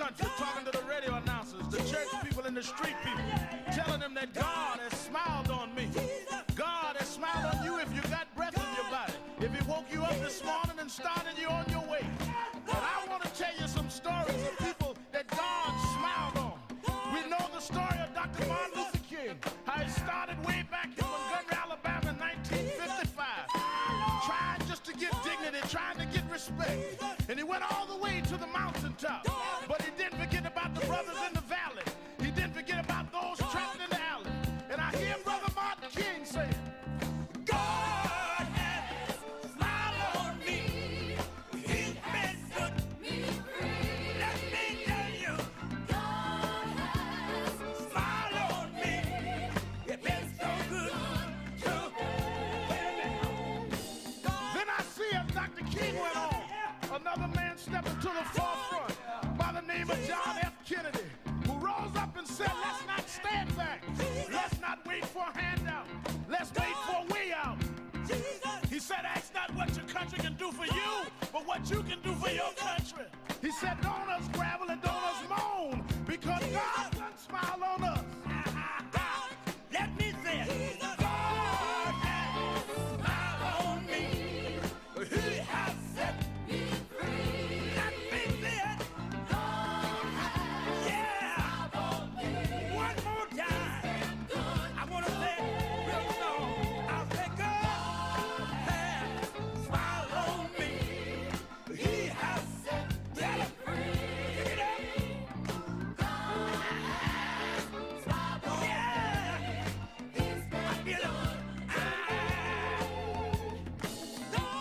country, talking to the radio announcers, the church people and the street people, telling them that God has smiled on me. God has smiled on you if you got breath in your body. If he woke you up this morning and started you on your way. But I want to tell you some stories of people that God smiled on. We know the story of Dr. Martin Luther King, how he started way back in Montgomery, Alabama in 1955, trying just to get dignity, trying to get respect. And he went all the way to the mountaintop. But he didn't forget about the brothers in the valley. He didn't forget about those trapped in the alley. And I hear Brother Martin King saying, God has smiled on me. He's been good to me. Let me tell you, God has smiled on me. It's been so good to me. Then I see as Dr. King went on, another man stepped into the forefront by the name of John F. Kennedy, who rose up and said, let's not stand back. Let's not wait for a handout. Let's wait for a way out. He said, ask not what your country can do for you, but what you can do for your country. He said, don't us gravel and don't us moan, because God done smile on us. Let me say it. God has smiled on me. He has set me free. Let me say it. God has smiled on me. One more time. I want to say it real slow. I'll say God has smiled on me. He has set me free. Pick it up. God has smiled on me. He's been I feel it.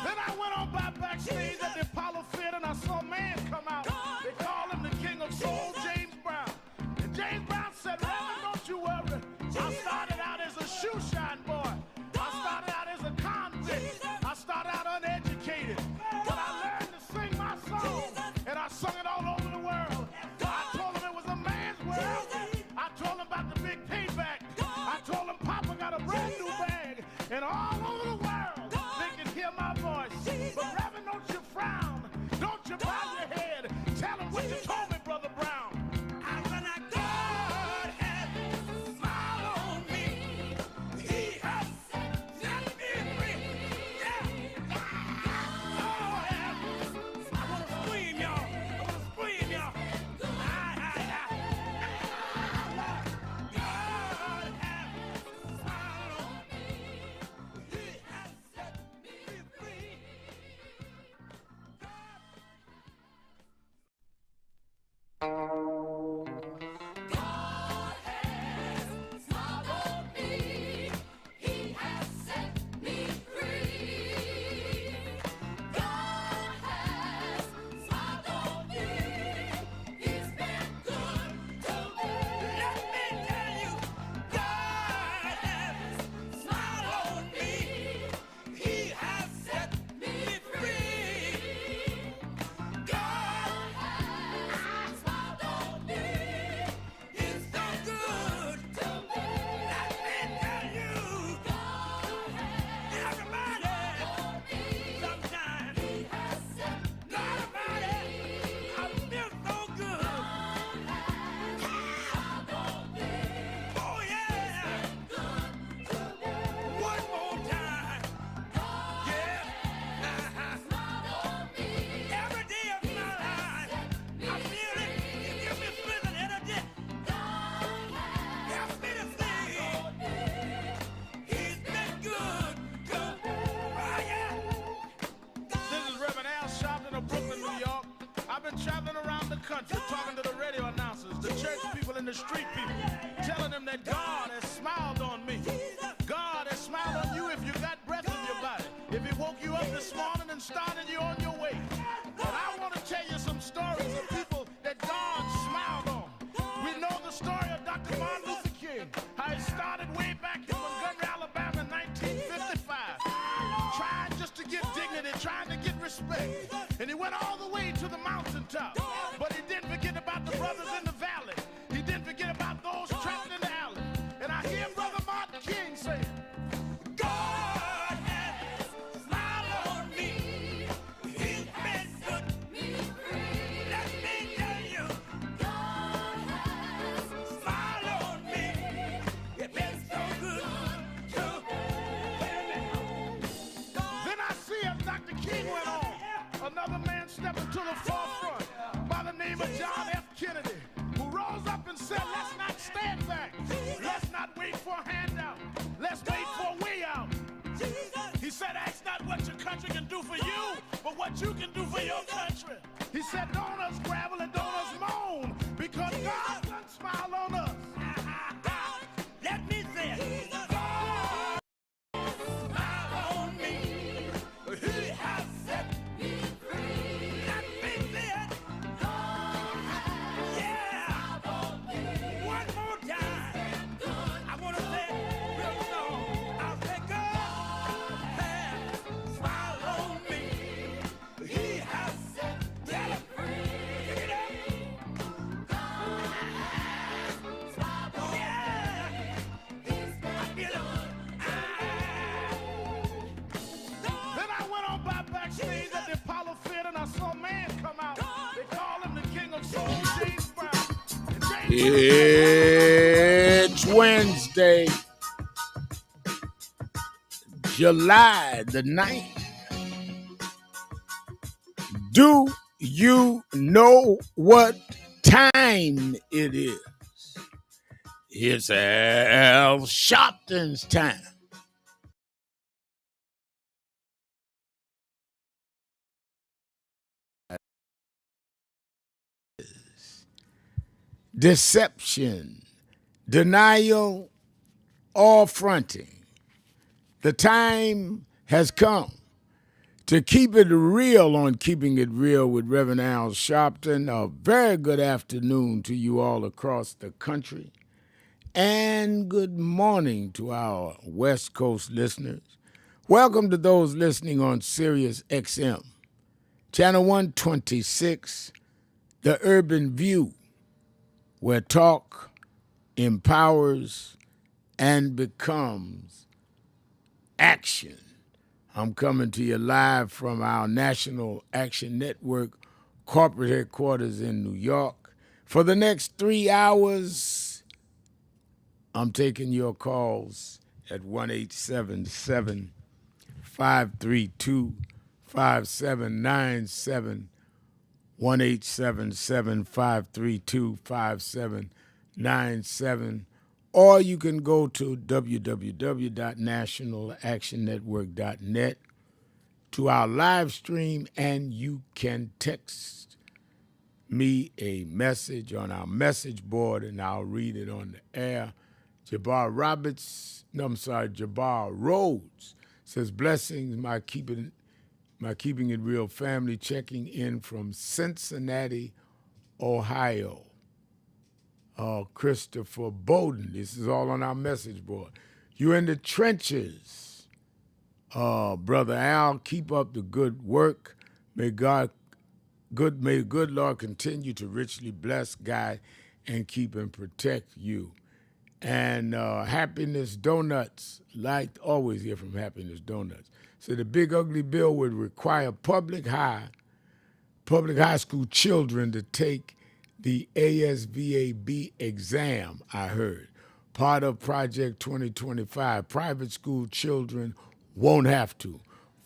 Then I went on by backstage at the Apollo Theater and I saw a man come out. They call him the King of Soul, James Brown. And James Brown said, Reverend, don't you worry. I started out as a shoe shine boy. I started out as a convict. I started out uneducated. But I learned to sing my song. And I sung it all over the world. I told him it was a man's world. I told him about the big payback. I told him Papa got a brand new bag. And all over the world, they can hear my voice. But Reverend, don't you frown. Don't you bow your head. Tell him what you told me, Brother Brown. I said, God has smiled on me. He has set me free. Yeah. Oh, yeah. I want to scream, y'all. I want to scream, y'all. God has smiled on me. He has set me free. God has smiled on me. He has set me free. God has smiled on me. He's been good to me. Let me tell you, God has smiled on me. He has set me free. God has smiled on me. He's so good to me. Let me tell you, God has everybody, sometimes, He has set me free. I feel so good. Oh yeah. One more time. Yeah. Every day of my life, I feel it. You give me strength and energy. Help me to sing. He's been good to me. Oh yeah. This is Reverend Al Sharpton of Brooklyn, New York. I've been traveling around the country talking to the radio announcers, the church people and the street people, telling them that God has smiled on me. God has smiled on you if you got breath in your body. If he woke you up this morning and started you on your way. But I want to tell you some stories of people that God smiled on. We know the story of Dr. Martin Luther King, how he started way back in Montgomery, Alabama in 1955, trying just to get dignity, trying to get respect. And he went all the way to the mountaintop. But he didn't forget about the brothers in the valley. He didn't forget about those trapped in the alley. And I hear Brother Martin King saying, God has smiled on me. He's been good to me. Let me tell you, stepping to the forefront by the name of John F. Kennedy, who rose up and said, let's not stand back. Let's not wait for a handout. Let's wait for a way out. He said, ask not what your country can do for you, but what you can do for your country. He said, don't us gravel and don't us moan, because God doesn't smile on us. Let me say it. God smile on me. He has set me free. Let me say it. Yeah. One more time. I want to say it real slow. I'll say God has smiled on me. He has set me free. Pick it up. God has smiled on me. Then I went on by backstage at the Apollo Theater and I saw a man come out. They call him the King of Soul, James Brown. It's Wednesday, July the 9th. Do you know what time it is? It's Al Sharpton's time. Deception, denial, or fronting. The time has come to keep it real on Keeping It Real with Reverend Al Sharpton. A very good afternoon to you all across the country. And good morning to our West Coast listeners. Welcome to those listening on Sirius XM, Channel 126, The Urban View, where talk empowers and becomes action. I'm coming to you live from our National Action Network corporate headquarters in New York. For the next 3 hours, I'm taking your calls at 1-877-532-5797, 1-877-532-5797, or you can go to www.nationalactionnetwork.net to our live stream, and you can text me a message on our message board, and I'll read it on the air. Jabbar Rhodes says, blessings, my keeping it real family, checking in from Cincinnati, Ohio. Christopher Bowden, this is all on our message board. You in the trenches, Brother Al, keep up the good work. May the good Lord continue to richly bless, guide, and keep and protect you. And Happiness Donuts, like always hear from Happiness Donuts. So the big ugly bill would require public high school children to take the ASVAB exam, I heard. Part of Project 2025. Private school children won't have to.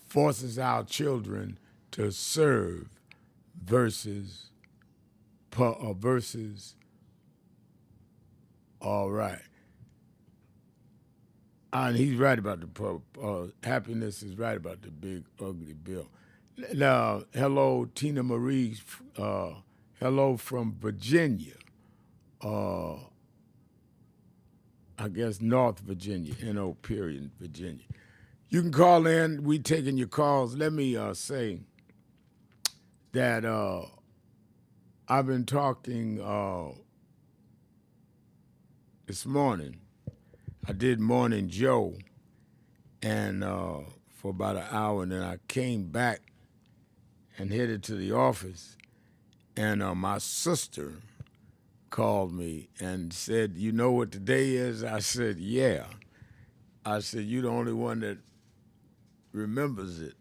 Forces our children to serve versus all right. And he's right about the Happiness is right about the big ugly bill. Now, hello, Tina Marie. Hello from Virginia. I guess North Virginia, N.O. period, Virginia. You can call in. We taking your calls. Let me say that I've been talking this morning. I did Morning Joe, and for about an hour, and then I came back and headed to the office, and my sister called me and said, you know what today is? I said, yeah. I said, you're the only one that remembers it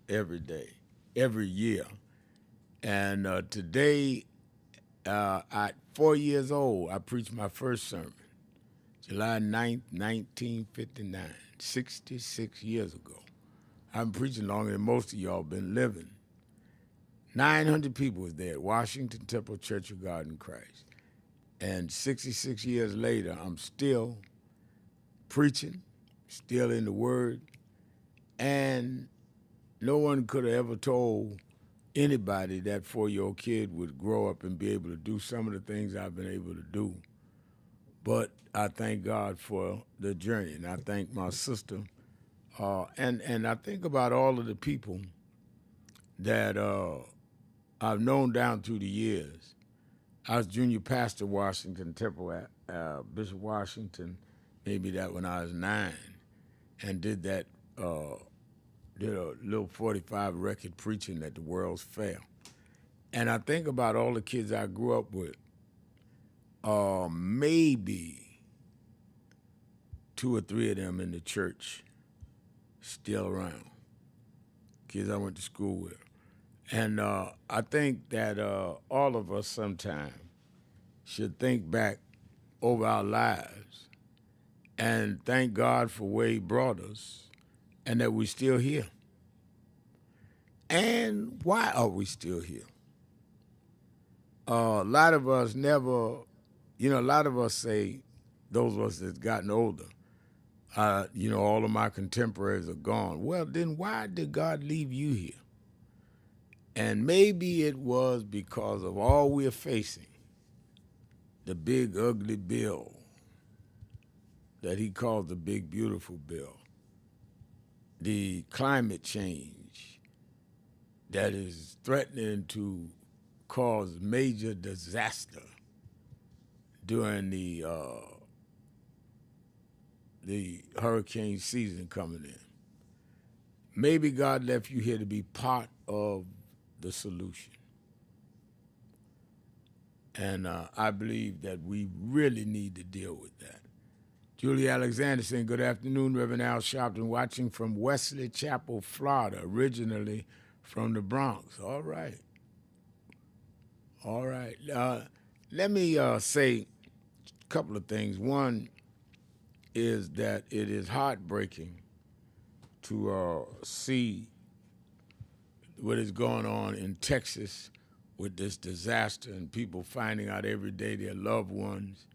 every day, every year. And today, at 4 years old, I preached my first sermon, July 9th, 1959, 66 years ago. I've been preaching longer than most of y'all been living. 900 people was there at Washington Temple Church of God in Christ. And 66 years later, I'm still preaching, still in the Word, and no one could have ever told anybody that 4-year-old kid would grow up and be able to do some of the things I've been able to do. But I thank God for the journey, and I thank my sister. And I think about all of the people that I've known down through the years. I was junior pastor Washington Temple at Bishop Washington, maybe that when I was 9, and did that, did a little 45 record preaching at the World's Fair. And I think about all the kids I grew up with, maybe 2 or 3 of them in the church still around, kids I went to school with. And I think that all of us sometime should think back over our lives and thank God for where he brought us and that we're still here. And why are we still here? A lot of us never, a lot of us say, those of us that's gotten older, all of my contemporaries are gone. Well, then why did God leave you here? And maybe it was because of all we're facing, the big ugly bill that he called the big beautiful bill, the climate change that is threatening to cause major disaster during the hurricane season coming in. Maybe God left you here to be part of the solution. And I believe that we really need to deal with that. Julie Alexander saying, good afternoon, Reverend Al Sharpton, watching from Wesley Chapel, Florida, originally from the Bronx. All right. All right. Let me say a couple of things. One is that it is heartbreaking to see what is going on in Texas with this disaster and people finding out every day their loved ones,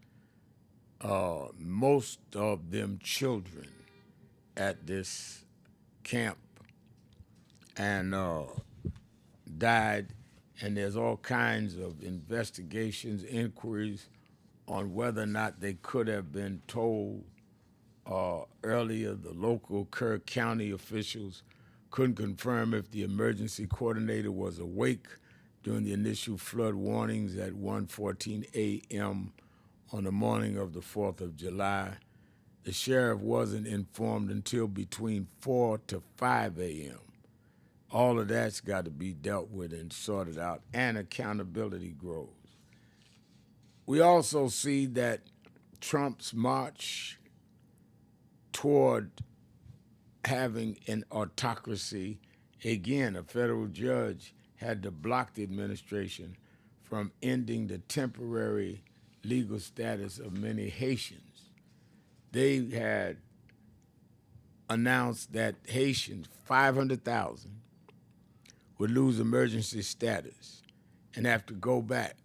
most of them children, at this camp and died. And there's all kinds of investigations, inquiries on whether or not they could have been told earlier. The local Kerr County officials couldn't confirm if the emergency coordinator was awake during the initial flood warnings at 1:14 a.m. on the morning of the 4th of July. The sheriff wasn't informed until between 4 to 5 a.m. All of that's got to be dealt with and sorted out, and accountability grows. We also see that Trump's march toward having an autocracy, again, a federal judge had to block the administration from ending the temporary legal status of many Haitians. They had announced that Haitians, 500,000, would lose emergency status and have to go back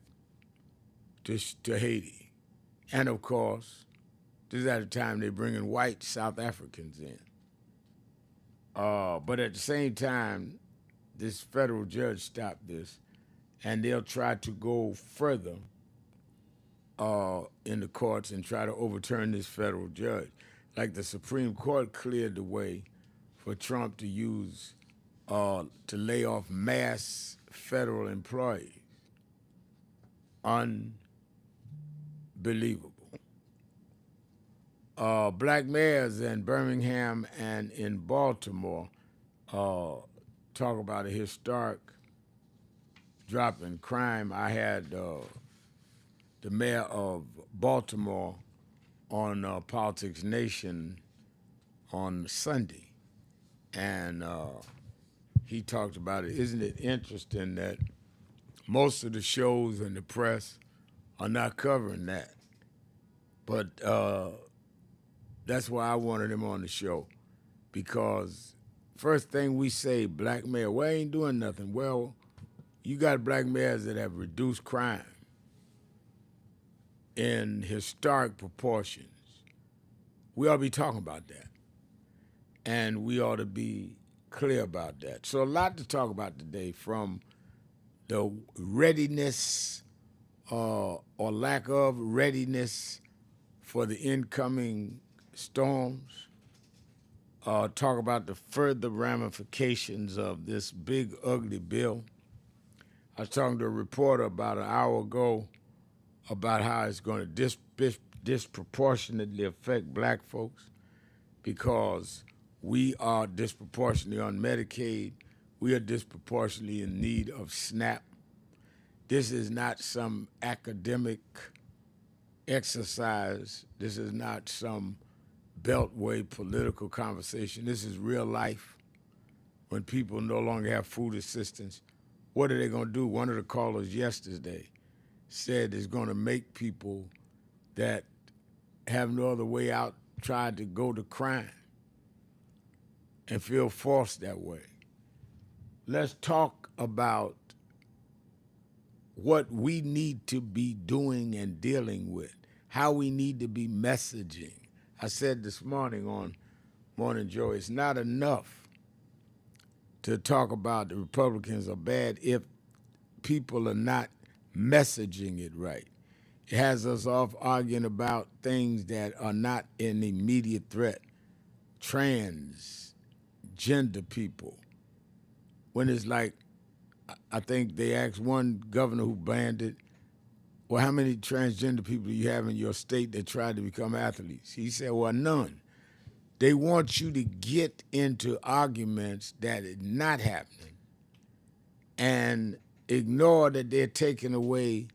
to Haiti. And of course, this is at a time they're bringing white South Africans in. But at the same time, this federal judge stopped this, and they'll try to go further in the courts and try to overturn this federal judge. Like the Supreme Court cleared the way for Trump to use, to lay off mass federal employees. Unbelievable. Black mayors in Birmingham and in Baltimore talk about a historic drop in crime. I had the mayor of Baltimore on Politics Nation on Sunday, and he talked about it. Isn't it interesting that most of the shows and the press are not covering that? But that's why I wanted him on the show, because first thing we say, black mayor, well, ain't doing nothing. Well, You got black mayors that have reduced crime in historic proportions. We ought to be talking about that. And we ought to be clear about that. So a lot to talk about today, from the readiness or lack of readiness for the incoming storms. Talk about the further ramifications of this big, ugly bill. I was talking to a reporter about an hour ago about how it's going to disproportionately affect black folks because we are disproportionately on Medicaid. We are disproportionately in need of SNAP. This is not some academic exercise. This is not some beltway political conversation. This is real life. When people no longer have food assistance, what are they going to do? One of the callers yesterday said it's going to make people that have no other way out try to go to crime and feel forced that way. Let's talk about what we need to be doing and dealing with, how we need to be messaging. I said this morning on Morning Joe, it's not enough to talk about the Republicans are bad if people are not messaging it right. It has us off arguing about things that are not an immediate threat. Transgender people. When it's like, I think they asked one governor who banned it, well, how many transgender people do you have in your state that tried to become athletes? He said, well, none. They want you to get into arguments that is not happening and ignore that they're taking away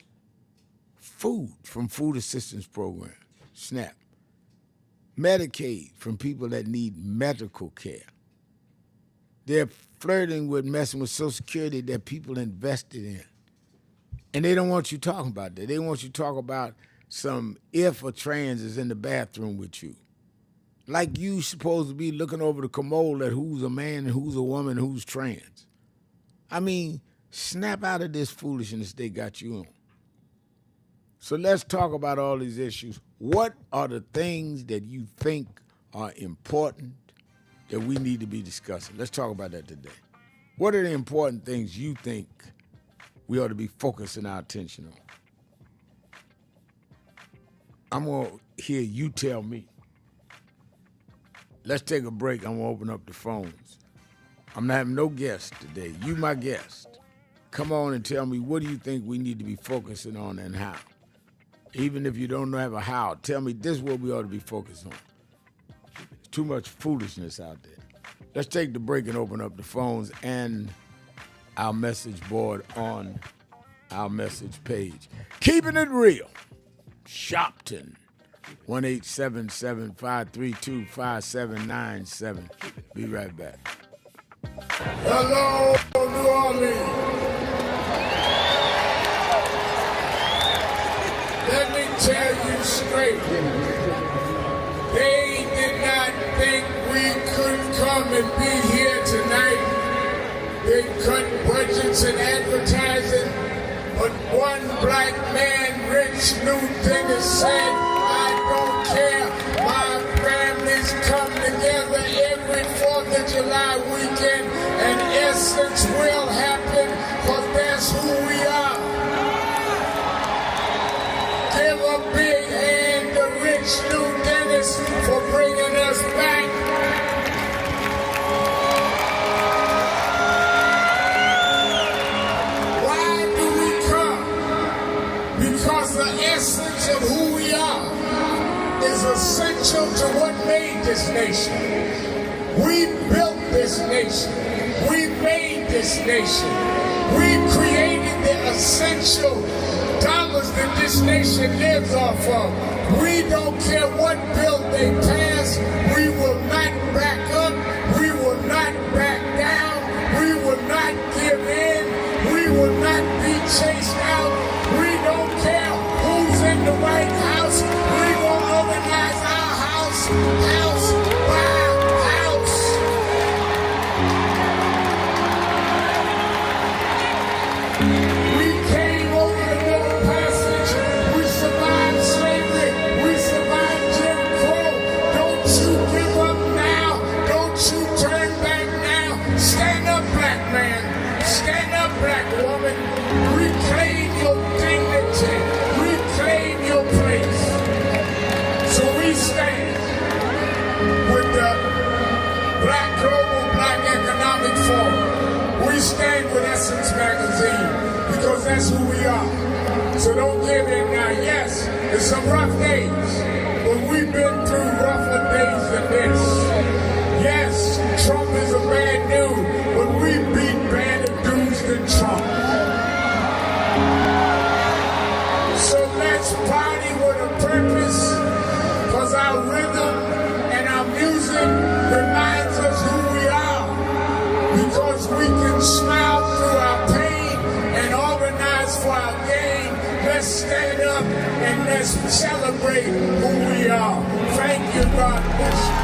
food from food assistance program, SNAP, Medicaid from people that need medical care. They're flirting with messing with Social Security that people invested in. And they don't want you talking about that. They want you to talk about some if a trans is in the bathroom with you. Like you supposed to be looking over the commode at who's a man and who's a woman, who's trans. I mean, snap out of this foolishness they got you on. So let's talk about all these issues. What are the things that you think are important that we need to be discussing? Let's talk about that today. What are the important things you think we ought to be focusing our attention on? I'm going to hear you tell me. Let's take a break. I'm going to open up the phones. I'm not having no guests today. You my guest. Come on and tell me, what do you think we need to be focusing on and how? Even if you don't have a how, tell me this is what we ought to be focused on. There's too much foolishness out there. Let's take the break and open up the phones and our message board on our message page. Keeping it real. Sharpton. 1-877-532-5797. Be right back. Hello, New Orleans. Let me tell you straight. They did not think we could come and be here tonight. They cut budgets and advertising, but one black man, Rich Newton, has said, I don't care. My families come together every 4th of July weekend, and Essence will happen, because that's who we are. Give a big hand to Rich New Dennis for bringing us back. Why do we come? Because the essence of who we are is essential to what made this nation. We built this nation. We made this nation. We created the essential dollars that this nation lives off of. We don't care what bill they pass. We will not back up. We will not back down. We will not give in. We will not be chased out. We don't care who's in the White House. We will organize our house by house. we stand with Essence Magazine because that's who we are. So don't give in now. Yes, there's some rough days, but we've been through rougher days than this. Yes, Trump is a bad dude, but we beat badder dudes than Trump. So let's party with a purpose, because our rhythm and our music reminds us who we are. Because we can smile through our pain and organize for our gain. Let's stand up and let's celebrate who we are. Thank you, God bless you.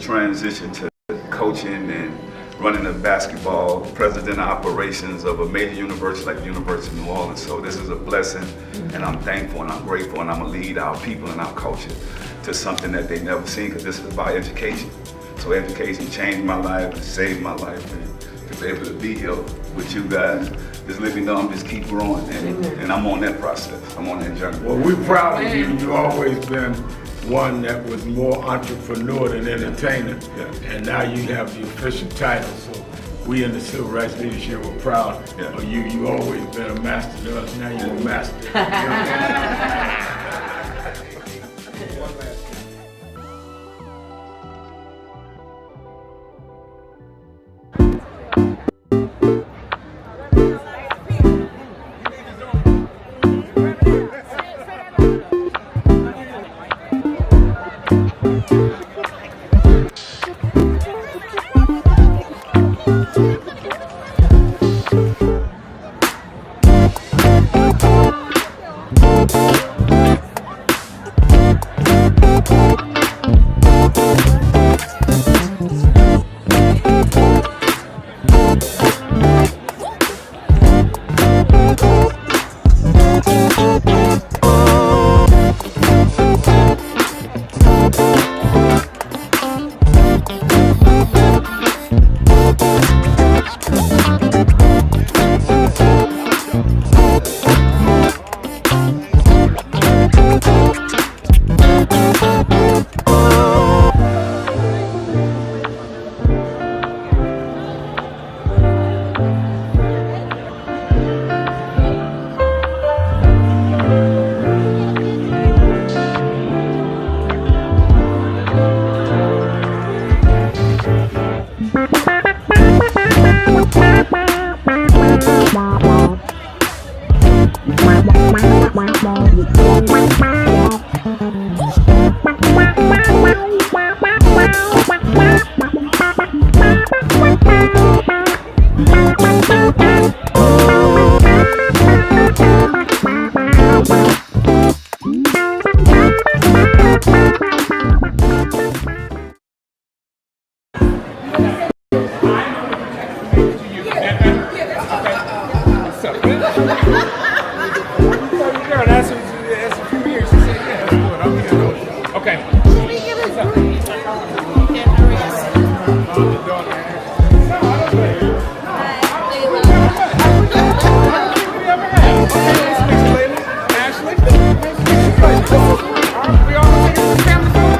Transition to coaching and running the basketball, president of operations of a major university like the University of New Orleans. So this is a blessing, and I'm thankful and I'm grateful, and I'm gonna lead our people and our culture to something that they've never seen, because this is about education. So education changed my life and saved my life, and to be able to be here with you guys, just let me know I'm just keep growing, and I'm on that process. I'm on that journey. Well, we're proud of you. You've always been one that was more entrepreneur than entertainer, and now you have the official title. So we in the Civil Rights Leadership are proud of you. You always been a master to us. Now you're a master.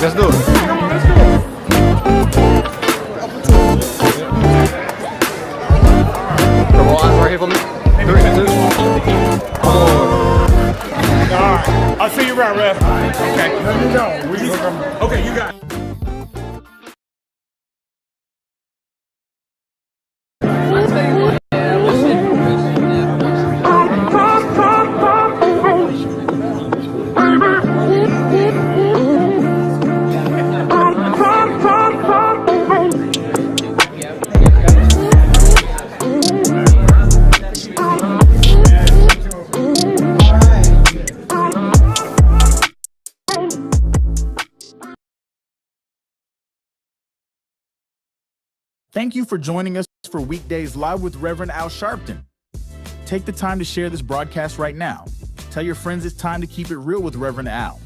Let's do it. Let's do it. All eyes right here for me. 3, 2, 1. Alright. I'll see you around, Rev. Okay. Let me know. Okay, you got it. Thank you for joining us for Weekdays Live with Reverend Al Sharpton. Take the time to share this broadcast right now. Tell your friends it's time to keep it real with Reverend Al.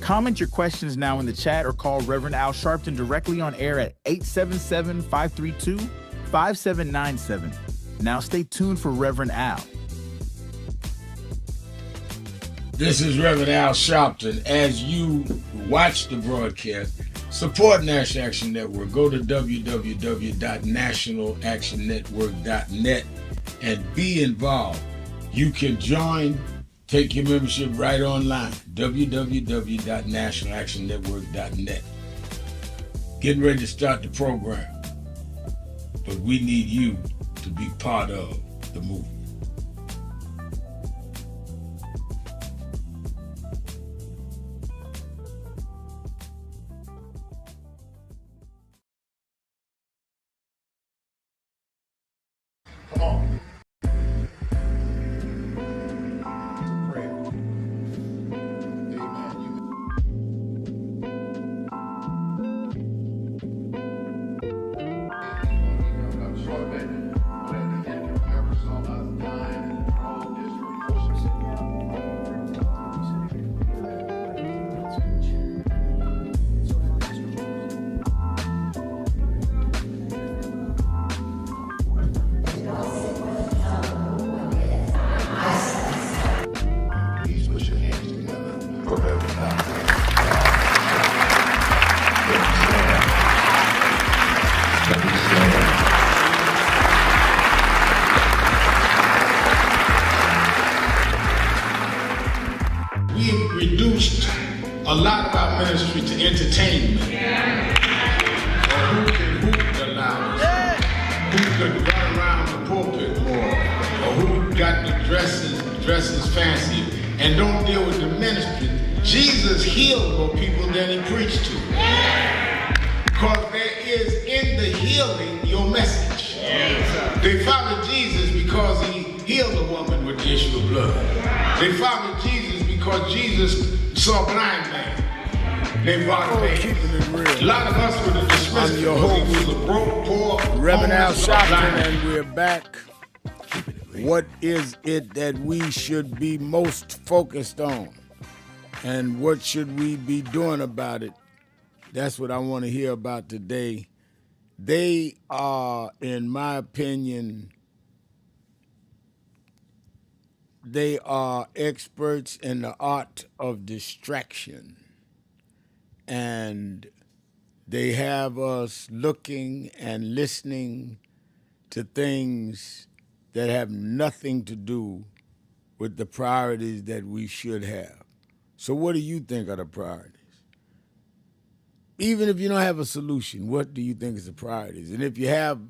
Comment your questions now in the chat or call Reverend Al Sharpton directly on air at 877-532-5797. Now stay tuned for Reverend Al. This is Reverend Al Sharpton. As you watch the broadcast, support National Action Network. Go to www.nationalactionnetwork.net and be involved. You can join, take your membership right online, www.nationalactionnetwork.net. Getting ready to start the program, but we need you to be part of the movement. Come on. Prayer. Amen. Short bit. When the end of ever saw us dying and all please put your hands together for Reverend Al. We've reduced a lot of our ministry to entertainment. Or who can hoop the loudest, who can run around the pulpit more, or who got the dresses fancy, and don't deal with the ministry. Jesus healed more people than he preached to. Because there is in the healing your message. They followed Jesus because he healed a woman with the issue of blood. They followed Jesus because Jesus saw a blind man. They followed him. A lot of us would have dismissed him because he was a broke, poor, Reverend Al homeless, Sharpton, blind. and we're back. What is it that we should be most focused on? And what should we be doing about it? That's what I want to hear about today. They are, in my opinion, they are experts in the art of distraction. And they have us looking and listening to things that have nothing to do with the priorities that we should have. So what do you think are the priorities? Even if you don't have a solution, what do you think is the priorities? And if you have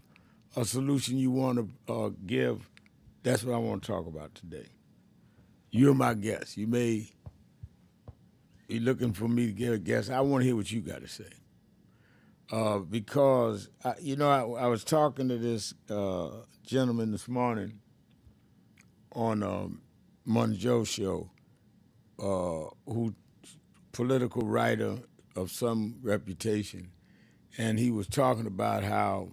a solution you want to give, that's what I want to talk about today. You're my guest. You may be looking for me to give a guess. I want to hear what you got to say. Because, I was talking to this gentleman this morning on Monjo's show, who political writer of some reputation, and he was talking about how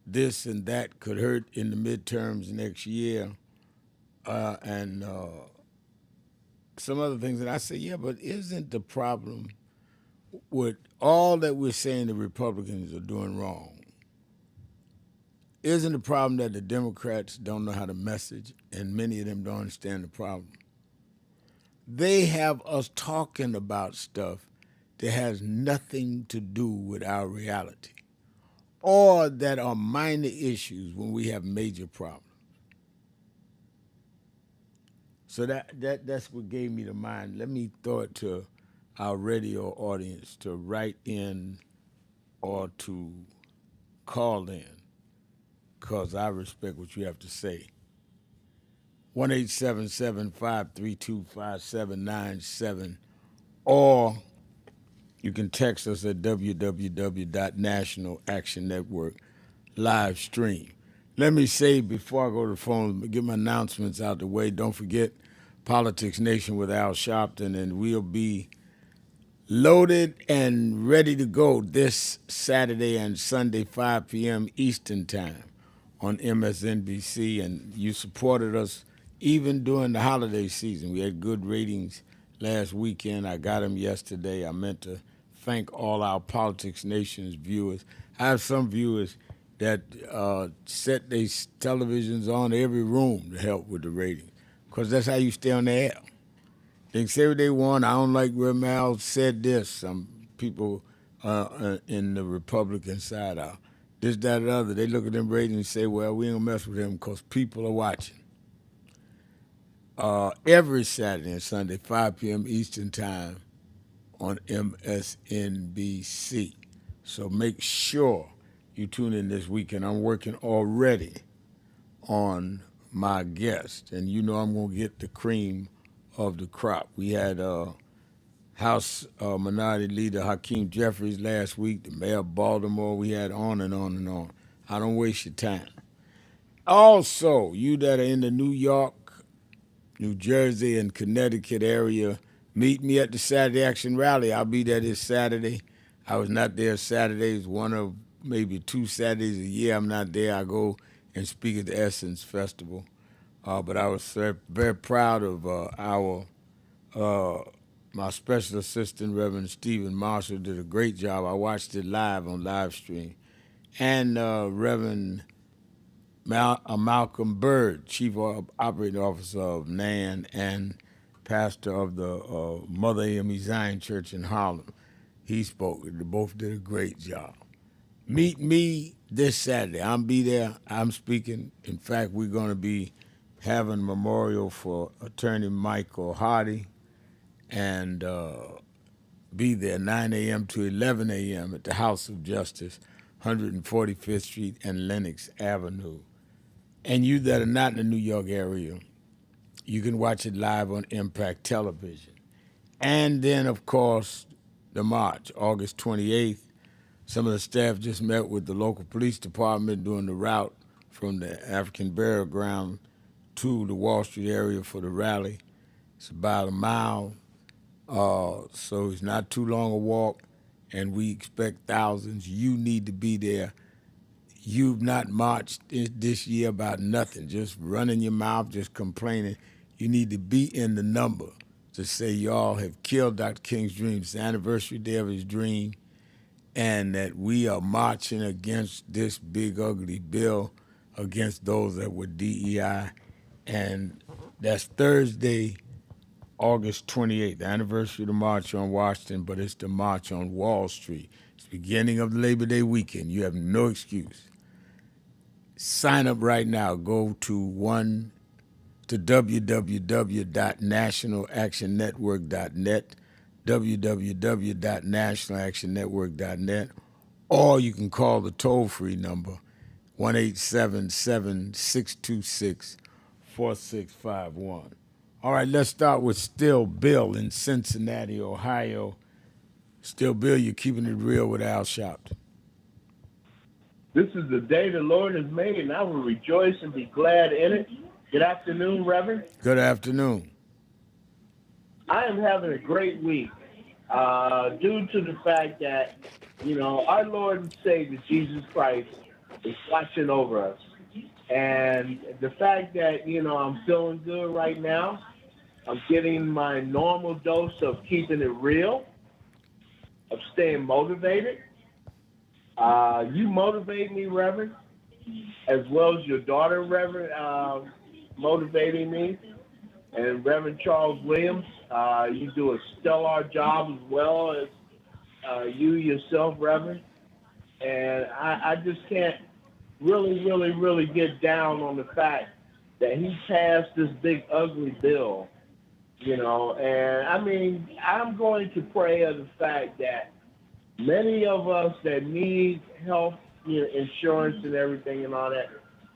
this and that could hurt in the midterms next year, and some other things. And I said, yeah, but isn't the problem with all that we're saying the Republicans are doing wrong? Isn't the problem that the Democrats don't know how to message, and many of them don't understand the problem? They have us talking about stuff that has nothing to do with our reality, or that are minor issues when we have major problems. So that's what gave me the mind. Let me throw it to our radio audience to write in or to call in, because I respect what you have to say. 1-877-532-5797, or you can text us at www.National Action Network live stream. Let me say before I go to the phone, get my announcements out the way. Don't forget Politics Nation with Al Sharpton, and we'll be loaded and ready to go this Saturday and Sunday, 5 p.m. Eastern Time on MSNBC. And you supported us even during the holiday season. We had good ratings last weekend. I got them yesterday. I meant to thank all our Politics Nations viewers. I have some viewers that set their televisions on every room to help with the ratings, because that's how you stay on the air. They can say what they want. I don't like where Mal said this. Some people in the Republican side are this, that, or the other. They look at them ratings and say, well, we ain't gonna mess with them because people are watching. Every Saturday and Sunday, 5 p.m. Eastern Time on MSNBC. So make sure you tune in this weekend. I'm working already on my guest, and you know I'm going to get the cream of the crop. We had House Minority Leader Hakeem Jeffries last week, the mayor of Baltimore. We had on and on and on. I don't waste your time. Also, you that are in the New York, New Jersey, and Connecticut area, meet me at the Saturday Action Rally. I'll be there this Saturday. I was not there Saturdays. One of maybe 2 Saturdays a year I'm not there. I go and speak at the Essence Festival. But I was very proud of my special assistant, Reverend Stephen Marshall, did a great job. I watched it live on live stream. And Reverend Malcolm Bird, Chief Operating Officer of NAN and pastor of the Mother AME Zion Church in Harlem. He spoke. They both did a great job. Meet me this Saturday. I'll be there. I'm speaking. In fact, we're going to be having a memorial for Attorney Michael Hardy, and be there 9 a.m. to 11 a.m. at the House of Justice, 145th Street and Lenox Avenue. And you that are not in the New York area, you can watch it live on Impact Television. And then, of course, the march, August 28th. Some of the staff just met with the local police department doing the route from the African Burial Ground to the Wall Street area for the rally. It's about a mile, so it's not too long a walk, and we expect thousands. You need to be there. You've not marched this year about nothing, just running your mouth, just complaining. You need to be in the number to say y'all have killed Dr. King's dream. It's the anniversary day of his dream, and that we are marching against this big, ugly bill, against those that were DEI. And that's Thursday, August 28th, the anniversary of the March on Washington, but it's the March on Wall Street. It's the beginning of the Labor Day weekend. You have no excuse. Sign up right now. Go to www.nationalactionnetwork.net, www.nationalactionnetwork.net, or you can call the toll-free number, 1-877-626-4651. All right, let's start with Still Bill in Cincinnati, Ohio. Still Bill, you're keeping it real with Al Sharpton. This is the day the Lord has made, and I will rejoice and be glad in it. Good afternoon, Reverend. Good afternoon. I am having a great week due to the fact that, our Lord and Savior, Jesus Christ, is watching over us. And the fact that, I'm feeling good right now, I'm getting my normal dose of keeping it real, of staying motivated. You motivate me, Reverend, as well as your daughter, Reverend, motivating me. And Reverend Charles Williams, you do a stellar job as well as you yourself, Reverend. And I just can't really get down on the fact that he passed this big, ugly bill, And, I'm going to pray of the fact that many of us that need health, insurance and everything and all that,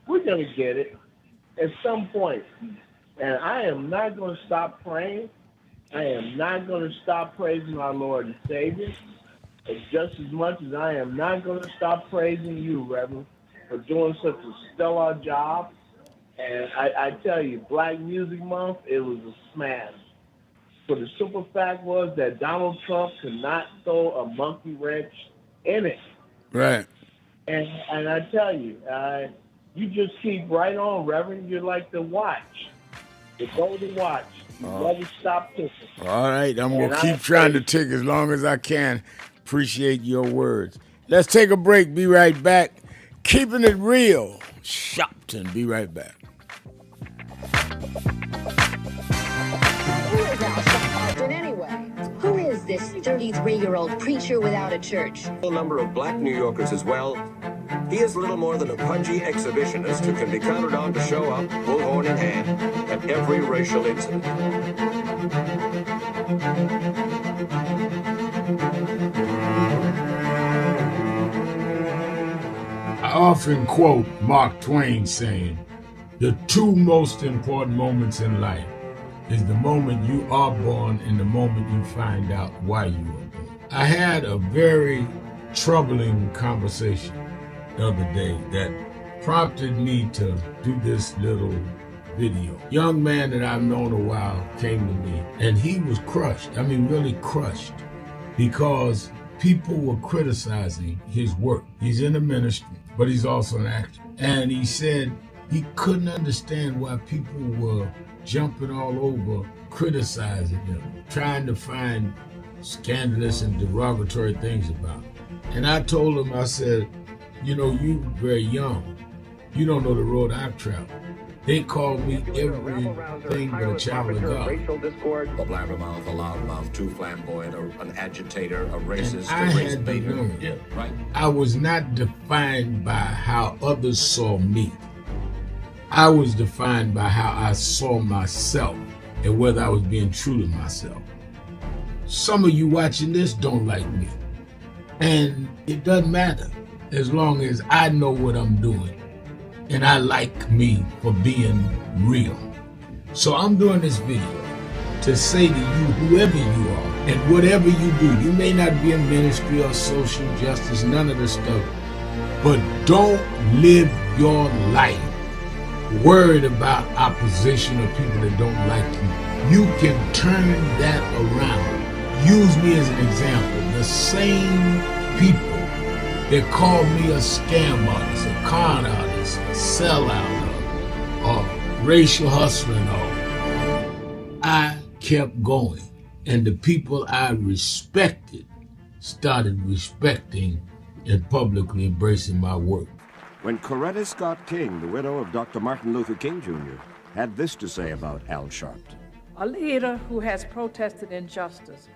we're going to get it at some point. And I am not going to stop praying. I am not going to stop praising our Lord and Savior. It's just as much as I am not going to stop praising you, Reverend, for doing such a stellar job. And I tell you, Black Music Month, it was a smash. For the simple fact was that Donald Trump could not throw a monkey wrench in it. Right. And I tell you, you just keep right on, Reverend. You're like the watch, the golden watch. You never stop ticking. All right, I'm going to keep trying to tick as long as I can. Appreciate your words. Let's take a break. Be right back. Keeping it real. Sharpton. Be right back. Who is Al Sharpton anyway? Who is this 33-year-old preacher without a church? A number of black New Yorkers as well. He is little more than a pudgy exhibitionist who can be counted on to show up, bullhorn in hand, at every racial incident. I often quote Mark Twain saying, the two most important moments in life is the moment you are born and the moment you find out why you were born. I had a very troubling conversation the other day that prompted me to do this little video. Young man that I've known a while came to me and he was crushed. I mean, really crushed, because people were criticizing his work. He's in the ministry, but he's also an actor. And he said he couldn't understand why people were jumping all over, criticizing him, trying to find scandalous and derogatory things about him. And I told him, I said, you know, you very young. You don't know the road I've traveled. They call me everything but a child of God. A blabbermouth, a loudmouth, too flamboyant, an agitator, a racist, I had to know. Yeah, right. I was not defined by how others saw me. I was defined by how I saw myself and whether I was being true to myself. Some of you watching this don't like me. And it doesn't matter as long as I know what I'm doing and I like me for being real. So I'm doing this video to say to you, whoever you are and whatever you do, you may not be in ministry or social justice, none of this stuff, but don't live your life worried about opposition or people that don't like you. You can turn that around. Use me as an example. The same people that call me a scam artist, a con artist, a sellout, or racial hustler and all, I kept going. And the people I respected started respecting and publicly embracing my work. When Coretta Scott King, the widow of Dr. Martin Luther King Jr., had this to say about Al Sharpton. A leader who has protested injustice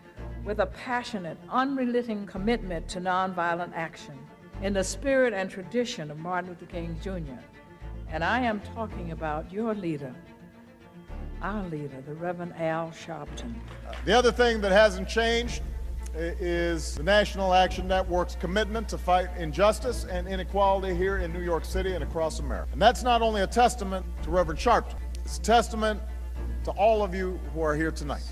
with a passionate, unrelenting commitment to nonviolent action in the spirit and tradition of Martin Luther King Jr. And I am talking about your leader, our leader, the Reverend Al Sharpton. The other thing that hasn't changed is the National Action Network's commitment to fight injustice and inequality here in New York City and across America. And that's not only a testament to Reverend Sharpton, it's a testament to all of you who are here tonight.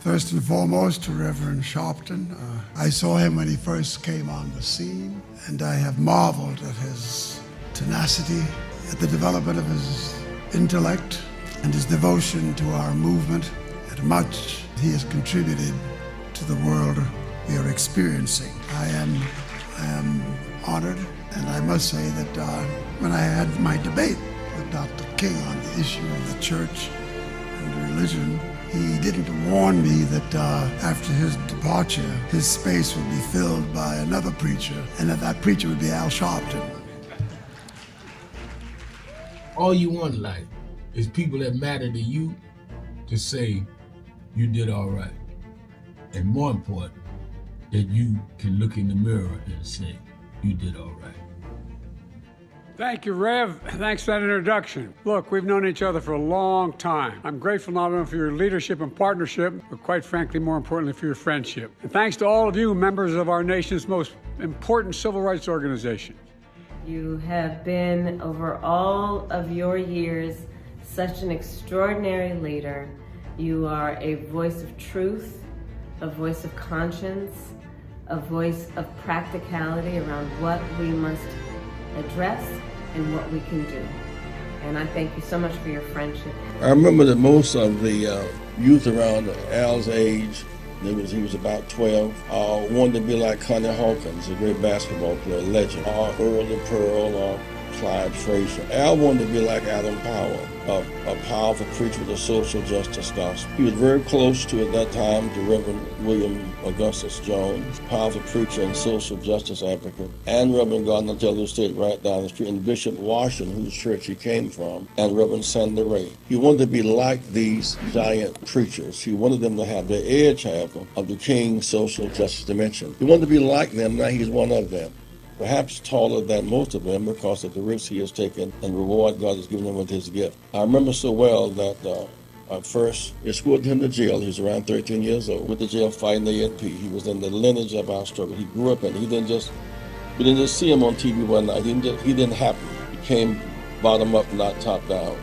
First and foremost, to Reverend Sharpton. I saw him when he first came on the scene, and I have marveled at his tenacity, at the development of his intellect, and his devotion to our movement, and much he has contributed to the world we are experiencing. I am honored, and I must say that when I had my debate with Dr. King on the issue of the church and religion, he didn't warn me that after his departure, his space would be filled by another preacher, and that preacher would be Al Sharpton. All you want in life is people that matter to you to say you did all right. And more important, that you can look in the mirror and say you did all right. Thank you, Rev. Thanks for that introduction. Look, we've known each other for a long time. I'm grateful not only for your leadership and partnership, but quite frankly, more importantly, for your friendship. And thanks to all of you, members of our nation's most important civil rights organization. You have been, over all of your years, such an extraordinary leader. You are a voice of truth, a voice of conscience, a voice of practicality around what we must address and what we can do. And I thank you so much for your friendship. I remember that most of the youth around Al's age, he was about 12, wanted to be like Connie Hawkins, a great basketball player, legend, or Earl the Pearl, or Clyde Frazier. Al wanted to be like Adam Powell, a powerful preacher with a social justice gospel. He was very close to, at that time, to Reverend William Augustus Jones, powerful preacher and social justice advocate, and Reverend Gardner Taylor State right down the street, and Bishop Washington, whose church he came from, and Reverend Sandy Ray. He wanted to be like these giant preachers. He wanted them to have the edge, however, of the King's social justice dimension. He wanted to be like them, now he's one of them. Perhaps taller than most of them because of the risks he has taken and the reward God has given him with his gift. I remember so well that I first escorted him to jail. He was around 13 years old, with the jail fighting the ANP. He was in the lineage of our struggle. He grew up in it. We didn't just see him on TV one night. He didn't happen. He came bottom up, not top down.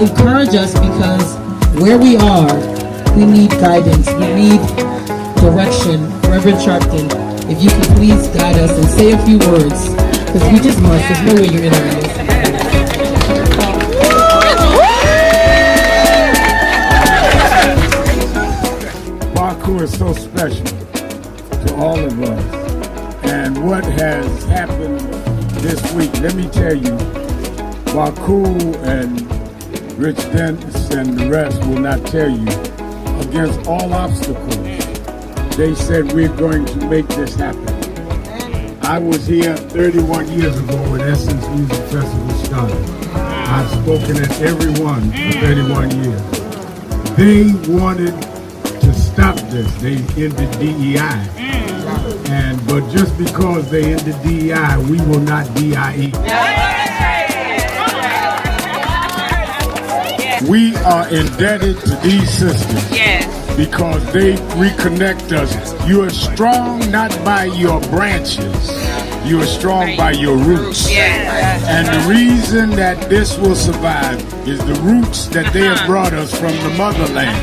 Encourage us, because where we are, we need guidance, we need direction. Reverend Sharpton, if you can please guide us and say a few words, because we just must. There's no way you're entering this. Baku is so special to all of us, and what has happened this week, let me tell you, Baku and Rich Dennis and the rest will not tell you, against all obstacles, they said we're going to make this happen. I was here 31 years ago when Essence Music Festival started. I've spoken at every one for 31 years. They wanted to stop this. They ended DEI. But just because they ended DEI, we will not DIE. We are indebted to these sisters because they reconnect us. You are strong not by your branches, you are strong by your roots. And the reason that this will survive is the roots that they have brought us from the motherland.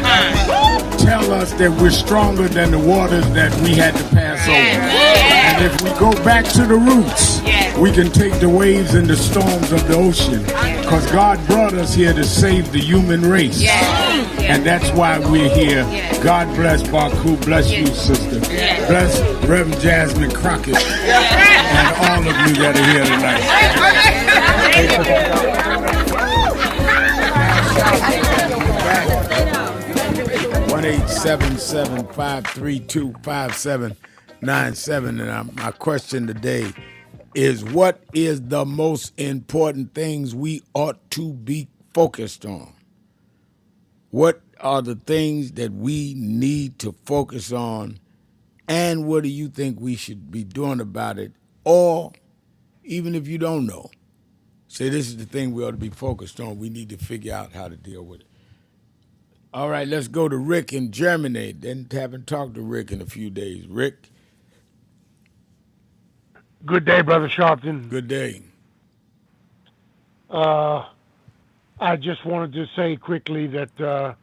Tell us that we're stronger than the waters that we had to pass over. And if we go back to the roots, we can take the waves and the storms of the ocean, because God brought us here to save the human race. And that's why we're here. God bless Baku, bless you, sister. Bless Reverend Jasmine Crockett and all of you that are here tonight. 1-877-532-5797. And my question today is, what is the most important things we ought to be focused on? What are the things that we need to focus on, and what do you think we should be doing about it? Or even if you don't know, say this is the thing we ought to be focused on. We need to figure out how to deal with it. All right, let's go to Rick in Germany. Haven't talked to Rick in a few days. Rick? Good day, Brother Sharpton. Good day. I just wanted to say quickly that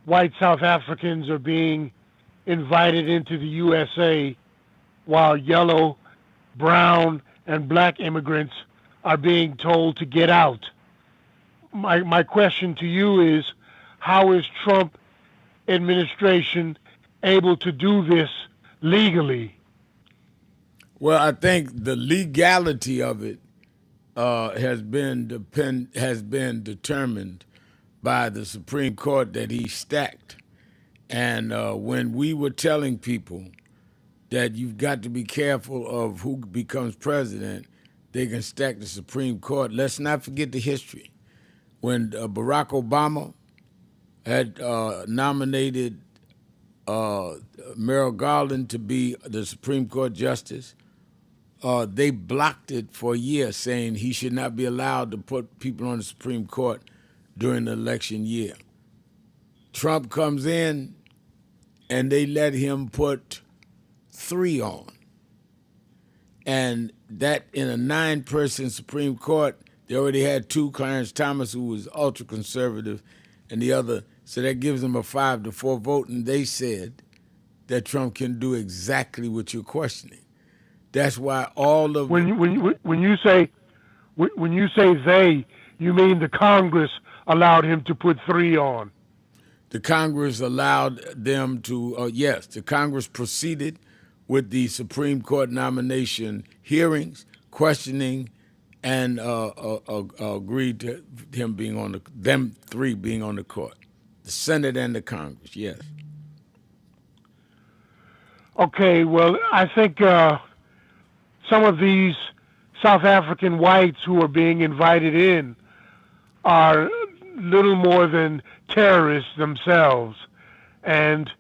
white South Africans are being invited into the USA while yellow, brown, and black immigrants are being told to get out. My question to you is, how is Trump administration able to do this legally? Well, I think the legality of it has been determined by the Supreme Court that he stacked. And when we were telling people that you've got to be careful of who becomes president, they can stack the Supreme Court. Let's not forget the history. when Barack Obama had nominated Merrick Garland to be the Supreme Court Justice, they blocked it for a year, saying he should not be allowed to put people on the Supreme Court during the election year. Trump comes in, and they let him put 3 on. And that in a 9-person Supreme Court, they already had 2, Clarence Thomas, who was ultra-conservative, and the other, so that gives them a 5-4 vote, and they said that Trump can do exactly what you're questioning. That's why all of when you say they, you mean the Congress allowed him to put 3 on? The Congress allowed them to, yes, the Congress proceeded with the Supreme Court nomination hearings, questioning, and agreed to him being on them 3 being on the court, the Senate and the Congress. Yes. Okay, well, I think some of these South African whites who are being invited in are little more than terrorists themselves, and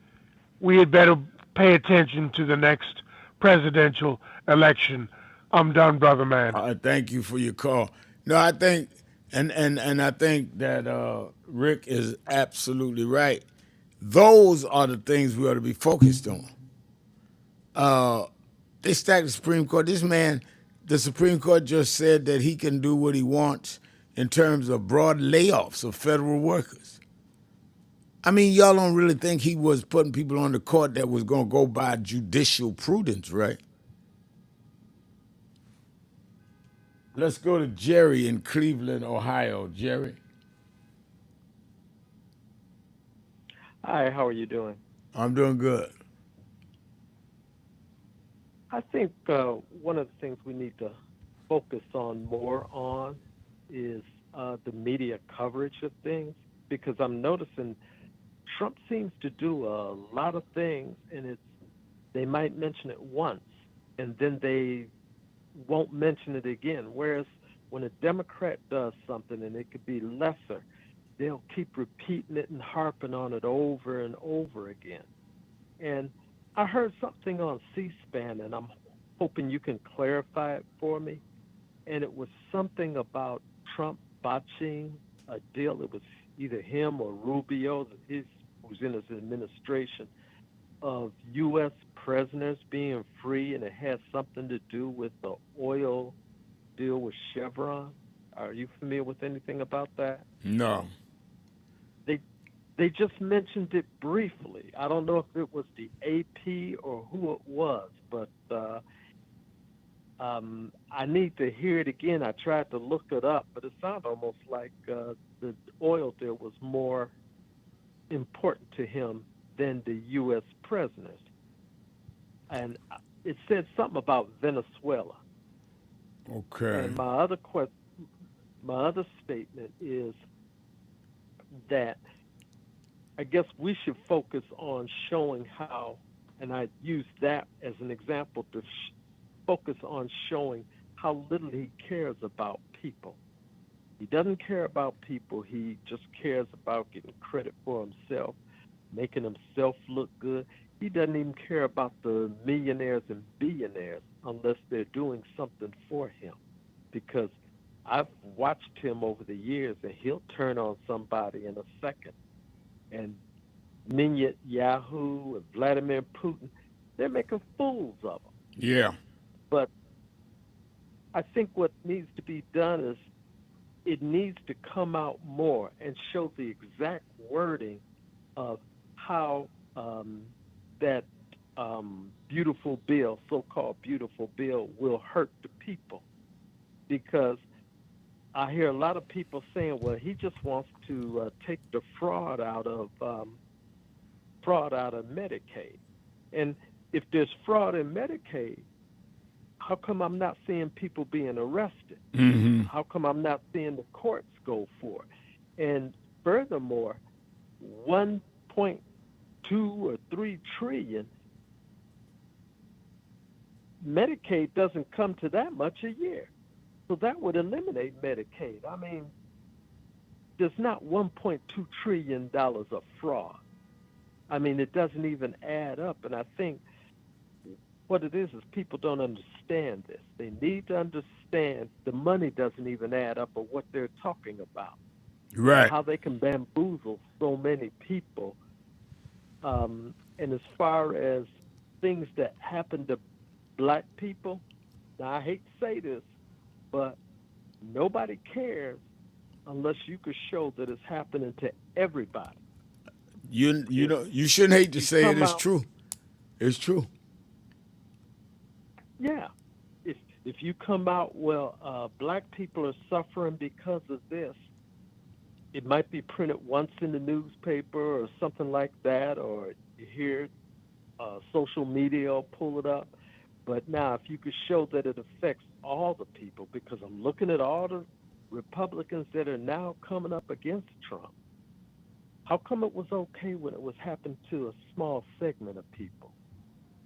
we had better pay attention to the next presidential election. I'm done, brother man. Thank you for your call. No, I think, and I think that Rick is absolutely right. Those are the things we ought to be focused on. They stacked the Supreme Court. This man, the Supreme Court just said that he can do what he wants in terms of broad layoffs of federal workers. I mean, y'all don't really think he was putting people on the court that was going to go by judicial prudence, right? Let's go to Jerry in Cleveland, Ohio. Jerry. Hi, how are you doing? I'm doing good. I think one of the things we need to focus on more on is the media coverage of things, because I'm noticing Trump seems to do a lot of things, and they might mention it once, and then they won't mention it again. Whereas when a Democrat does something, and it could be lesser, they'll keep repeating it and harping on it over and over again. And I heard something on C-SPAN, and I'm hoping you can clarify it for me. And it was something about Trump botching a deal. It was either him or Rubio, who's in his administration, of U.S. prisoners being free, and it has something to do with the oil deal with Chevron. Are you familiar with anything about that? No. They just mentioned it briefly. I don't know if it was the AP or who it was, but I need to hear it again. I tried to look it up, but it sounded almost like the oil deal was more important to him than the U.S. prisoners. And it said something about Venezuela. Okay. And my other statement is that I guess we should focus on showing how, and I use that as an example to focus on showing how little he cares about people. He doesn't care about people. He just cares about getting credit for himself, making himself look good. He doesn't even care about the millionaires and billionaires unless they're doing something for him. Because I've watched him over the years, and he'll turn on somebody in a second. And Netanyahu and Vladimir Putin, they're making fools of him. Yeah. But I think what needs to be done is it needs to come out more and show the exact wording of how that beautiful bill, so-called beautiful bill, will hurt the people. Because I hear a lot of people saying, well, he just wants to take the fraud out of Medicaid. And if there's fraud in Medicaid, how come I'm not seeing people being arrested? Mm-hmm. How come I'm not seeing the courts go for it? And furthermore, 1.2 or 3 trillion, Medicaid doesn't come to that much a year. So that would eliminate Medicaid. I mean, there's not $1.2 trillion of fraud. I mean, it doesn't even add up. And I think what it is people don't understand this. They need to understand the money doesn't even add up of what they're talking about. Right. How they can bamboozle so many people. And as far as things that happen to black people, now I hate to say this, but nobody cares unless you could show that it's happening to everybody. You shouldn't hate to say it. It's true. It's true. Yeah. If you come out, well, black people are suffering because of this, it might be printed once in the newspaper or something like that, or you hear social media will pull it up. But now, if you could show that it affects all the people, because I'm looking at all the Republicans that are now coming up against Trump. How come it was okay when it was happening to a small segment of people?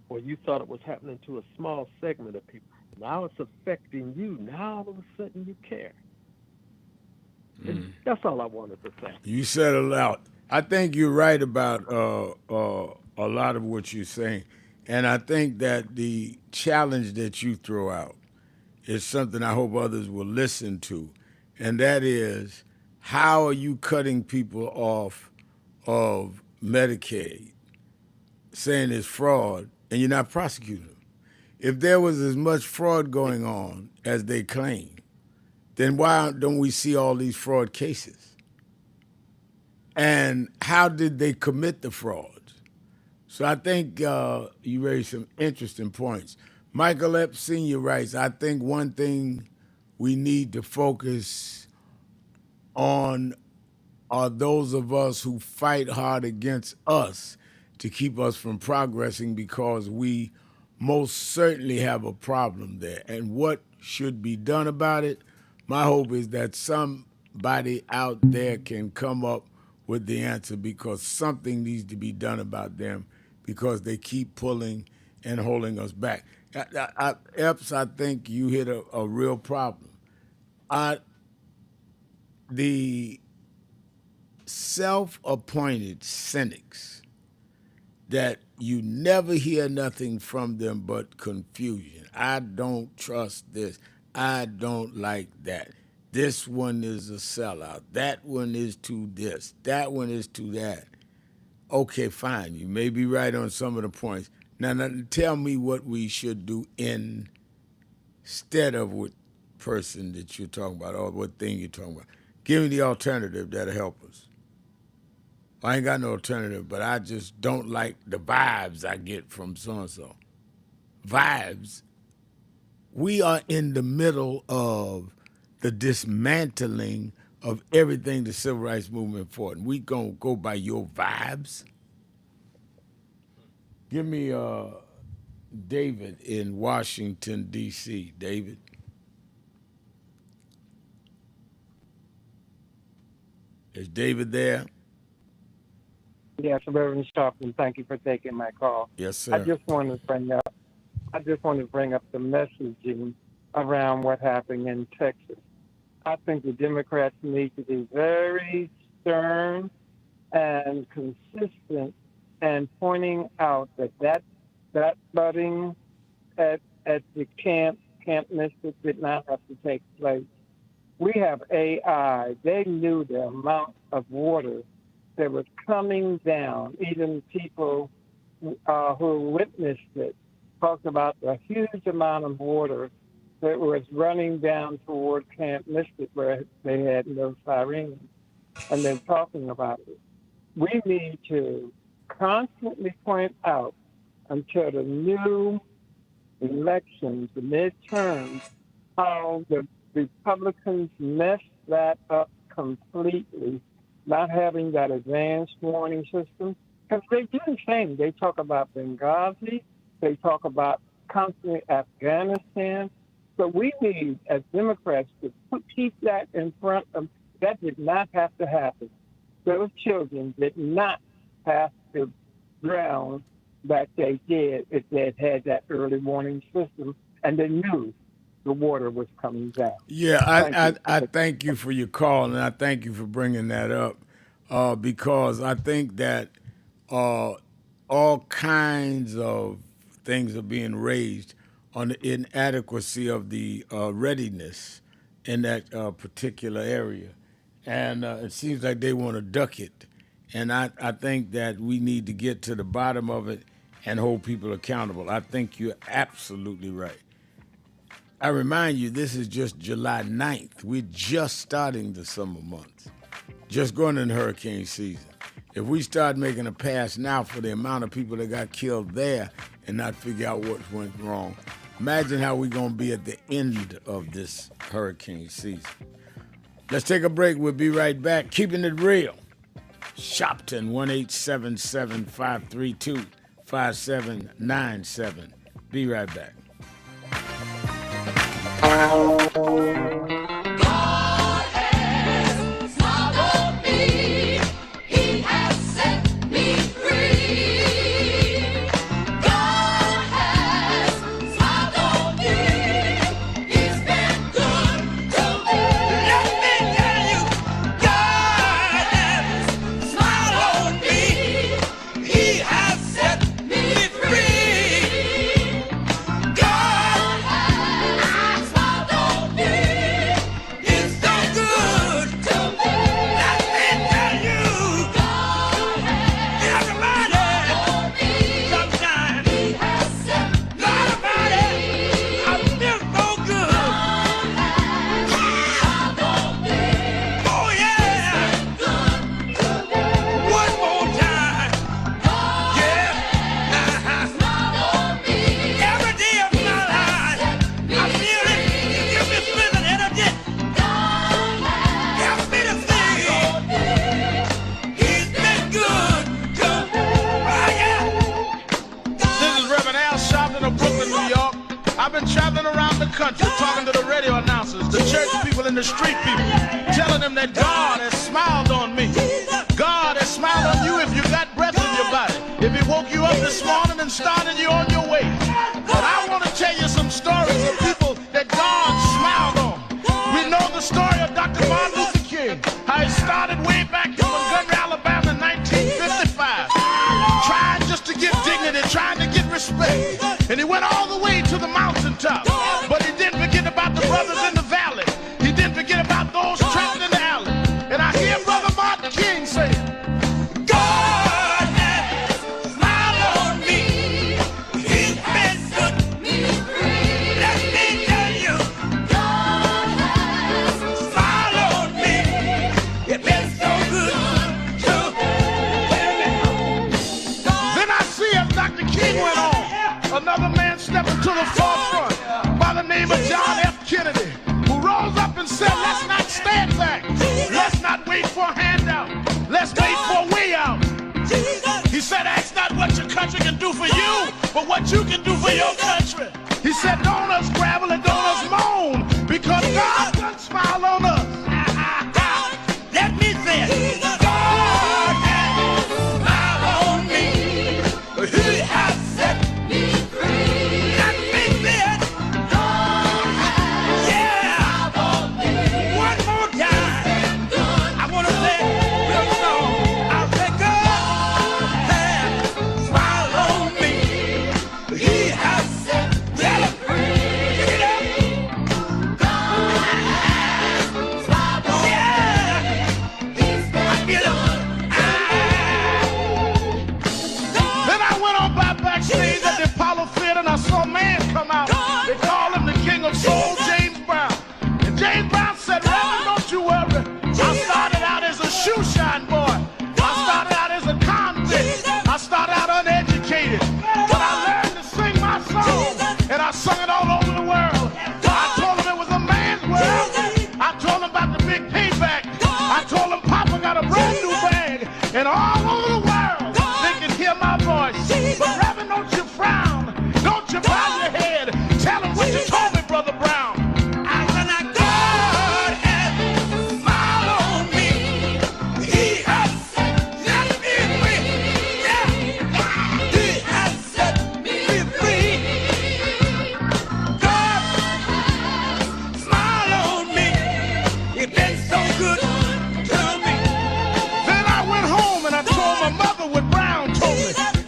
Or you thought it was happening to a small segment of people. Now it's affecting you. Now all of a sudden you care. And that's all I wanted to say. You said a lot. I think you're right about a lot of what you're saying. And I think that the challenge that you throw out is something I hope others will listen to. And that is, how are you cutting people off of Medicaid, saying it's fraud, and you're not prosecuting them? If there was as much fraud going on as they claim, then why don't we see all these fraud cases? And how did they commit the frauds? So I think you raised some interesting points. Michael Epps Sr. writes, I think one thing we need to focus on are those of us who fight hard against us to keep us from progressing, because we most certainly have a problem there. And what should be done about it? My hope is that somebody out there can come up with the answer, because something needs to be done about them, because they keep pulling and holding us back. Epps, I think you hit a real problem. The self-appointed cynics that you never hear nothing from them but confusion. I don't trust this. I don't like that. This one is a sellout. That one is to this. That one is to that. Okay, fine. You may be right on some of the points. Now tell me what we should do instead of what person that you're talking about or what thing you're talking about. Give me the alternative that'll help us. I ain't got no alternative, but I just don't like the vibes I get from so-and-so. Vibes. We are in the middle of the dismantling of everything the civil rights movement fought, and we gonna go by your vibes? Give me David in Washington, D.C. David. Is David there? Yes, Reverend Sharpton, thank you for taking my call. Yes, sir. I just want to bring up the messaging around what happened in Texas. I think the Democrats need to be very stern and consistent and pointing out that flooding at the Camp Mystic did not have to take place. We have AI. They knew the amount of water that was coming down. Even people who witnessed it talked about the huge amount of water that was running down toward Camp Mystic, where they had no sirens, and they're talking about it. We need to constantly point out until the new elections, the midterms, how the Republicans messed that up completely, not having that advanced warning system. Because they do the same. They talk about Benghazi. They talk about constantly Afghanistan. So we need, as Democrats, to keep that in front of. That did not have to happen. Those children did not have to drown like they did if they had had that early warning system, and they knew the water was coming down. Yeah, I thank you for your call, and I thank you for bringing that up because I think that all kinds of things are being raised on the inadequacy of the readiness in that particular area. And it seems like they want to duck it. And I think that we need to get to the bottom of it and hold people accountable. I think you're absolutely right. I remind you, this is just July 9th. We're just starting the summer months, just going into hurricane season. If we start making a pass now for the amount of people that got killed there and not figure out what went wrong, imagine how we're going to be at the end of this hurricane season. Let's take a break. We'll be right back. Keeping it real. Sharpton, 1-877-532-5797. Be right back. Country, talking to the radio announcers, the church people and the street people, telling them that God has smiled on me. God has smiled on you if you got breath in your body, if He woke you up this morning and started you on your way. But I want to tell you some stories of people that God smiled on. We know the story of Dr. Martin Luther King, how he started way back in Montgomery, Alabama in 1955, trying just to get dignity, trying to get respect. And he went all the way to the mountaintop. But he didn't forget about the brothers in the valley. He didn't forget about those trapped in the alley. And I hear Brother Martin King say, God has smiled on me. He's been good to me. Let me tell you, God has smiled on me. It's been so good to me. Then I see as Dr. King went on, another man stepping to the forefront by the name of John F. Kennedy, who rose up and said, let's not stand back. Let's not wait for a handout. Let's wait for a way out. He said, ask not what your country can do for you, but what you can do for your country. He said, don't us gravel and don't us moan, because God done smile on us. Let me say it. God has smiled on me. He has set me free. Let me say it. And I saw a man come out. They call him the King of Soul, James Brown. And James Brown said, Reverend, don't you worry. I started out as a shoe shine boy. I started out as a convict. I started out uneducated. But I learned to sing my song. And I sung it all over the world. I told him it was a man's world. I told him about the big payback. I told him Papa got a brand new bag. And all over the world, they can hear my voice. But Reverend, don't you frown. Don't you bow your head. Tell him what you told me, Brother Brown.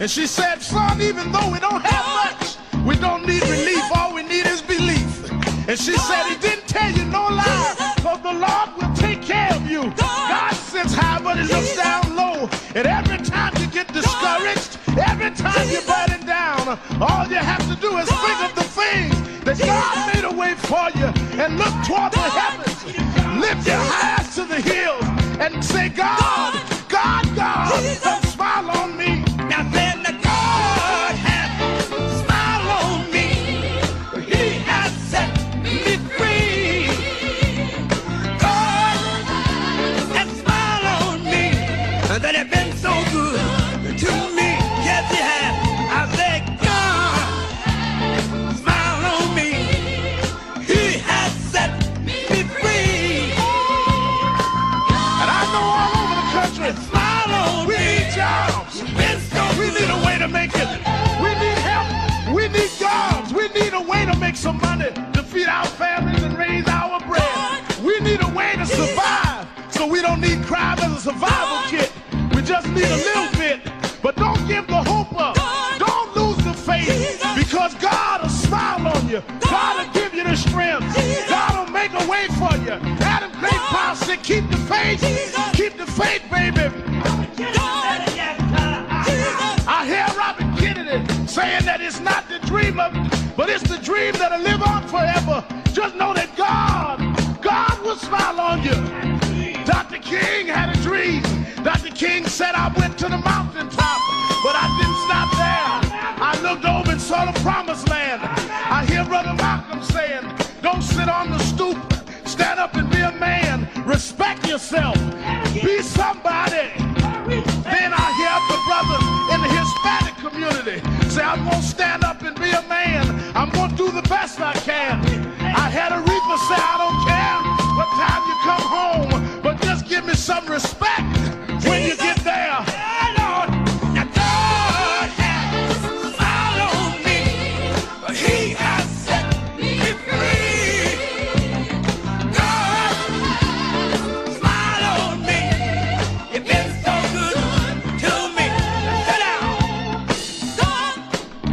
And she said, son, even though we don't have much, we don't need relief, all we need is belief. And she said, he didn't tell you no lie, because the Lord will take care of you. God sits high, but he looks down low. And every time you get discouraged, every time you're burning down, all you have to do is think of the things that God made a way for you and look toward the heavens. Lift your eyes to the hills and say, God, God, God, smile on me. Now then, the God has smiled on me. He has set me free. God has smiled on me. That has been so good to me. Yes, he has. I say, God, smile on me. He has set me free. And I know all over the country, smile on me. We need jobs. We need a way to make it. We need help. We need jobs. We need a way to make some money to feed our families and raise our bread. We need a way to survive, so we don't need crime as a survival kit. We just need a little bit. But don't give the hope up. Don't lose the faith, because God will smile on you. God will give you the strength. God will make a way for you. Adam Clayton Powell said, keep the faith. Keep the faith, baby. I hear Robert Kennedy saying that it's not the dream of, but it's the dream that'll live on forever. Just know that God will smile on you. Dr. King had a dream. Dr. King said, I went to the mountaintop, but I didn't stop there. I looked over and saw the promised land. I hear Brother Malcolm saying, don't sit on the stoop. Stand up and be a man. Respect yourself. Be somebody. Then I hear the brothers in the Hispanic community say, I'm going to stand up and be a man. I'm going to do the best I can. I had a reaper say, I don't care what time you come home, but just give me some respect when you get there. Lord, now God has smiled on me. He has set me free. God smiled on me. You've been so good to me. Sit down.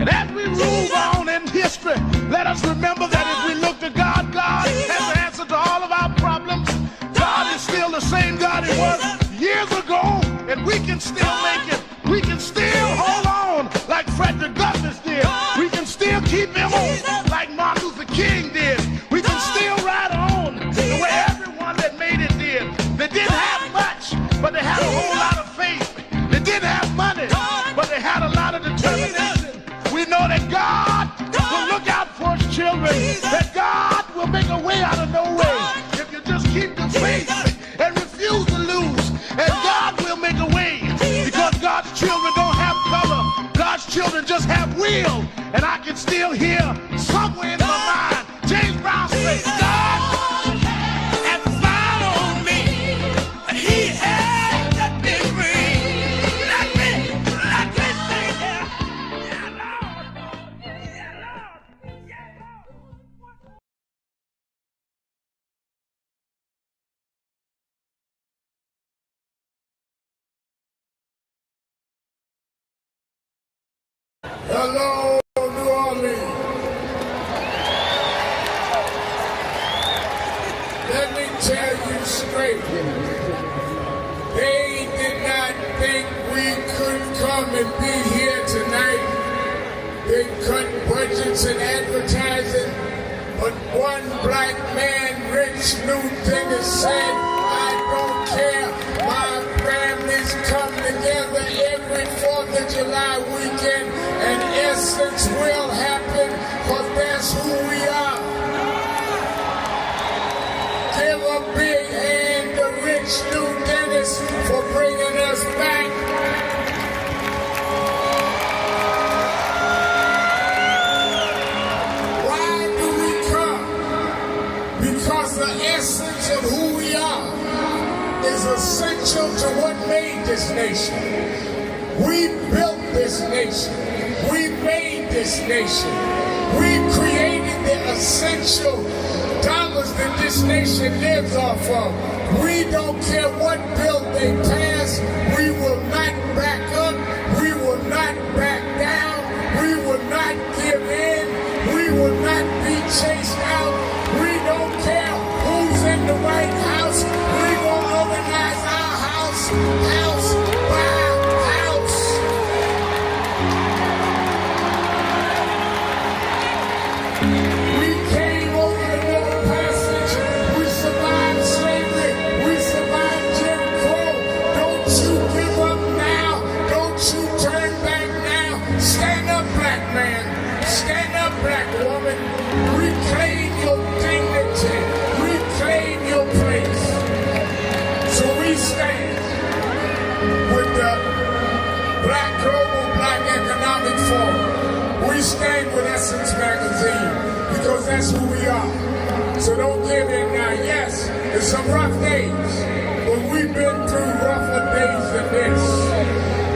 And as we move on in history, let us remember that if we look to God, God has an answer to all of our problems. God is still the same God he was years ago, and we can still make it. We can still hold on like Frederick Douglass did. We can still keep him on like Martin Luther King did. We can still ride on the way everyone that made it did. They didn't have much, but they had a whole lot of faith. They didn't have money, but they had a lot of determination. We know that God will look out for his children, that God will make a way out of no way. If you just keep the faith and refuse to lose, and God will make a way, because God's children don't have color. God's children just have will. And I can still hear somewhere in my mind James Brown say, God has smiled on me. He has set me free. Let me say that. Yeah, Lord. Yeah, Lord. Yeah, Lord. Hello, New Orleans. Let me tell you straight. They did not think we could come and be here tonight. They cut budgets and advertising, but one black man, Rich Newton, said, I don't care. My families come together every 4th of July weekend, and essence will happen, because that's who we are. Give a big hand to Rich New Dennis for bringing us back. Why do we come? Because the essence of who we are is essential to what made this nation. We built this nation. We made this nation. We created the essential dollars that this nation lives off of. We don't care what bill they pass. We will not back up. We will not back not give in. We will not be chased out. We don't care who's in the White House. We will organize our house by house. We came over the Middle Passage. We survived slavery. We survived Jim Crow. Don't you give up now. Don't you turn back now. Stand up, black man. Stand up, black woman. Reclaim your dignity. Reclaim your place. So we stand with the Global Black Economic Forum. We stand with Essence Magazine because that's who we are. So don't give in now. Yes, there's some rough days, but we've been through rougher days than this.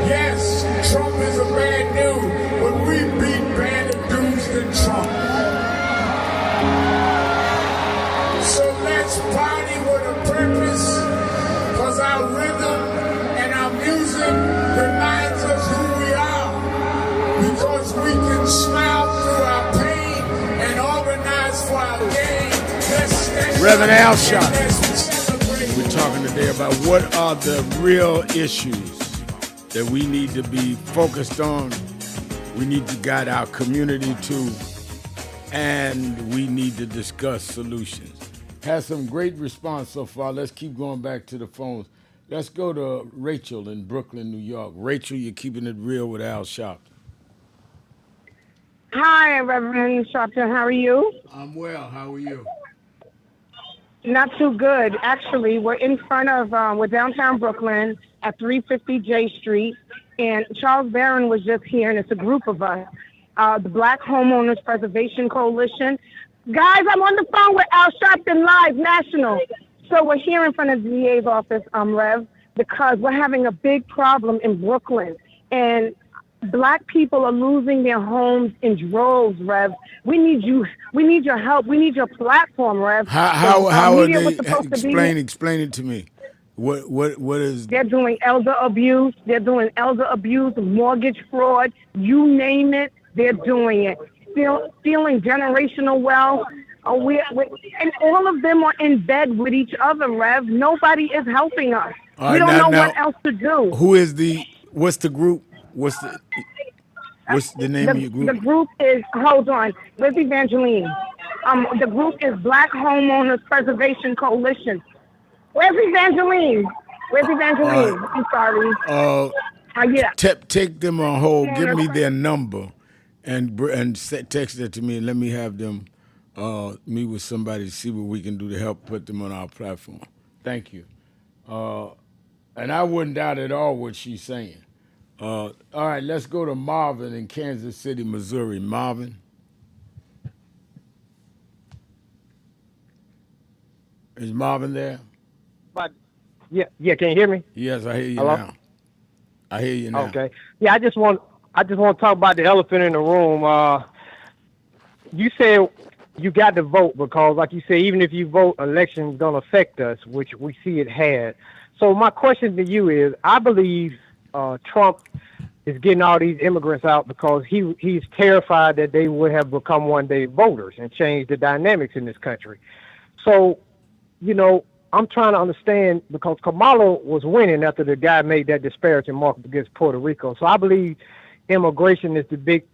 Yes, Trump is a bad dude, but we beat badder dudes than Trump. So let's party with a purpose, because our rhythm and our music reminds us who we are. Because we can smile through our pain and organize for our gain. Reverend Al Sharpton. We're talking today about what are the real issues that we need to be focused on, we need to guide our community to, and we need to discuss solutions. Has some great response so far. Let's keep going back to the phones. Let's go to Rachel in Brooklyn, New York. Rachel, you're keeping it real with Al Sharpton. Hi, Reverend Sharpton. How are you? I'm well. How are you? Not too good. Actually, we're in front of, we're downtown Brooklyn at 350 J Street, and Charles Barron was just here, and it's a group of us, the Black Homeowners Preservation Coalition. Guys, I'm on the phone with Al Sharpton Live National. So we're here in front of the DA's office, Rev, because we're having a big problem in Brooklyn, and Black people are losing their homes in droves, Rev. We need you. We need your help. We need your platform, Rev. How are they? Explain it to me. What is? They're doing elder abuse. They're doing elder abuse, mortgage fraud. You name it, they're doing it. Stealing generational wealth. And all of them are in bed with each other, Rev. Nobody is helping us. We don't know what else to do. What's the group? What's the name of your group? The group is, hold on, where's Evangeline? The group is Black Homeowners Preservation Coalition. Where's Evangeline? I'm sorry. Yeah. Take them on hold. Give me their number, and text it to me, and let me have them meet with somebody to see what we can do to help put them on our platform. Thank you. And I wouldn't doubt at all what she's saying. All right, let's go to Marvin in Kansas City, Missouri. Marvin. Is Marvin there? Yeah, can you hear me? Yes, I hear you Hello? now. I hear you now. Okay. Yeah, I just want to talk about the elephant in the room. You said you got to vote because, like you said, even if you vote, elections don't affect us, which we see it has. So my question to you is, I believe Trump is getting all these immigrants out because he's terrified that they would have become one day voters and change the dynamics in this country. So, I'm trying to understand because Kamala was winning after the guy made that disparaging remark against Puerto Rico. So I believe immigration is the big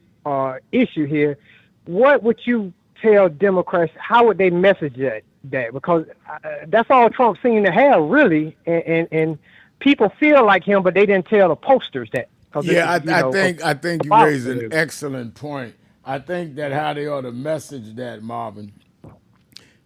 issue here. What would you tell Democrats? How would they message that? Because that's all Trump seemed to have, really, and people feel like him, but they didn't tell the posters that. Yeah, I think you raise an excellent point. I think that how they ought to message that, Marvin,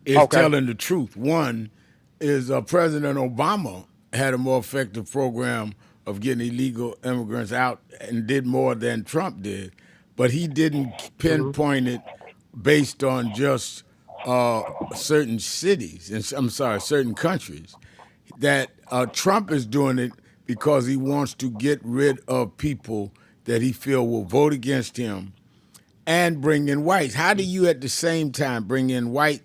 is telling the truth. One is President Obama had a more effective program of getting illegal immigrants out and did more than Trump did, but he didn't pinpoint it based on just certain cities, certain countries. That Trump is doing it because he wants to get rid of people that he feel will vote against him and bring in whites. How do you at the same time bring in white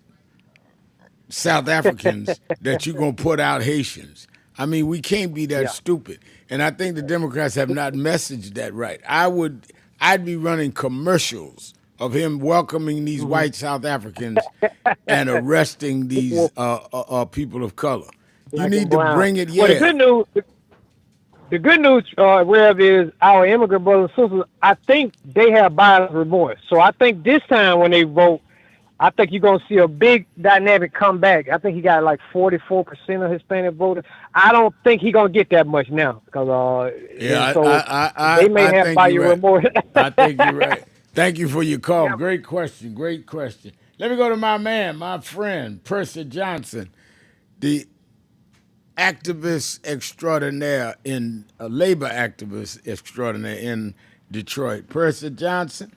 South Africans that you're going to put out Haitians? I mean, we can't be that stupid. And I think the Democrats have not messaged that right. I I'd be running commercials of him welcoming these white South Africans and arresting these Well, people of color. You black and need to brown. bring it, Well, yeah. the good news, Rev, is our immigrant brothers and sisters, I think they have buyer's remorse. So I think this time when they vote, I think you're going to see a big dynamic come back. I think he got like 44% of Hispanic voters. I don't think he's going to get that much now. Because Yeah, they may I have think buyer you're right. remorse. I think you're right. Thank you for your call. Yeah. Great question. Great question. Let me go to my man, my friend, Percy Johnson, the activist extraordinaire labor activist extraordinaire in Detroit. Percy Johnson.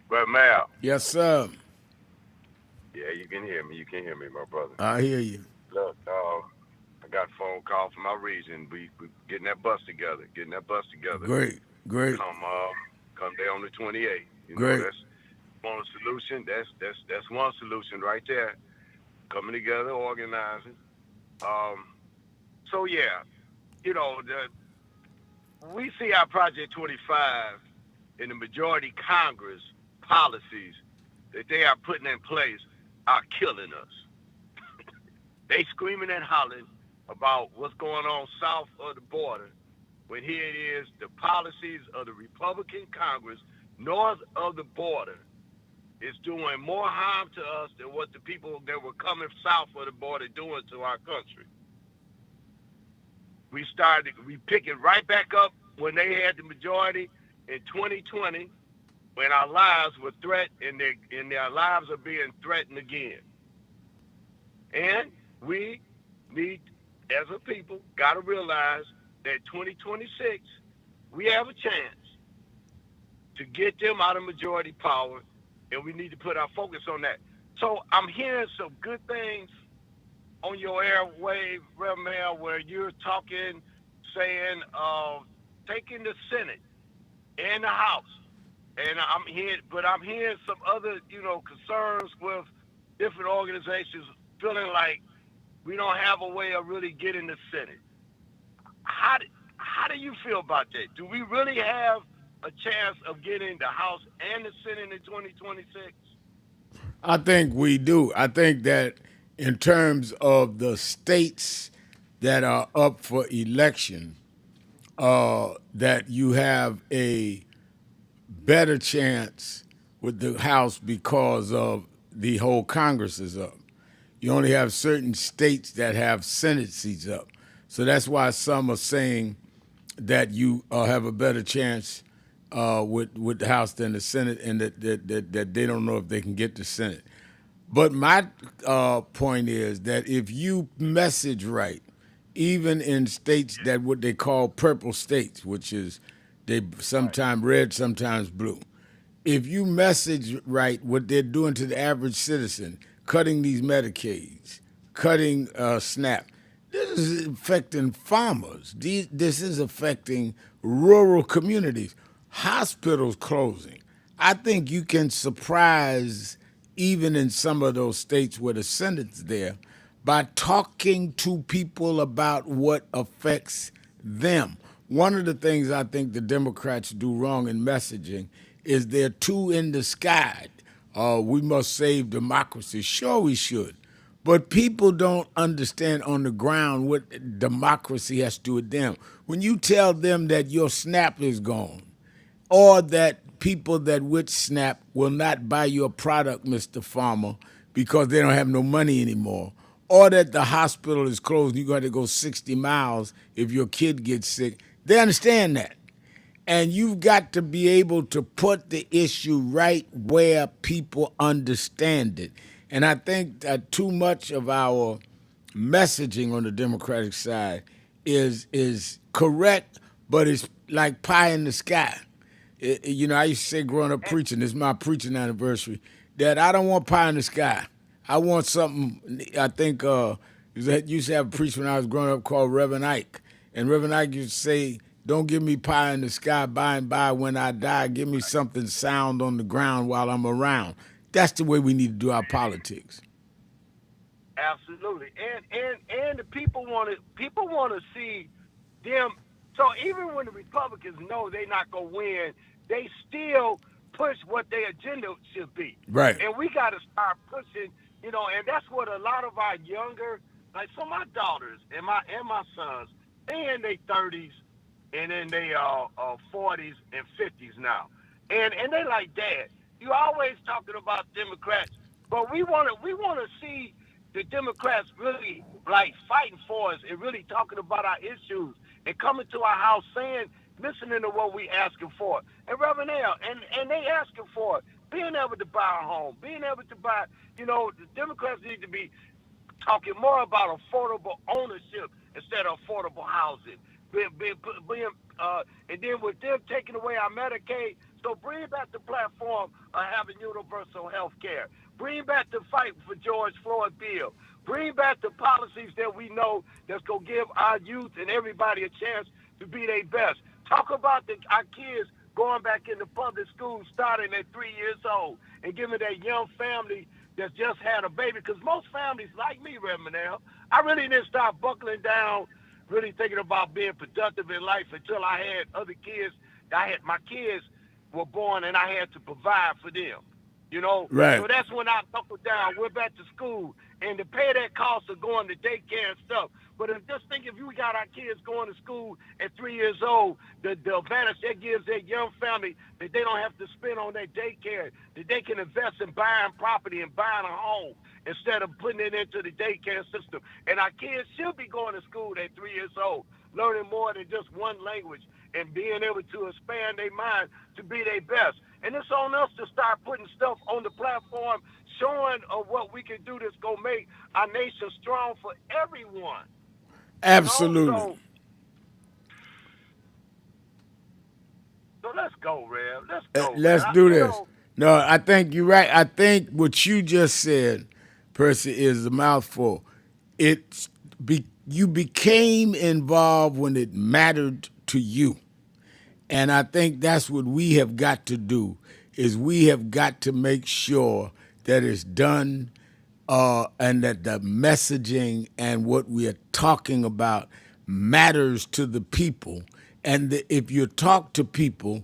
But Mal. Yes, sir. Yeah, you can hear me. You can hear me, my brother. I hear you. Look, I got a phone call from our region. We getting that bus together. Great. Come there on the 28th. Great. That's one solution. That's one solution right there. Coming together, organizing. So yeah, we see our Project 25 in the majority Congress policies that they are putting in place are killing us. They screaming and hollering about what's going on south of the border, when here it is, the policies of the Republican Congress north of the border is doing more harm to us than what the people that were coming south of the border doing to our country. We pick it right back up when they had the majority in 2020, when our lives were threatened and their lives are being threatened again. And we need, as a people, got to realize that 2026, we have a chance to get them out of majority power, and we need to put our focus on that. So I'm hearing some good things on your airwave, Rev Mel, where you're talking, saying, taking the Senate and the House. And I'm hearing some other, concerns with different organizations feeling like we don't have a way of really getting the Senate. How do you feel about that? Do we really have a chance of getting the House and the Senate in 2026? I think we do. I think that in terms of the states that are up for election, that you have a better chance with the House because of the whole Congress is up. You only have certain states that have Senate seats up. So that's why some are saying that you have a better chance with the House than the Senate, and that they don't know if they can get the Senate. But my point is that if you message right, even in states that what they call purple states, which is they sometimes red, sometimes blue. If you message right what they're doing to the average citizen, cutting these Medicaids, cutting SNAP, this is affecting farmers. This is affecting rural communities, hospitals closing. I think you can surprise even in some of those states where the Senate's there by talking to people about what affects them. One of the things I think the Democrats do wrong in messaging is they're too in the sky. We must save democracy. Sure, we should. But people don't understand on the ground what democracy has to do with them. When you tell them that your SNAP is gone, or that people that with SNAP will not buy your product, Mr. Farmer, because they don't have no money anymore, or that the hospital is closed and you got to go 60 miles if your kid gets sick, they understand that. And you've got to be able to put the issue right where people understand it. And I think that too much of our messaging on the Democratic side is correct, but it's like pie in the sky. I used to say growing up preaching, this is my preaching anniversary, that I don't want pie in the sky. I want something, I think, used to have a preacher when I was growing up called Reverend Ike. And Reverend Ike used to say, don't give me pie in the sky by and by when I die. Give me something sound on the ground while I'm around. That's the way we need to do our politics. Absolutely. And the people want to see them So even when the Republicans know they're not going to win, they still push what their agenda should be. Right. And we got to start pushing, and that's what a lot of our younger, like some of my daughters and my sons, they in their 30s and in their 40s and 50s now. And they like, Dad, you always talking about Democrats, but we want to see the Democrats really like fighting for us and really talking about our issues and coming to our house listening to what we asking for. And Reverend Al, and they asking for it, being able to buy a home, being able to buy, the Democrats need to be talking more about affordable ownership instead of affordable housing. And then with them taking away our Medicaid, so bring back the platform of having universal health care. Bring back the fight for George Floyd bill. Bring back the policies that we know that's going to give our youth and everybody a chance to be their best. Talk about our kids going back into public school starting at 3 years old and giving that young family that just had a baby. Because most families like me, Reverend Al, I really didn't start buckling down, really thinking about being productive in life until I had other kids. My kids were born and I had to provide for them. Right. So that's when I buckled down, went back to school, and to pay that cost of going to daycare and stuff. But if we got our kids going to school at 3 years old, the advantage that gives that young family that they don't have to spend on their daycare, that they can invest in buying property and buying a home instead of putting it into the daycare system. And our kids should be going to school at 3 years old, learning more than just one language and being able to expand their mind to be their best. And it's on us to start putting stuff on the platform, showing what we can do that's going to make our nation strong for everyone. Absolutely. So let's go, Rev. Let's go. Let's do this. No, I think you're right. I think what you just said, Percy, is a mouthful. You became involved when it mattered to you. And I think that's what we have got to do, is we have got to make sure that it's done and that the messaging and what we are talking about matters to the people. And if you talk to people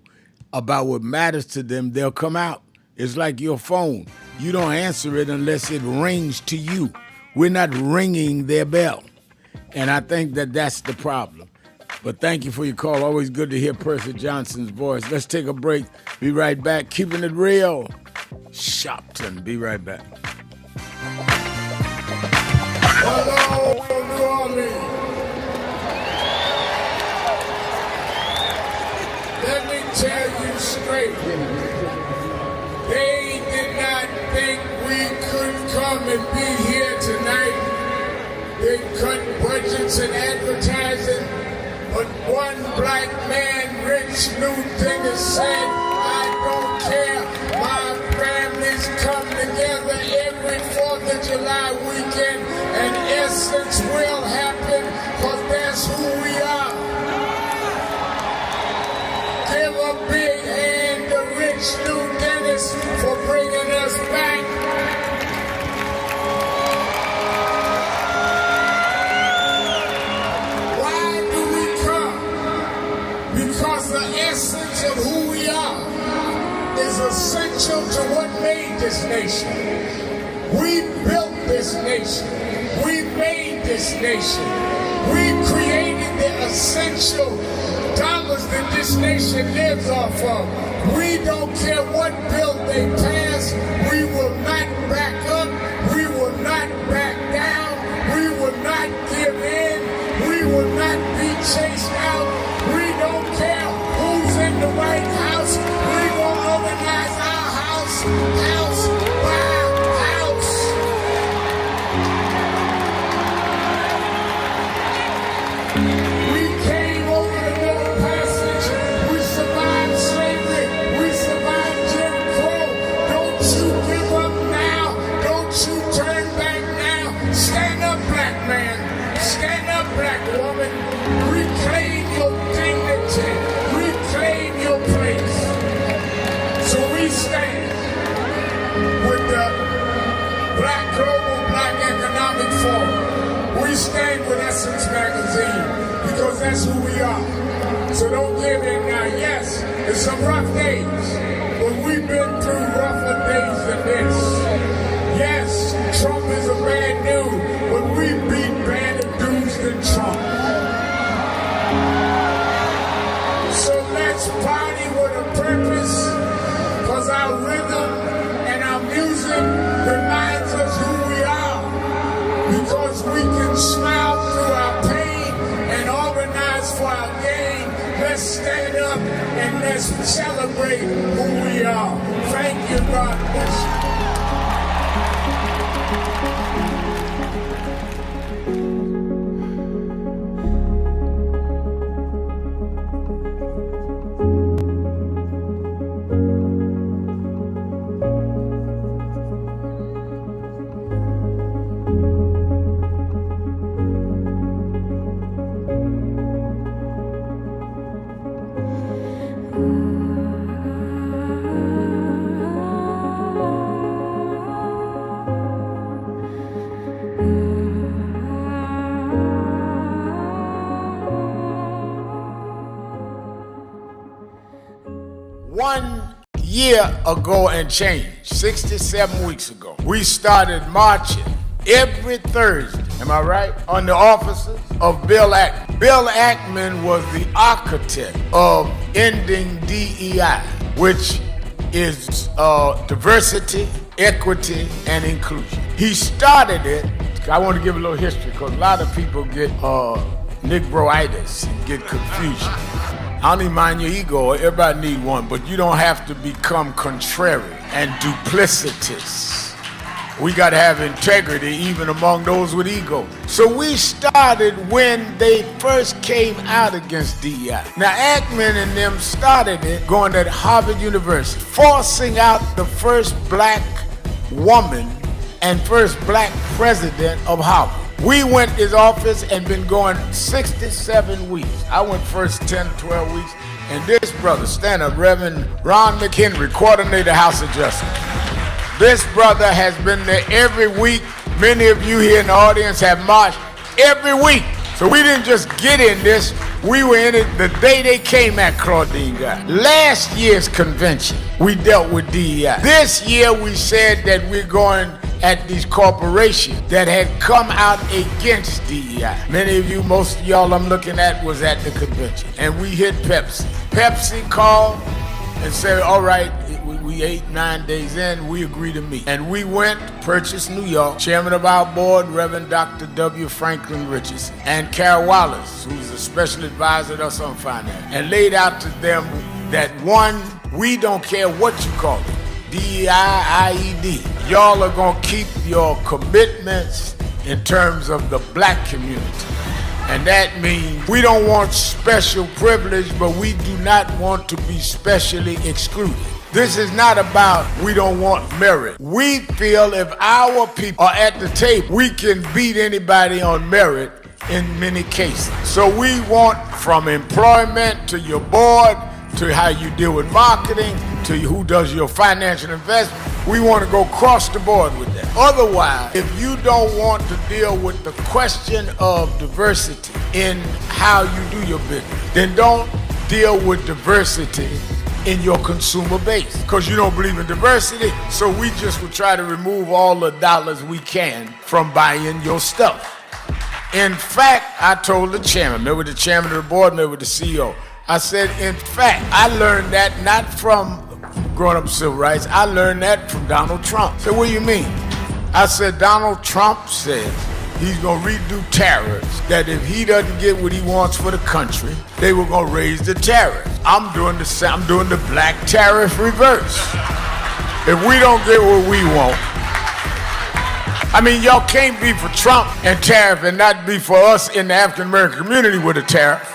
about what matters to them, they'll come out. It's like your phone. You don't answer it unless it rings to you. We're not ringing their bell. And I think that that's the problem. But thank you for your call. Always good to hear Percy Johnson's voice. Let's take a break. Be right back. Keeping it real. Sharpton. Be right back. Hello, New Orleans. Let me tell you straight. They did not think we could come and be here tonight. They cut budgets and advertising. But one black man, Rich Newton, has said, I don't care. My families come together every 4th of July weekend, and essence will happen, because that's who we are. Give a big hand to Rich Newton for bringing us back. Of who we are is essential to what made this nation. We built this nation. We made this nation. We created the essential dollars that this nation lives off of. We don't care what bill they pass. We will not back up. We will not back down. We will not give in. We will not be chased out. We don't care in the White House. We will organize our house by house. We came over the Middle Passage. We survived slavery. We survived Jim Crow. Don't you give up now. Don't you turn back now. Stand up, black man. Stand up, black woman. Reclaim your dignity. Reclaim your place. So we stand with the Global Black Economic Forum. We stand with Essence Magazine, because that's who we are. So don't give in now. Yes, it's some rough days, but we've been through rougher days than this. Yes, Trump is a bad dude, but we beat badder dudes than Trump. So let's party with a purpose, because our rhythm and our music reminds us who we are, because we can smile through our pain and organize for our gain. Let's stand up and let's celebrate who we are. Thank you, God bless you. Ago and change, 67 weeks ago, we started marching every Thursday, am I right, on the offices of Bill Ackman. Bill Ackman was the architect of ending DEI, which is diversity, equity, and inclusion. He started it. I want to give a little history because a lot of people get Negroitis and get confusion. I don't even mind your ego. Everybody need one, but you don't have to become contrary and duplicitous. We got to have integrity even among those with ego. So we started when they first came out against DEI. Now Ackman and them started it going at Harvard University, forcing out the first black woman and first black president of Harvard. We went to his office and been going 67 weeks. I went first 10 to 12 weeks. And this brother, stand up, Reverend Ron McHenry, coordinator House of Justice. This brother has been there every week. Many of you here in the audience have marched every week. So we didn't just get in this. We were in it the day they came at Claudine Guy. Last year's convention, we dealt with DEI. This year we said that we're going at these corporations that had come out against DEI. Many of you, most of y'all I'm looking at was at the convention. And we hit Pepsi. Pepsi called and said, all right, we 8-9 days in, we agree to meet. And we went, purchased New York, chairman of our board, Reverend Dr. W. Franklin Richardson, and Carol Wallace, who's a special advisor to us on finance, and laid out to them that one, we don't care what you call it, DEI, IED. Y'all are gonna keep your commitments in terms of the black community. And that means we don't want special privilege, but we do not want to be specially excluded. This is not about we don't want merit. We feel if our people are at the table, we can beat anybody on merit in many cases. So we want from employment to your board, to how you deal with marketing, to who does your financial investment. We want to go across the board with that. Otherwise, if you don't want to deal with the question of diversity in how you do your business, then don't deal with diversity in your consumer base, because you don't believe in diversity. So we just will try to remove all the dollars we can from buying your stuff. In fact, I told the chairman, met with the chairman of the board, met with the CEO. I said, in fact, I learned that not from growing up civil rights, I learned that from Donald Trump. So what do you mean? I said, Donald Trump says he's gonna redo tariffs, that if he doesn't get what he wants for the country, they were gonna raise the tariff. I'm doing the black tariff reverse. If we don't get what we want, I mean, y'all can't be for Trump and tariff and not be for us in the African American community with a tariff.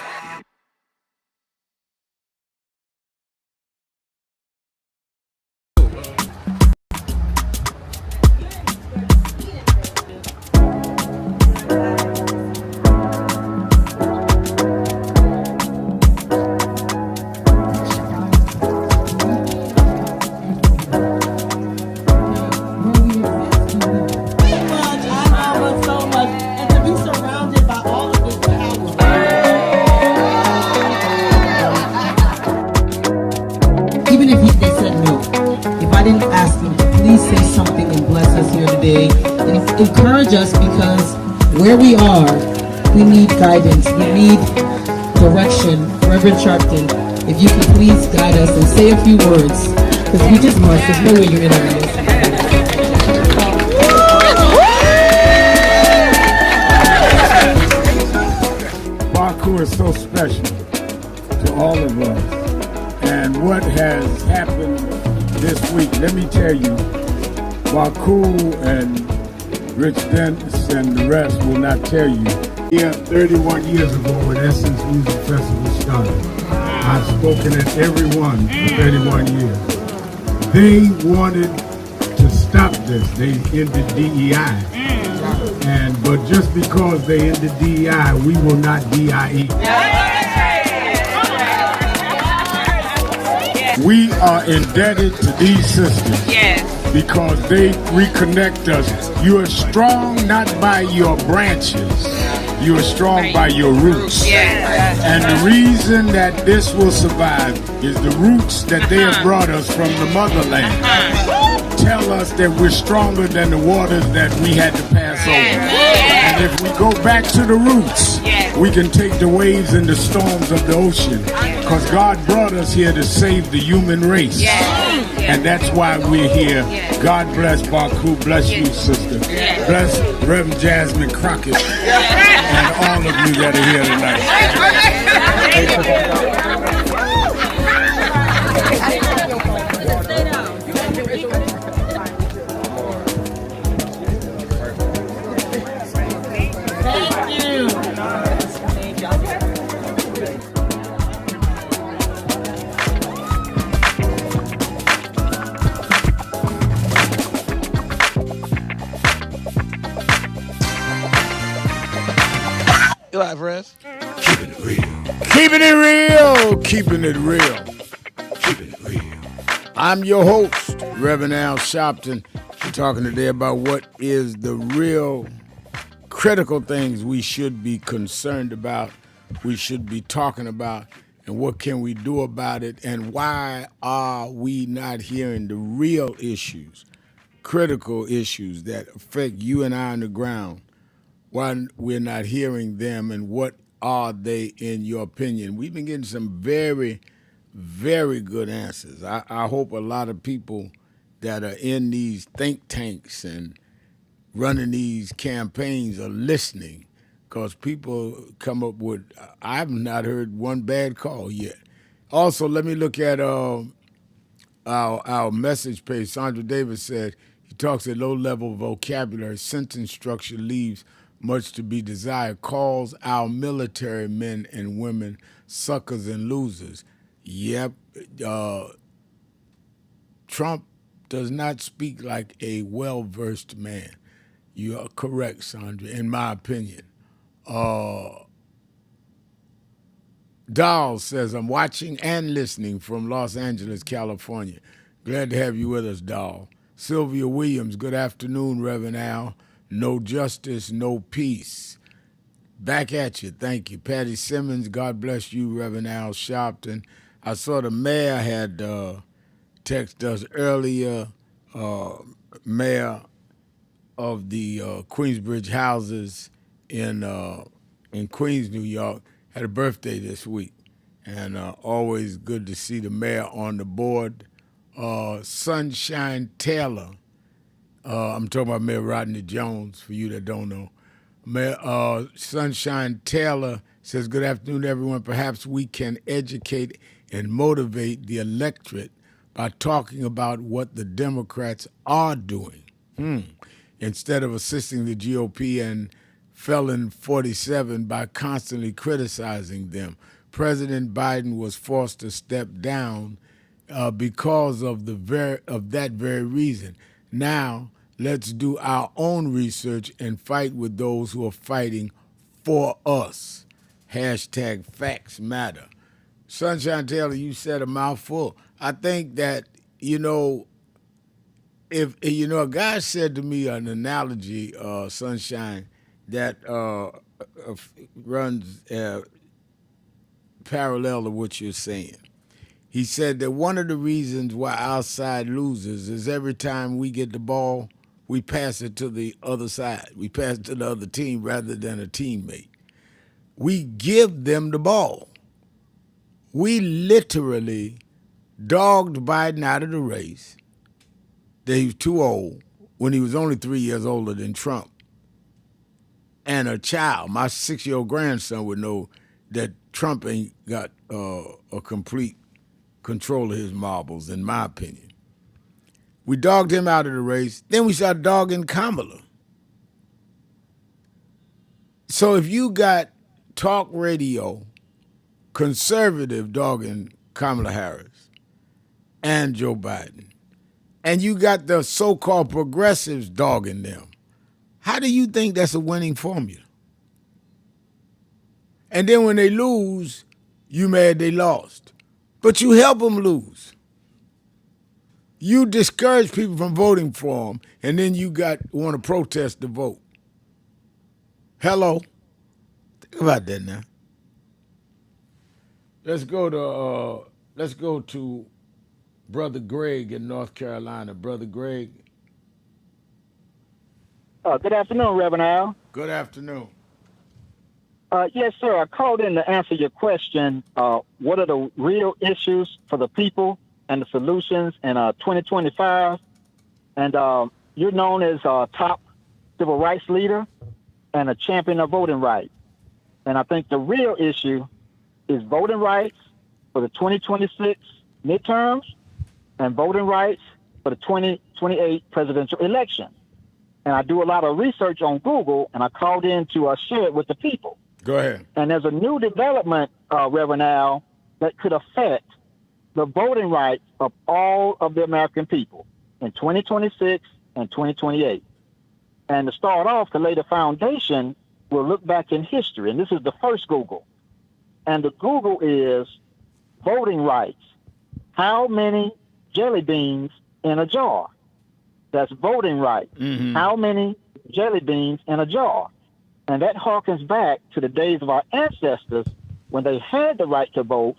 even if they said no, if I didn't ask them to please say something and bless us here today and encourage us, because where we are, we need guidance, we need direction. Reverend Sharpton, if you could please guide us and say a few words, because we just must. There's no way you're in our midst. Baku is so special to all of us. And what has happened this week, let me tell you, Baku and Rich Dennis and the rest will not tell you. Here, 31 years ago when Essence Music Festival started, I've spoken at every one for 31 years. They wanted to stop this. They ended DEI. But just because they ended DEI, we will not DIE. We are indebted to these sisters because they reconnect us. You are strong not by your branches. You are strong by your roots. And the reason that this will survive is the roots that they have brought us from the motherland. Tell us that we're stronger than the waters that we had to pass over. And if we go back to the roots, we can take the waves and the storms of the ocean. Because God brought us here to save the human race. And that's why we're here. God bless Baku. Bless you, sister. Bless Reverend Jasmine Crockett and all of you that are here tonight. You live, Rez? Keeping it real. Keeping it real. Keeping it real. Keeping it real. I'm your host, Reverend Al Sharpton. We're talking today about what is the real critical things we should be concerned about, we should be talking about, and what can we do about it, and why are we not hearing the real issues, critical issues that affect you and I on the ground? Why we're not hearing them, and what are they in your opinion? We've been getting some very, very good answers. I hope a lot of people that are in these think tanks and running these campaigns are listening, because people come up with, I've not heard one bad call yet. Also, let me look at our message page. Sandra Davis said, he talks at low-level vocabulary. Sentence structure leaves much to be desired, calls our military men and women suckers and losers. Yep, Trump does not speak like a well-versed man. You are correct, Sandra, in my opinion. Dahl says, I'm watching and listening from Los Angeles, California. Glad to have you with us, Dahl. Sylvia Williams, good afternoon, Reverend Al. No justice, no peace. Back at you, thank you. Patty Simmons, God bless you, Reverend Al Sharpton. I saw the mayor had texted us earlier, mayor of the Queensbridge houses in Queens, New York, had a birthday this week. And always good to see the mayor on the board. Sunshine Taylor, I'm talking about Mayor Rodney Jones, for you that don't know. Mayor Sunshine Taylor says, good afternoon, everyone. Perhaps we can educate and motivate the electorate by talking about what the Democrats are doing. Instead of assisting the GOP and Felon 47 by constantly criticizing them. President Biden was forced to step down because of that very reason. Now, let's do our own research and fight with those who are fighting for us. Hashtag facts matter. Sunshine Taylor, you said a mouthful. I think that, if a guy said to me an analogy, Sunshine, that runs parallel to what you're saying. He said that one of the reasons why our side loses is every time we get the ball, we pass it to the other side. We pass it to the other team rather than a teammate. We give them the ball. We literally dogged Biden out of the race, that he was too old, when he was only 3 years older than Trump. And a child, my 6-year-old grandson would know that Trump ain't got a complete control of his marbles, in my opinion. We dogged him out of the race. Then we started dogging Kamala. So if you got talk radio, conservative dogging Kamala Harris and Joe Biden, and you got the so-called progressives dogging them, how do you think that's a winning formula? And then when they lose, you mad they lost. But you help them lose. You discourage people from voting for them, and then you want to protest the vote. Hello? Think about that now. Let's go to Brother Greg in North Carolina. Brother Greg. Good afternoon, Reverend Al. Good afternoon. Yes, sir. I called in to answer your question. What are the real issues for the people and the solutions in 2025? And you're known as a top civil rights leader and a champion of voting rights. And I think the real issue is voting rights for the 2026 midterms and voting rights for the 2028 presidential election. And I do a lot of research on Google, and I called in to share it with the people. Go ahead. And there's a new development, Reverend Al, that could affect the voting rights of all of the American people in 2026 and 2028. And to start off, to lay the foundation, we'll look back in history. And this is the first Google. And the Google is voting rights. How many jelly beans in a jar? That's voting rights. Mm-hmm. How many jelly beans in a jar? And that harkens back to the days of our ancestors when they had the right to vote.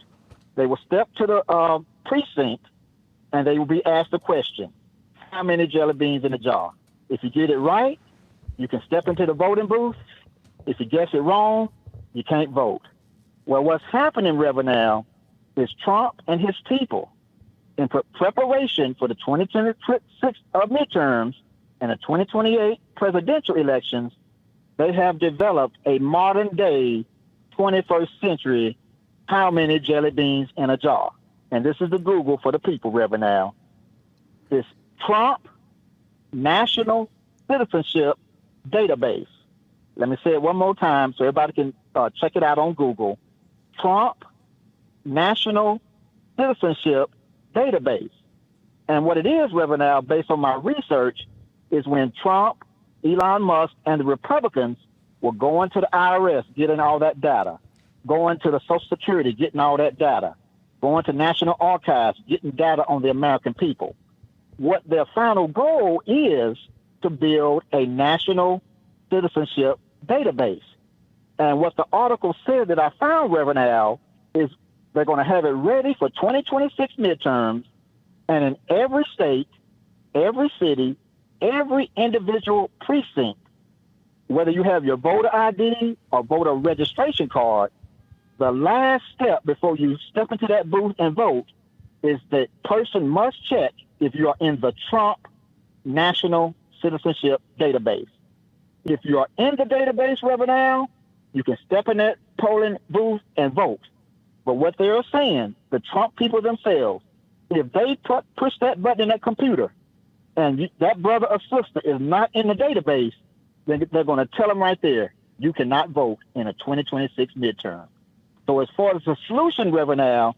They would step to the precinct and they would be asked a question: how many jelly beans in a jar? If you get it right, you can step into the voting booth. If you guess it wrong, you can't vote. Well, what's happening, Reverend Al, is Trump and his people, in preparation for the 2026 midterms and the 2028 presidential elections, they have developed a modern-day 21st century how many jelly beans in a jar. And this is the Google for the people, Reverend Al. It's Trump National Citizenship Database. Let me say it one more time so everybody can check it out on Google. Trump National Citizenship Database. And what it is, Reverend Al, based on my research, is when Trump, Elon Musk, and the Republicans were going to the IRS, getting all that data, going to the Social Security, getting all that data, going to National Archives, getting data on the American people. What their final goal is to build a national citizenship database. And what the article said that I found, Reverend Al, is they're going to have it ready for 2026 midterms, and in every state, every city, every individual precinct, whether you have your voter ID or voter registration card, the last step before you step into that booth and vote is that person must check if you are in the Trump National Citizenship Database. If you are in the database, Reverend Al, you can step in that polling booth and vote. But what they're saying, the Trump people themselves, if they push that button in that computer and that brother or sister is not in the database, then they're going to tell them right there, you cannot vote in a 2026 midterm. So as far as the solution, Reverend Al,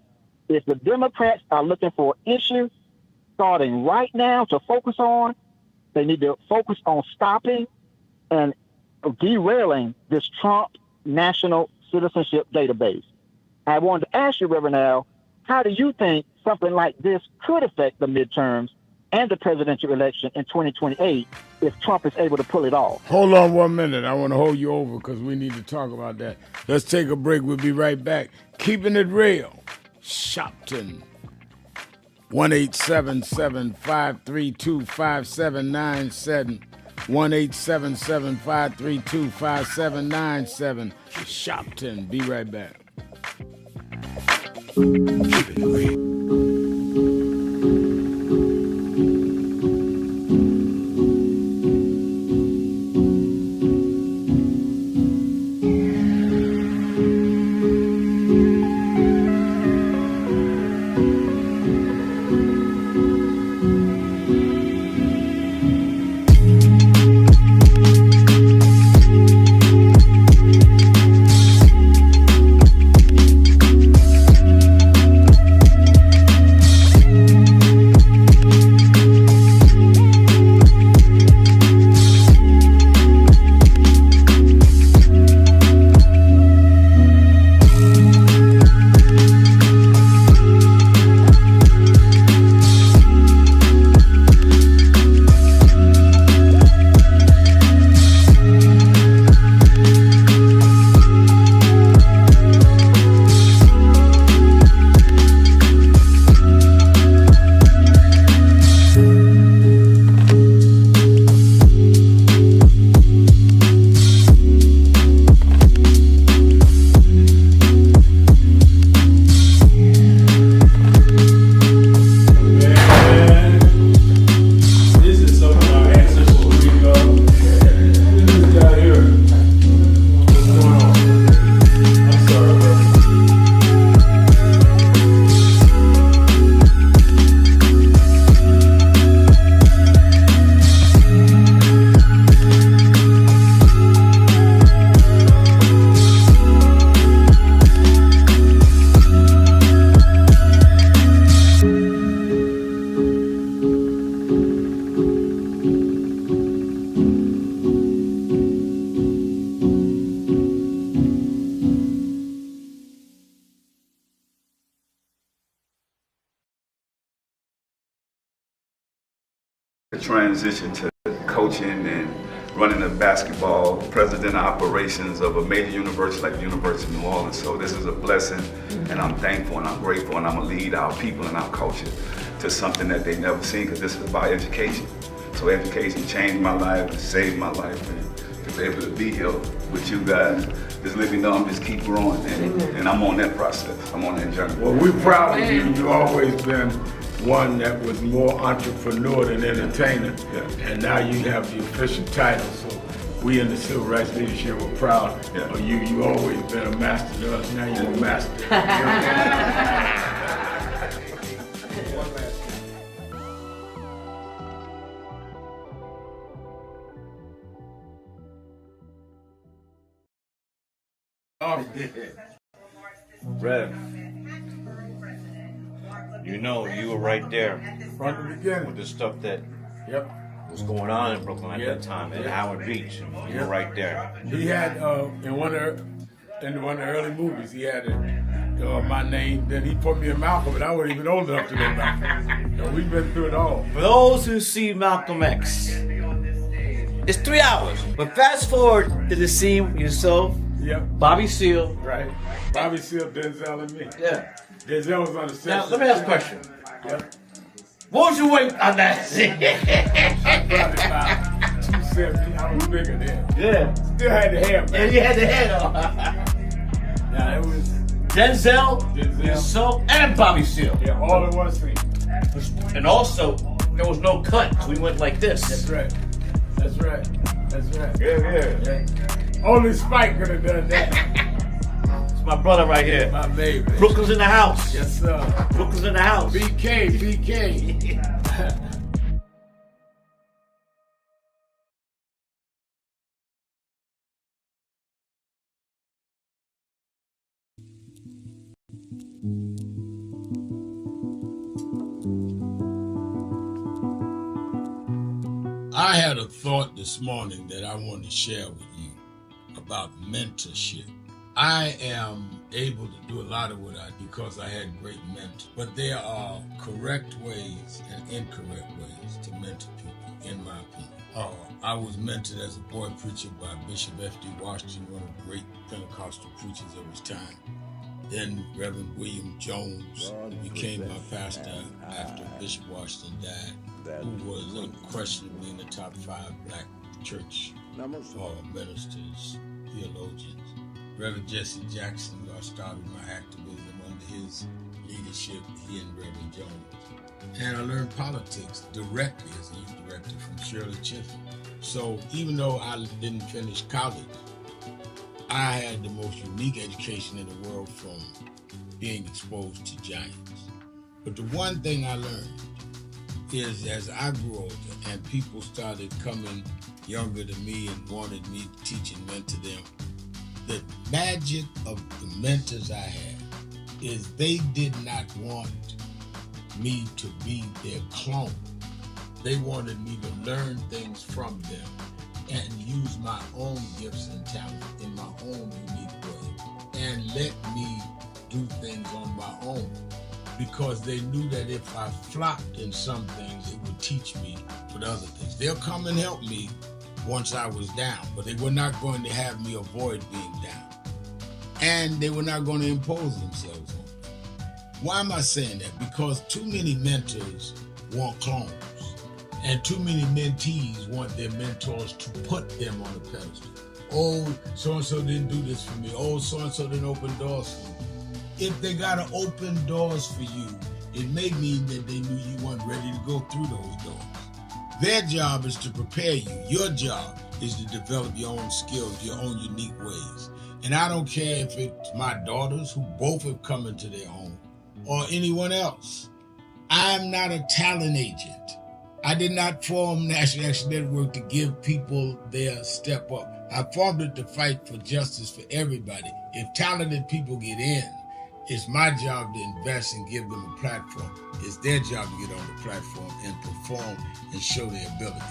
if the Democrats are looking for an issue starting right now to focus on, they need to focus on stopping and derailing this Trump National Citizenship Database. I wanted to ask you, Reverend Al, how do you think something like this could affect the midterms and the presidential election in 2028 if Trump is able to pull it off? Hold on 1 minute. I want to hold you over because we need to talk about that. Let's take a break. We'll be right back. Keeping it real. Sharpton 1-877-532-5797. 1-877-532-5797. Sharpton. Be right back. Transition to coaching and running a basketball, president of operations of a major university like the University of New Orleans. So this is a blessing, and I'm thankful and I'm grateful, and I'm gonna lead our people and our culture to something that they've never seen, because this is about education. So education changed my life and saved my life, and to be able to be here with you guys, just let me know I'm just keep growing, and I'm on that process. I'm on that journey. Well, we're proud of you. You've always been one that was more entrepreneur than entertainer, and now you have the official title. So we in the Civil Rights Leadership are proud of you. You always been a master to us. Now you're a master. Rev, you know, you were right there from the beginning with the stuff that was going on in Brooklyn at that time, at Howard Beach. You were right there. He had in one of the early movies, he had my name. Then he put me in Malcolm, and I wasn't even old enough to know Malcolm. So we've been through it all. For those who see Malcolm X, it's 3 hours. But fast forward to the scene with yourself, Bobby Seale. Right. Bobby Seale, Denzel, and me. Yeah. Denzel was on the set. Now, let me ask a question. What was your weight on that scene? I probably about 270. I was bigger then. Yeah. Still had the hair, man. Yeah, you had the head on. Yeah, it was Denzel, yourself, and Bobby Seale. Yeah, all in one scene. And also, there was no cut. We went like this. That's right. That's right. That's right. Yeah. Only Spike could have done that. It's my brother right here. My baby. Brooklyn's in the house. Yes, sir. Brooklyn's in the house. BK. I had a thought this morning that I want to share with you about mentorship. I am able to do a lot of what I do because I had great mentors, but there are correct ways and incorrect ways to mentor people, in my opinion. I was mentored as a boy preacher by Bishop F.D. Washington, one of the great Pentecostal preachers of his time. Then Reverend William Jones, who became my pastor after Bishop Washington died, who was unquestionably in the top 5 black church ministers, theologians. Reverend Jesse Jackson, who I started my activism under his leadership, he and Reverend Jones. And I learned politics directly as a youth director from Shirley Chisholm. So even though I didn't finish college, I had the most unique education in the world from being exposed to giants. But the one thing I learned is as I grew older and people started coming younger than me and wanted me to teach and mentor them, the magic of the mentors I had is they did not want me to be their clone. They wanted me to learn things from them and use my own gifts and talent in my own unique way and let me do things on my own, because they knew that if I flopped in some things, it would teach me for the other things. They'll come and help me once I was down, but they were not going to have me avoid being down. And they were not going to impose themselves on me. Why am I saying that? Because too many mentors want clones, and too many mentees want their mentors to put them on a pedestal. Oh, so-and-so didn't do this for me. Oh, so-and-so didn't open doors for me. If they gotta open doors for you, it may mean that they knew you weren't ready to go through those doors. Their job is to prepare you. Your job is to develop your own skills, your own unique ways. And I don't care if it's my daughters, who both have come into their home, or anyone else. I'm not a talent agent. I did not form National Action Network to give people their step up. I formed it to fight for justice for everybody. If talented people get in, it's my job to invest and give them a platform. It's their job to get on the platform and perform and show their ability.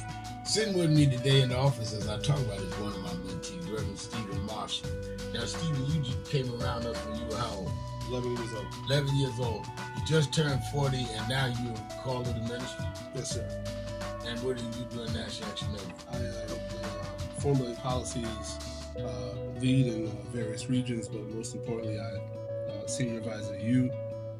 Sitting with me today in the office as I talk about is one of my mentees, Reverend Stephen Marshall. Now, Stephen, you just came around us when you were how old? 11 years old. 11 years old. You just turned 40 and now you're called to the ministry? Yes, sir. And what are you doing National Action Network? I formulate policies, lead in various regions, but most importantly, I senior advisor to you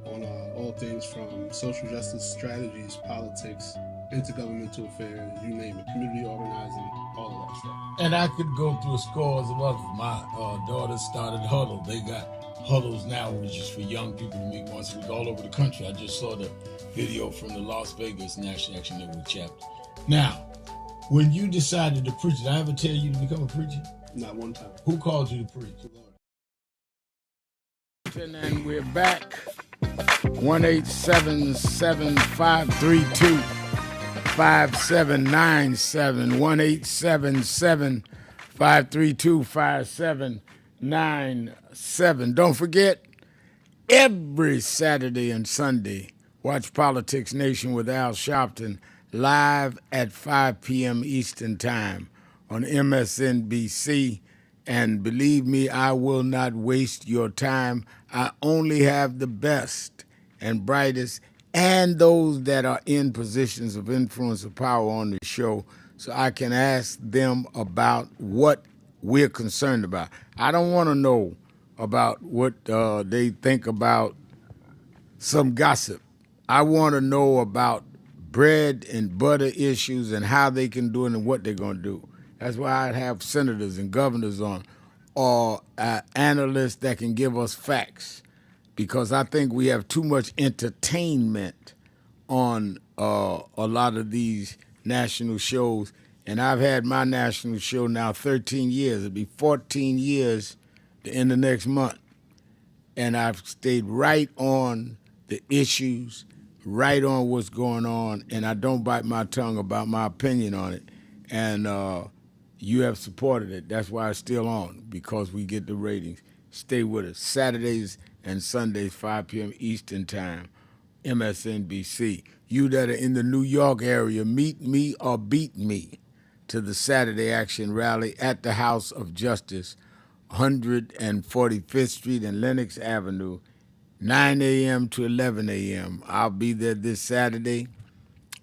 on all things from social justice strategies, politics, intergovernmental affairs, you name it, community organizing, all of that stuff. And I could go through scores of others. My daughters started Huddle. They got Huddles now, which is for young people to meet once a week all over the country. I just saw the video from the Las Vegas National Action Network chapter. Now, when you decided to preach, did I ever tell you to become a preacher? Not one time. Who called you to preach? And we're back. 1-877-532-5797. 1-877-532-5797. Don't forget, every Saturday and Sunday, watch Politics Nation with Al Sharpton live at 5 p.m. Eastern Time on MSNBC. And believe me, I will not waste your time. I only have the best and brightest and those that are in positions of influence or power on the show, so I can ask them about what we're concerned about. I don't want to know about what they think about some gossip. I want to know about bread and butter issues and how they can do it and what they're going to do. That's why I have senators and governors on, or analysts that can give us facts, because I think we have too much entertainment on a lot of these national shows. And I've had my national show now 13 years. It'll be 14 years the end of next month. And I've stayed right on the issues, right on what's going on, and I don't bite my tongue about my opinion on it. And you have supported it. That's why it's still on, because we get the ratings. Stay with us. Saturdays and Sundays, 5 p.m. Eastern Time, MSNBC. You that are in the New York area, meet me or beat me to the Saturday Action Rally at the House of Justice, 145th Street and Lenox Avenue, 9 a.m. to 11 a.m. I'll be there this Saturday,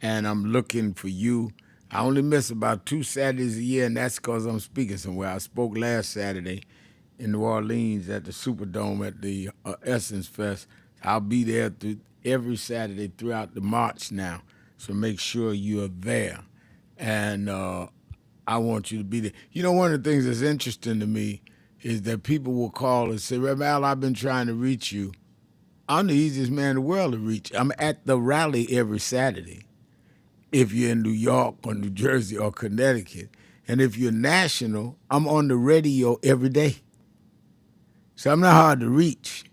and I'm looking for you. I only miss about 2 Saturdays a year, and that's because I'm speaking somewhere. I spoke last Saturday in New Orleans at the Superdome at the Essence Fest. I'll be there every Saturday throughout the March now, so make sure you are there. And I want you to be there. You know, one of the things that's interesting to me is that people will call and say, Rev. Al, I've been trying to reach you. I'm the easiest man in the world to reach. I'm at the rally every Saturday. If you're in New York or New Jersey or Connecticut. And if you're national, I'm on the radio every day. So I'm not hard to reach.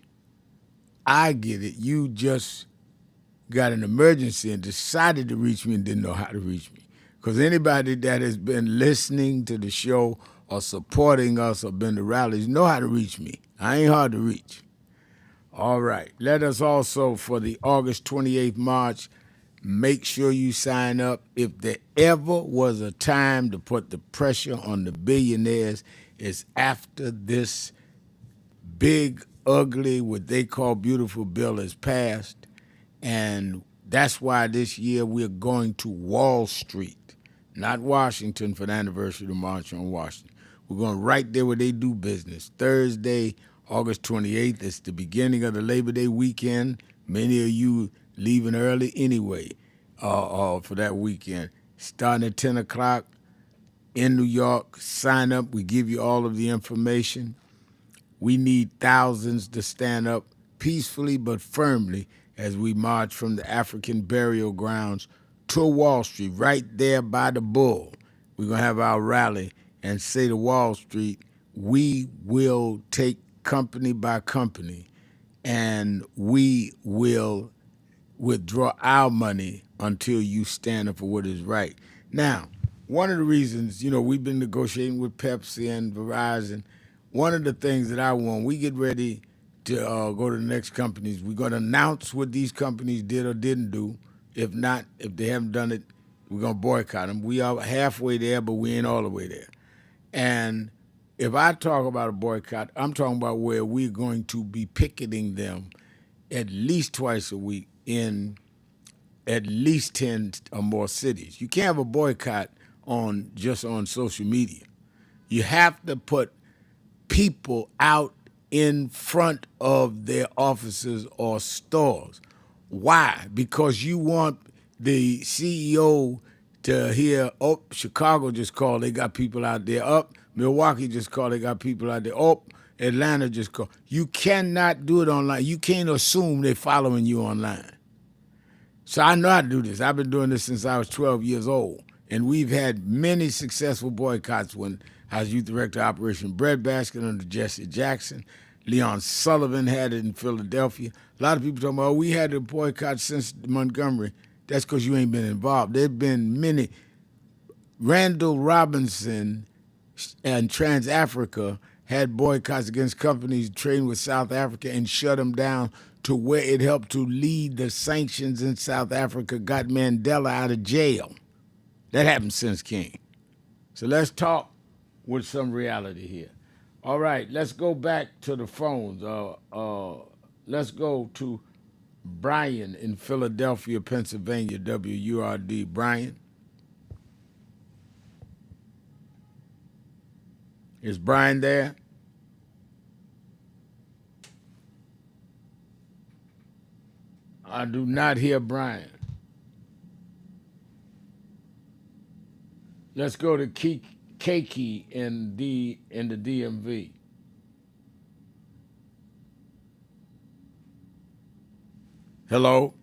I get it. You just got an emergency and decided to reach me and didn't know how to reach me. Because anybody that has been listening to the show or supporting us or been to rallies know how to reach me. I ain't hard to reach. All right. Let us also, for the August 28th March, make sure you sign up. If there ever was a time to put the pressure on the billionaires, it's after this big, ugly, what they call beautiful bill is passed. And that's why this year we're going to Wall Street, not Washington, for the anniversary of the March on Washington. We're going right there where they do business. Thursday, August 28th, it's the beginning of the Labor Day weekend. Many of you leaving early anyway for that weekend. Starting at 10 o'clock in New York. Sign up. We give you all of the information. We need thousands to stand up peacefully but firmly as we march from the African burial grounds to Wall Street, right there by the Bull. We're going to have our rally and say to Wall Street, we will take company by company and we will withdraw our money until you stand up for what is right. Now, one of the reasons, we've been negotiating with Pepsi and Verizon. One of the things that I want, we get ready to go to the next companies. We're going to announce what these companies did or didn't do. If not, if they haven't done it, we're going to boycott them. We are halfway there, but we ain't all the way there. And if I talk about a boycott, I'm talking about where we're going to be picketing them at least twice a week in at least 10 or more cities. You can't have a boycott just on social media. You have to put people out in front of their offices or stores. Why? Because you want the CEO to hear, oh, Chicago just called, they got people out there. Up, Milwaukee just called, they got people out there. Oh, Atlanta just called. You cannot do it online. You can't assume they're following you online. So I know how to do this. I've been doing this since I was 12 years old. And we've had many successful boycotts when I was youth director of Operation Breadbasket under Jesse Jackson. Leon Sullivan had it in Philadelphia. A lot of people talking about, we had a boycott since Montgomery. That's because you ain't been involved. There have been many. Randall Robinson and TransAfrica had boycotts against companies trading with South Africa and shut them down to where it helped to lead the sanctions in South Africa, got Mandela out of jail. That happened since King. So let's talk with some reality here. All right, let's go back to the phones. Let's go to Brian in Philadelphia, Pennsylvania, WURD. Brian? Is Brian there? I do not hear Brian. Let's go to Keiki in the DMV. Hello?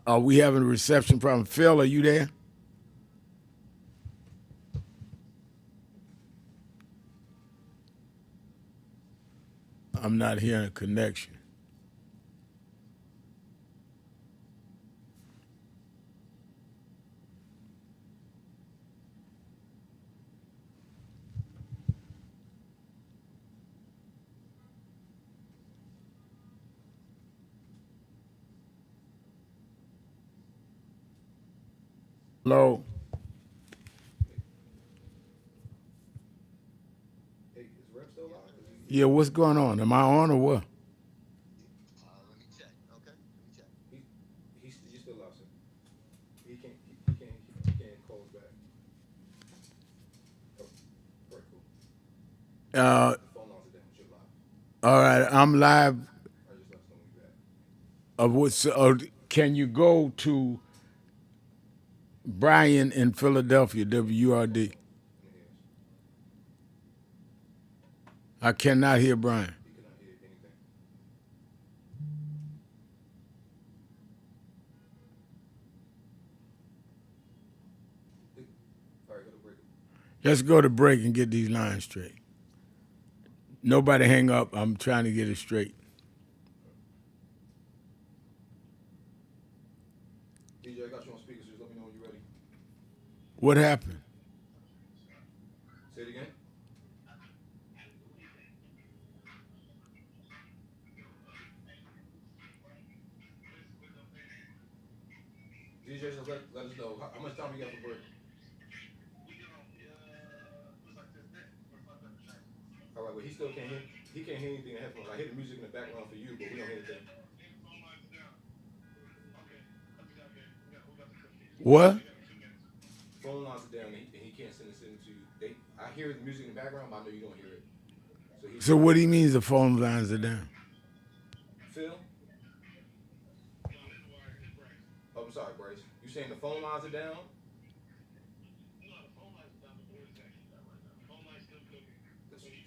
Are we having a reception problem? Phil, are you there? I'm not hearing a connection. Hello? Yeah, what's going on? Am I on or what? He's still out, sir. He can't call us back. All right, I'm live. Can you go to Brian in Philadelphia, WURD? I cannot hear Brian. Let's go to break and get these lines straight. Nobody hang up. I'm trying to get it straight. DJ, I got you on speaker, so just let me know when you're ready. What happened? Say it again. DJ, just let us know how much time we got for break. All right, well, he still can't hear. He can't hear anything in the headphones. I hear the music in the background for you, but we don't hear anything. What? Phone lines are down, and he can't send us into you. I hear the music in the background, but I know you don't hear it. So what do you mean the phone lines are down? Phil? Oh, I'm sorry, Bryce. You saying the phone lines are down?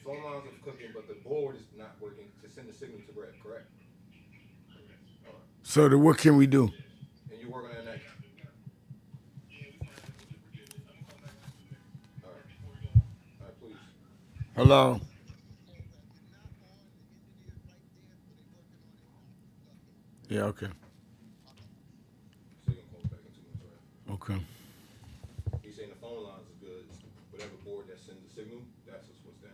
The phone lines are cooking, but the board is not working to send the signal to Brett, correct? All right. So what can we do? And you're working on that? All right, please. Hello? Yeah, okay. Okay. He's saying the phone lines is good. Whatever board that sends the signal, that's what's down.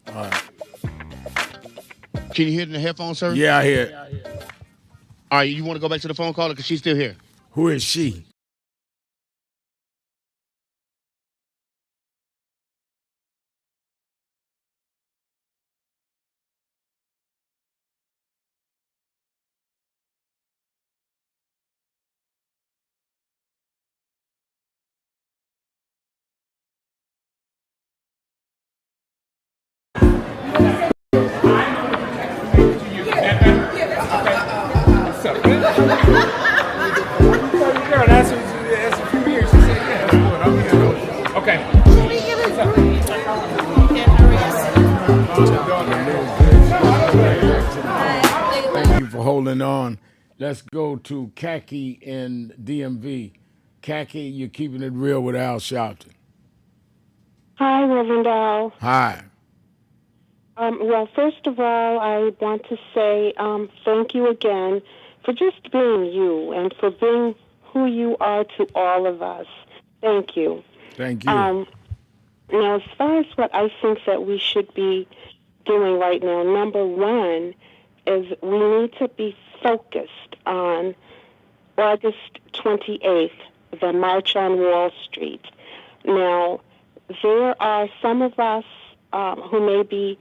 All right. Can you hear it in the headphones, sir? Yeah, I hear it. All right, you want to go back to the phone caller because she's still here. Who is she? Thank you for holding on. Let's go to Khaki in DMV. Khaki, you're keeping it real with Al Sharpton. Hi, Reverend Al. Hi. Well, first of all, I want to say thank you again for just being you and for being who you are to all of us. Thank you. Thank you. Now, as far as what I think that we should be doing right now, number one is we need to be focused on August 28th, the March on Wall Street. Now, there are some of us who may be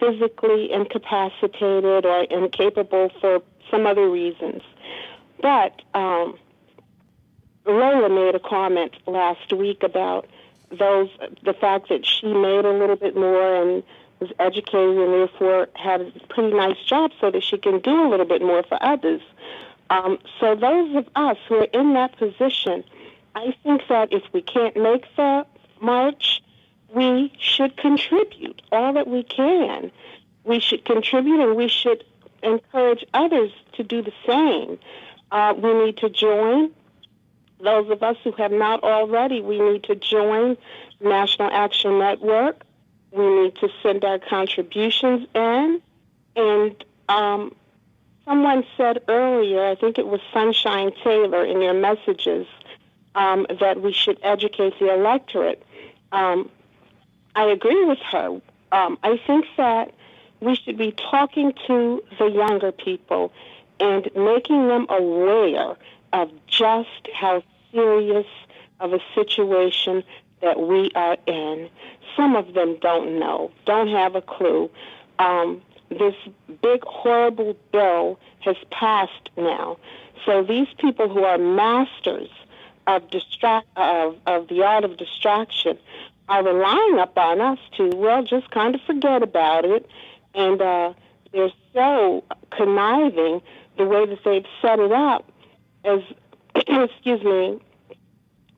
physically incapacitated or incapable for some other reasons. But Lola made a comment last week about the fact that she made a little bit more and was educated and therefore had a pretty nice job so that she can do a little bit more for others. So those of us who are in that position, I think that if we can't make the march, we should contribute all that we can. We should contribute and we should encourage others to do the same. We need to join. Those of us who have not already, we need to join National Action Network. We need to send our contributions in. And someone said earlier, I think it was Sunshine Taylor in your messages, that we should educate the electorate. I agree with her. I think that we should be talking to the younger people and making them aware of just how serious of a situation that we are in. Some of them don't know, don't have a clue. This big, horrible bill has passed now. So these people who are masters of the art of distraction are relying upon us to, well, just kind of forget about it. And they're so conniving the way that they've set it up as, excuse me,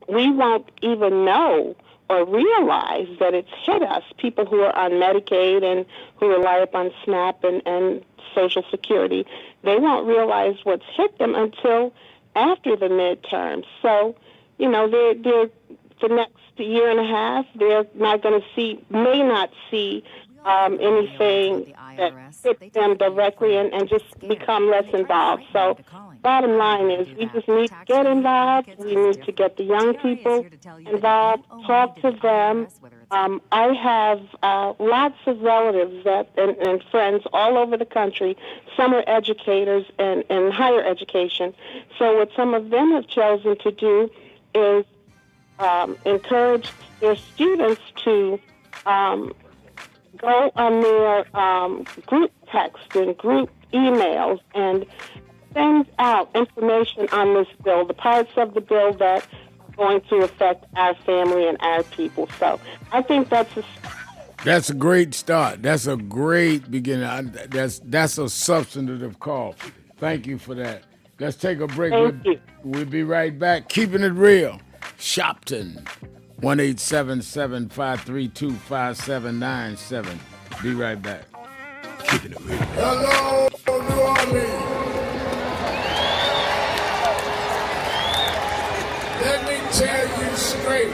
we won't even know or realize that it's hit us, people who are on Medicaid and who rely upon SNAP and Social Security. They won't realize what's hit them until after the midterms. So, you know, they're the next year and a half, they're not going to see, may not see anything that hits them directly and just become less involved. So bottom line is we just need to get involved. We need to get the young people involved, talk to them. I have lots of relatives and friends all over the country. Some are educators in higher education. So what some of them have chosen to do is encourage their students to go on their group text and group emails and send out information on this bill, the parts of the bill that are going to affect our family and our people. So I think that's a great start. That's a great beginning. That's a substantive call. Thank you for that. Let's take a break. We'll be right back. Keeping it real. Sharpton, 1-877-532-5797. Be right back. Keeping it real. Hello, New Orleans. Let me tell you straight.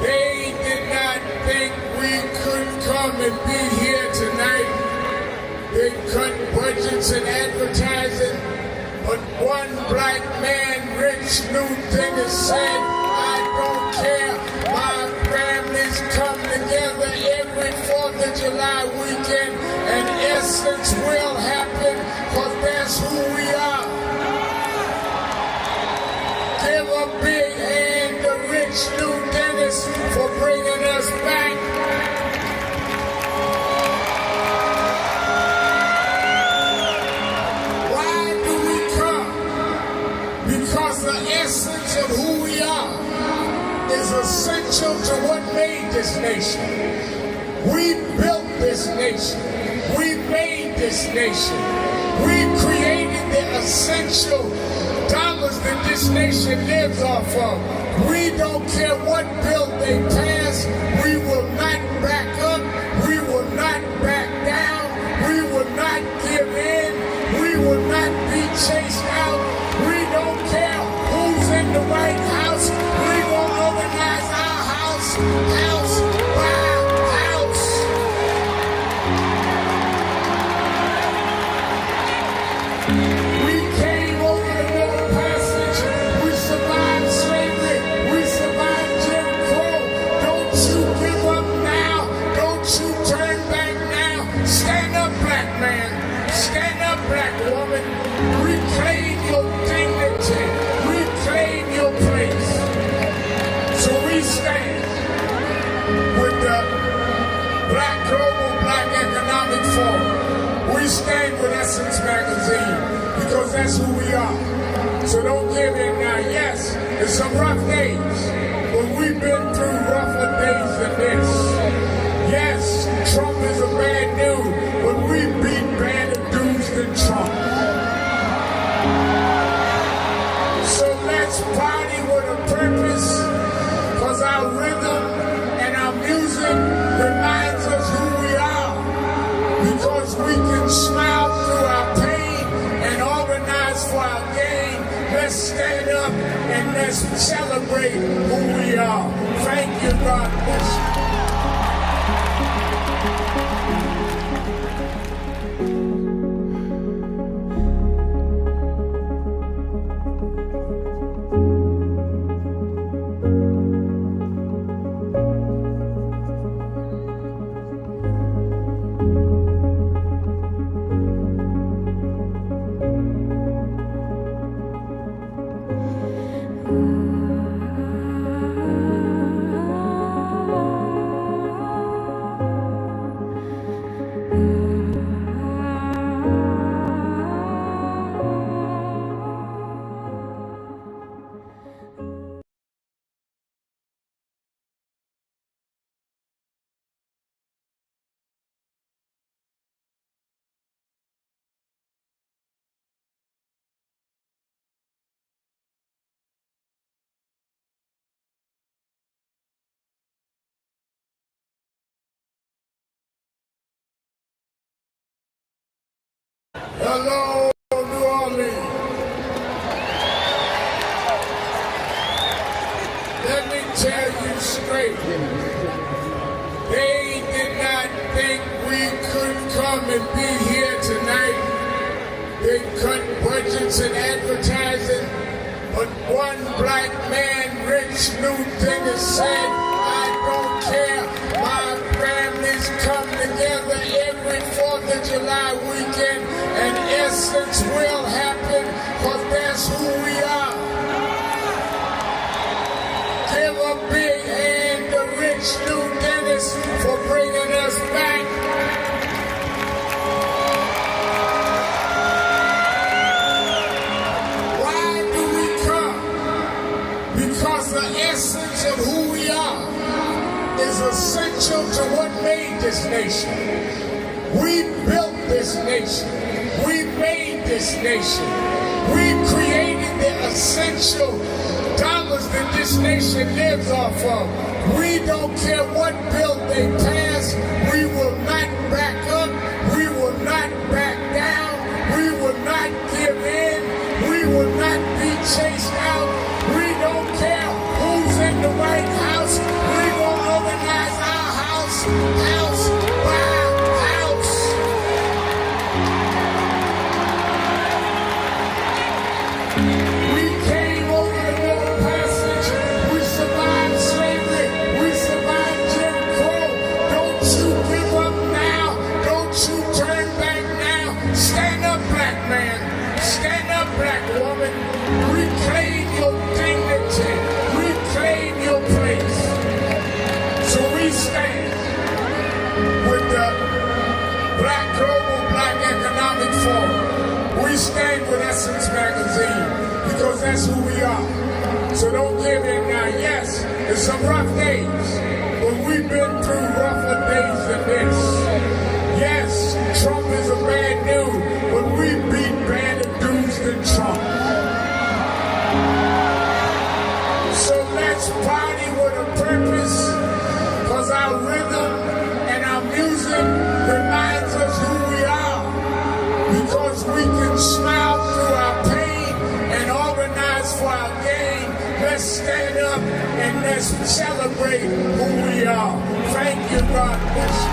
They did not think we could come and be here tonight. They cut budgets and advertising. But one black man, Rich Newton, said, I don't care. My families come together every 4th of July weekend, and essence will happen, because that's who we are. Give a big hand to Rich Newton for bringing us back. The essence of who we are is essential to what made this nation. We built this nation. We made this nation. We created the essential dollars that this nation lives off of. We don't care what bill they pass. We will not back up. We will not back down. We will not give in. We will not be chased out. We don't care who's in the White House. We will organize our house by house. We came over the Middle Passage. We survived slavery. We survived Jim Crow. Don't you give up now. Don't you turn back now. Stand up, black man. Stand up, black woman. Reclaim your dignity. Reclaim your place. So we stand with the Global Black Economic Forum. We stand with Essence Magazine because that's who we are. So don't give in now. Yes, it's some rough days, but we've been through rougher days than this. Yes, Trump is a bad dude, but we beat badder dudes than Trump. So let's party with a purpose, because our rhythm and our music reminds us who we are, because we can smile through our pain and organize for our gain. Let's stand up and let's celebrate who we are. Thank you, God bless you. Hello, New Orleans. Let me tell you straight. They did not think we could come and be here tonight. They cut budgets and advertising, but one black man, Rich Newton, said, I don't care. My families come together every 4th of July weekend, and essence will happen, because that's who we are. Give a big hand to Rich New Dennis for bringing us back. Why do we come? Because the essence of who we are is essential to what made this nation. We built this nation. We made this nation. We created the essential dollars that this nation lives off of. We don't care what bill they pass. We will not back up. We will not back down. We will not give in. We will not be chased out. We don't care who's in the White House. We will organize our house by house. We came over the Middle Passage. We survived slavery. We survived Jim Crow. Don't you give up now. Don't you turn back now. Stand up, black man. Stand up, black woman. Reclaim your dignity. Reclaim your place. So we stand with the Global Black Economic Forum. We stand with Essence Magazine, because that's who we are. So don't give in now. Yes, it's some rough days, but we've been through rougher days than this. Yes, Trump is a bad dude, but we beat badder dudes than Trump. So let's party with a purpose, because our rhythm and our music reminds us who we are, because we can smile through our pain and organize for our gain. Let's stand up and let's celebrate who we are. Thank you, God bless you.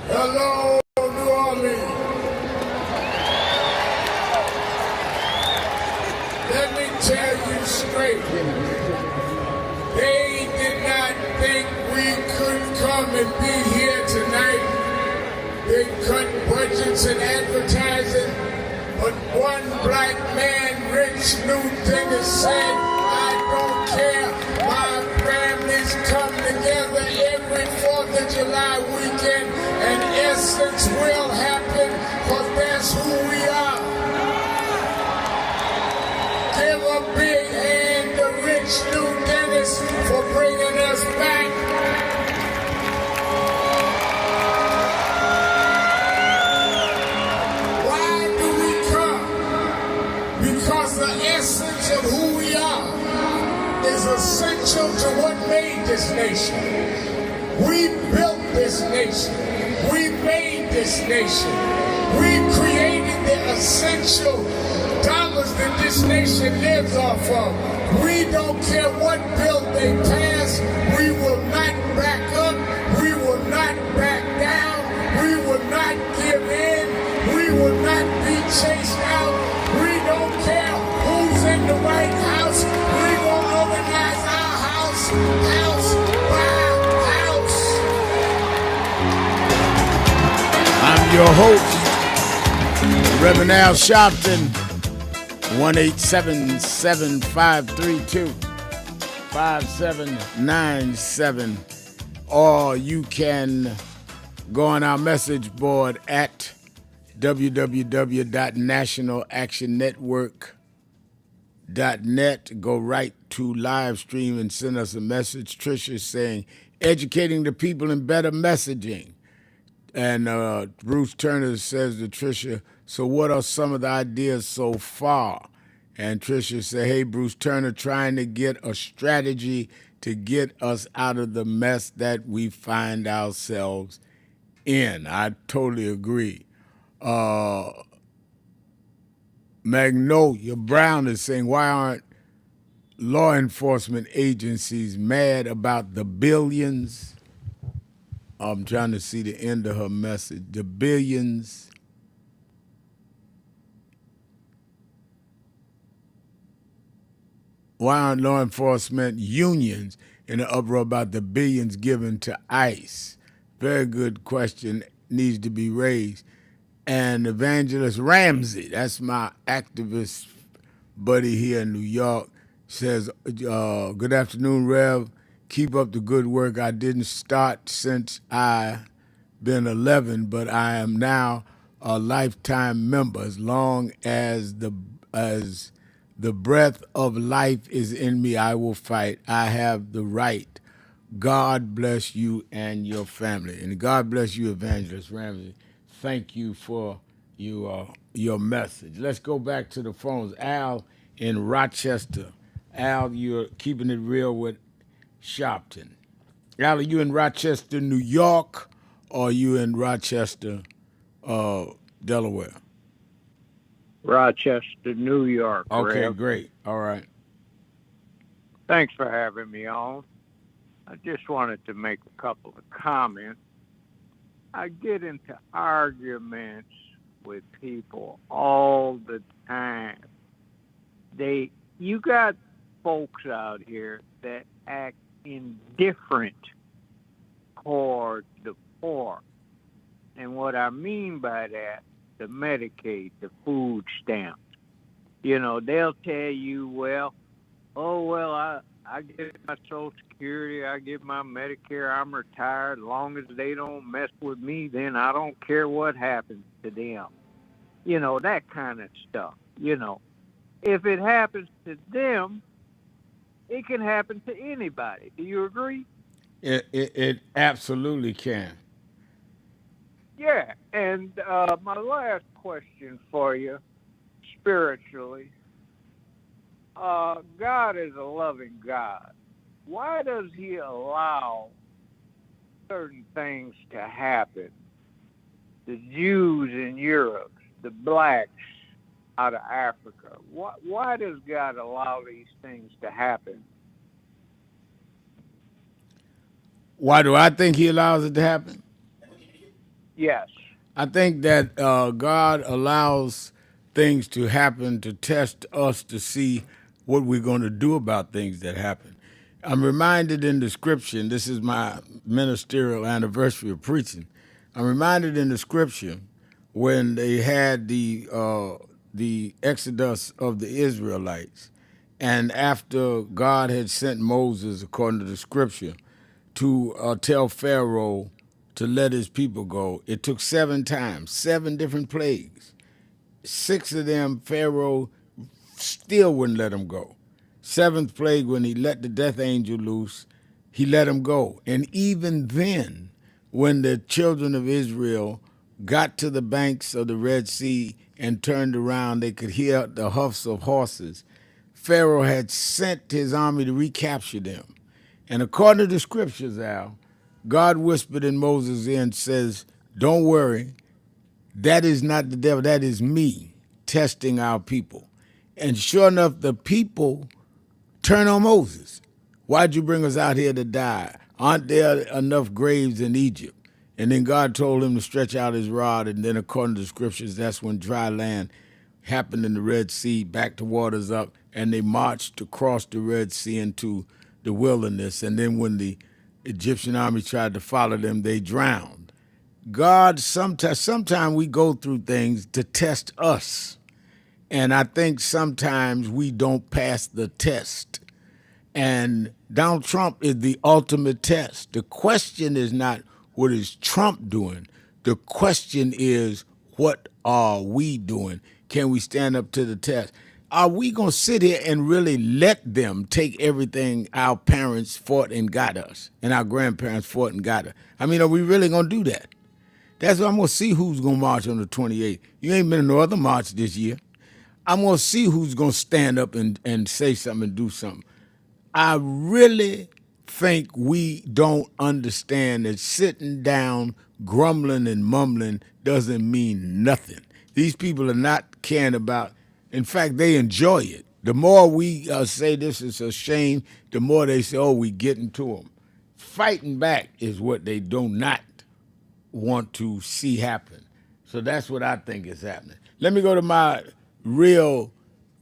Hello, New Orleans. Let me tell you straight. They did not think we could come and be here tonight. They cut budgets and advertising. But one black man, Rich Newton, said, I don't care. My families come together every 4th of July weekend, and essence will happen, because that's who we are. Give a big hand to Rich New Dennis for bringing us back. Why do we come? Because the essence of who we are is essential to what made this nation. We built this nation. We made this nation. We created the essential dollars that this nation lives off of. We don't care what bill they pass. We will not back up. We will not back down. We will not give in. We will not be chased out. We don't care who's in the White House. We will organize our house, house by house. I'm your host, Reverend Al Sharpton. 1-877-532-5797, or you can go on our message board at www.nationalactionnetwork.net. Go right to live stream and send us a message. Tricia saying, educating the people in better messaging. And Bruce Turner says to Tricia, so what are some of the ideas so far? And Tricia said, hey, Bruce Turner, trying to get a strategy to get us out of the mess that we find ourselves in. I totally agree. Magnolia Brown is saying, why aren't law enforcement agencies mad about the billions? I'm trying to see the end of her message. The billions. Why aren't law enforcement unions in an uproar about the billions given to ICE? Very good question, needs to be raised. And Evangelist Ramsey, that's my activist buddy here in New York, says, good afternoon, Rev. Keep up the good work. I didn't start since I been 11, but I am now a lifetime member. As long as the breath of life is in me, I will fight. I have the right. God bless you and your family. And God bless you, Evangelist Ramsey. Thank you for your message. Let's go back to the phones. Al in Rochester. Al, you're keeping it real with Sharpton. Al, are you in Rochester, New York, or are you in Rochester, Delaware? Rochester, New York. Okay, Rev. great. All right. Thanks for having me on. I just wanted to make a couple of comments. I get into arguments with people all the time. You got folks out here that act indifferent toward the poor. And what I mean by that, the Medicaid, the food stamps. You know, they'll tell you, I get my Social Security, I get my Medicare, I'm retired. As long as they don't mess with me, then I don't care what happens to them. You know, that kind of stuff. You know, if it happens to them, it can happen to anybody. Do you agree? It absolutely can. Yeah, and my last question for you, spiritually, God is a loving God. Why does he allow certain things to happen? The Jews in Europe, the blacks out of Africa. Why does God allow these things to happen? Why do I think he allows it to happen? Yes. I think that God allows things to happen to test us to see what we're going to do about things that happen. I'm reminded in the scripture, this is my ministerial anniversary of preaching, I'm reminded in the scripture when they had the exodus of the Israelites, and after God had sent Moses, according to the scripture, to tell Pharaoh to let his people go, it took 7 times, 7 different plagues. 6 of them, Pharaoh still wouldn't let them go. 7th plague, when he let the death angel loose, he let them go. And even then, when the children of Israel got to the banks of the Red Sea and turned around, they could hear the hoofs of horses. Pharaoh had sent his army to recapture them. And according to the scriptures, Al, God whispered in Moses' ear and says, don't worry, that is not the devil, that is me testing our people. And sure enough, the people turn on Moses. Why'd you bring us out here to die? Aren't there enough graves in Egypt? And then God told him to stretch out his rod, and then according to the scriptures, that's when dry land happened in the Red Sea, backed the waters up, and they marched across the Red Sea into the wilderness. And then when the Egyptian army tried to follow them, they drowned. God, sometimes we go through things to test us. And I think sometimes we don't pass the test. And Donald Trump is the ultimate test. The question is not what is Trump doing. The question is, what are we doing? Can we stand up to the test? Are we going to sit here and really let them take everything our parents fought and got us, and our grandparents fought and got us? I mean, are we really going to do that? That's why I'm going to see who's going to march on the 28th. You ain't been in no other march this year. I'm going to see who's going to stand up and say something and do something. I really think we don't understand that sitting down, grumbling and mumbling doesn't mean nothing. These people are not caring about, in fact, they enjoy it. The more we say this is a shame, the more they say, oh, we getting to them. Fighting back is what they do not want to see happen. So that's what I think is happening. Let me go to my real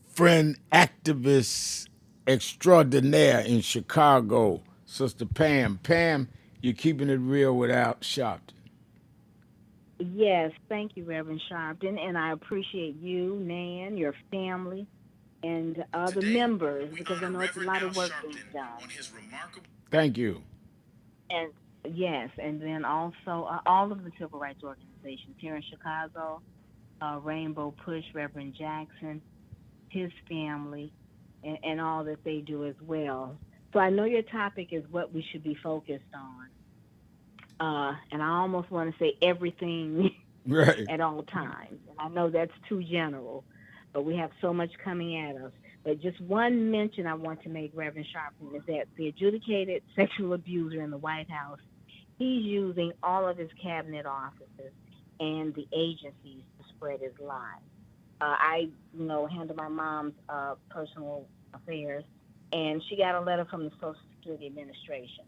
friend, activist extraordinaire in Chicago, Sister Pam. Pam, you're keeping it real without Sharpton. Yes, thank you, Reverend Sharpton, and I appreciate you, Nan, your family, and the members, because I know it's a lot of work being done. Thank you. And yes, and then also all of the civil rights organizations here in Chicago, Rainbow Push, Reverend Jackson, his family, and all that they do as well. So I know your topic is what we should be focused on. And I almost want to say everything right at all times. And I know that's too general, but we have so much coming at us. But just one mention I want to make, Reverend Sharpton, is that the adjudicated sexual abuser in the White House, he's using all of his cabinet officers and the agencies to spread his lies. I handle my mom's personal affairs, and she got a letter from the Social Security Administration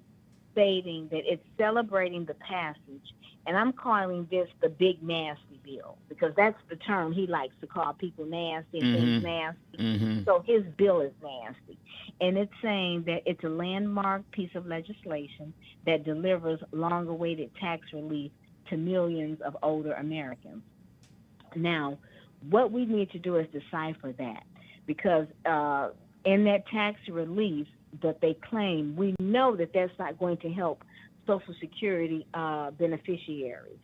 stating that it's celebrating the passage, and I'm calling this the big nasty bill, because that's the term he likes to call people nasty and things nasty. So his bill is nasty. And it's saying that it's a landmark piece of legislation that delivers long-awaited tax relief to millions of older Americans. Now, what we need to do is decipher that, because in that tax relief that they claim, we know that that's not going to help Social Security beneficiaries.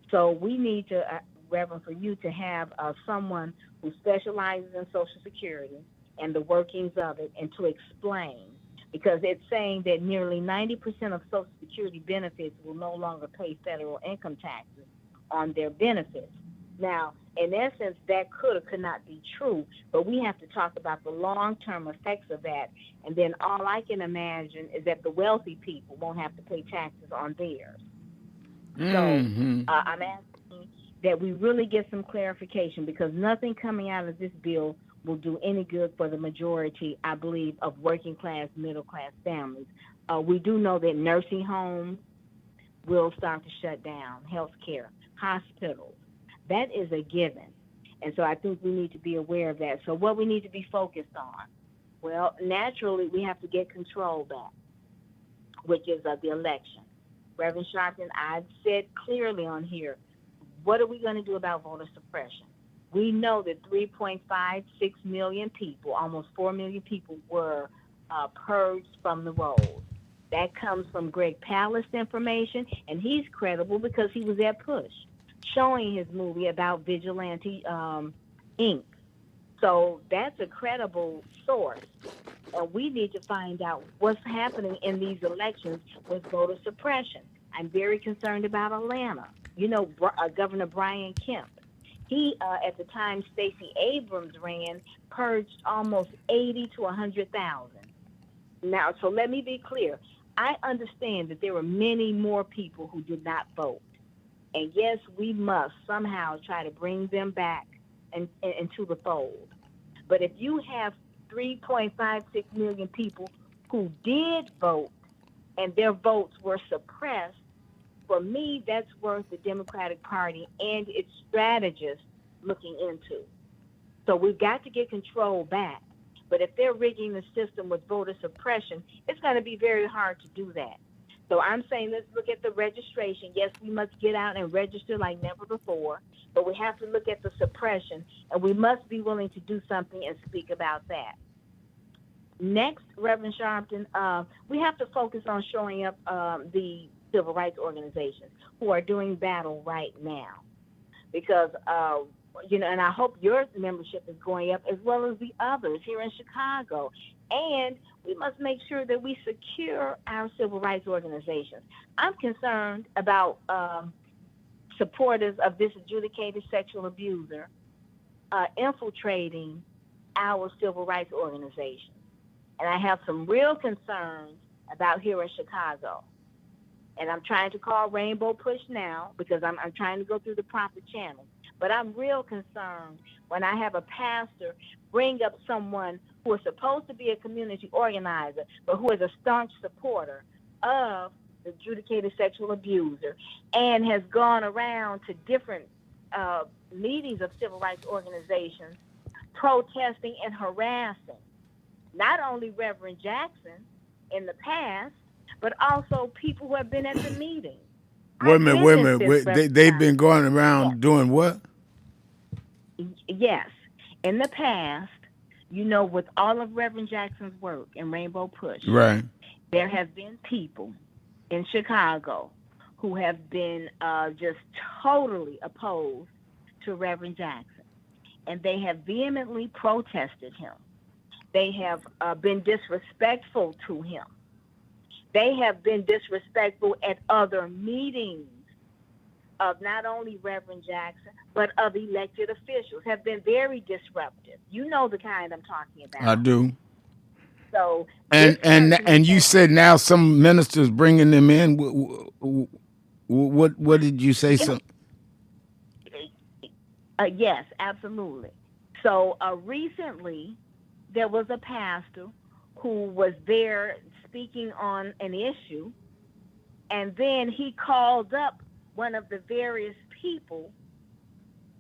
So we need to, Reverend, for you to have someone who specializes in Social Security and the workings of it, and to explain, because it's saying that nearly 90% of Social Security benefits will no longer pay federal income taxes on their benefits. Now, in essence, that could or could not be true, but we have to talk about the long-term effects of that. And then all I can imagine is that the wealthy people won't have to pay taxes on theirs. So I'm asking that we really get some clarification, because nothing coming out of this bill will do any good for the majority, I believe, of working-class, middle-class families. We do know that nursing homes will start to shut down, health care, hospitals. That is a given. And so I think we need to be aware of that. So what we need to be focused on? Well, naturally, we have to get control back, which is the election. Reverend Sharpton, I've said clearly on here, what are we going to do about voter suppression? We know that 3.56 million people, almost 4 million people, were purged from the rolls. That comes from Greg Palast information, and he's credible because he was at Push, showing his movie about Vigilante Inc. So that's a credible source. And we need to find out what's happening in these elections with voter suppression. I'm very concerned about Atlanta. You know, Governor Brian Kemp. He, at the time Stacey Abrams ran, purged almost 80 to 100,000. Now, so let me be clear. I understand that there were many more people who did not vote. And yes, we must somehow try to bring them back into the fold. But if you have 3.56 million people who did vote and their votes were suppressed, for me, that's worth the Democratic Party and its strategists looking into. So we've got to get control back. But if they're rigging the system with voter suppression, it's going to be very hard to do that. So I'm saying let's look at the registration. Yes, we must get out and register like never before, but we have to look at the suppression, and we must be willing to do something and speak about that. Next, Reverend Sharpton, we have to focus on showing up the civil rights organizations who are doing battle right now. Because, you know, and I hope your membership is going up as well as the others here in Chicago. And we must make sure that we secure our civil rights organizations. I'm concerned about supporters of this adjudicated sexual abuser infiltrating our civil rights organizations. And I have some real concerns about here in Chicago. And I'm trying to call Rainbow Push now because I'm trying to go through the proper channels. But I'm real concerned when I have a pastor bring up someone who is supposed to be a community organizer, but who is a staunch supporter of the adjudicated sexual abuser and has gone around to different meetings of civil rights organizations protesting and harassing not only Reverend Jackson in the past, but also people who have been at the meeting. Wait a minute. They've been going around doing what? Yes. In the past, you know, with all of Reverend Jackson's work in Rainbow Push, right, there have been people in Chicago who have been just totally opposed to Reverend Jackson. And they have vehemently protested him. They have been disrespectful to him. They have been disrespectful at other meetings of not only Reverend Jackson, but of elected officials, have been very disruptive. You know the kind I'm talking about. I do. So and you said now some ministers bringing them in. What did you say? Yes, absolutely. So recently, there was a pastor who was there speaking on an issue, and then he called up one of the various people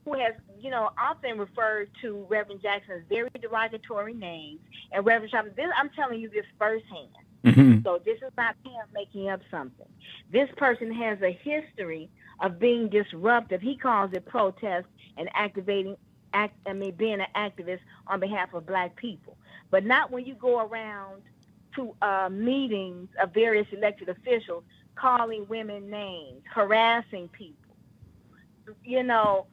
who has, you know, often referred to Reverend Jackson's very derogatory names. And Reverend Sharpton, I'm telling you this firsthand. Mm-hmm. So this is not him making up something. This person has a history of being disruptive. He calls it protest and being an activist on behalf of Black people. But not when you go around to meetings of various elected officials calling women names, harassing people, you know,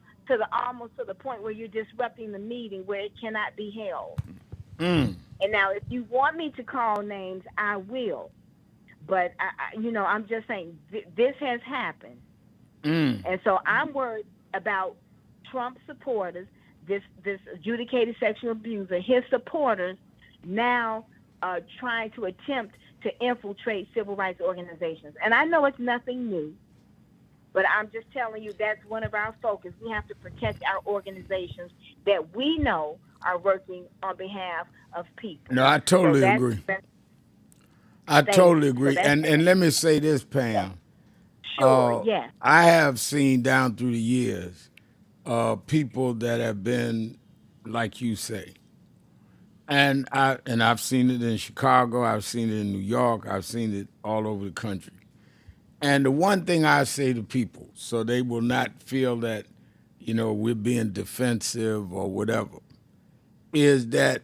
almost to the point where you're disrupting the meeting where it cannot be held. Mm. And now if you want me to call names, I will. But, I'm just saying this has happened. Mm. And so I'm worried about Trump supporters, this adjudicated sexual abuser, his supporters now trying to attempt to infiltrate civil rights organizations. And I know it's nothing new, but I'm just telling you that's one of our focus. We have to protect our organizations that we know are working on behalf of people. No, I totally agree. I totally agree. And let me say this, Pam. Sure, yes. I have seen down through the years people that have been, like you say, and I've seen it in Chicago, I've seen it in New York, I've seen it all over the country. And the one thing I say to people, so they will not feel that, we're being defensive or whatever, is that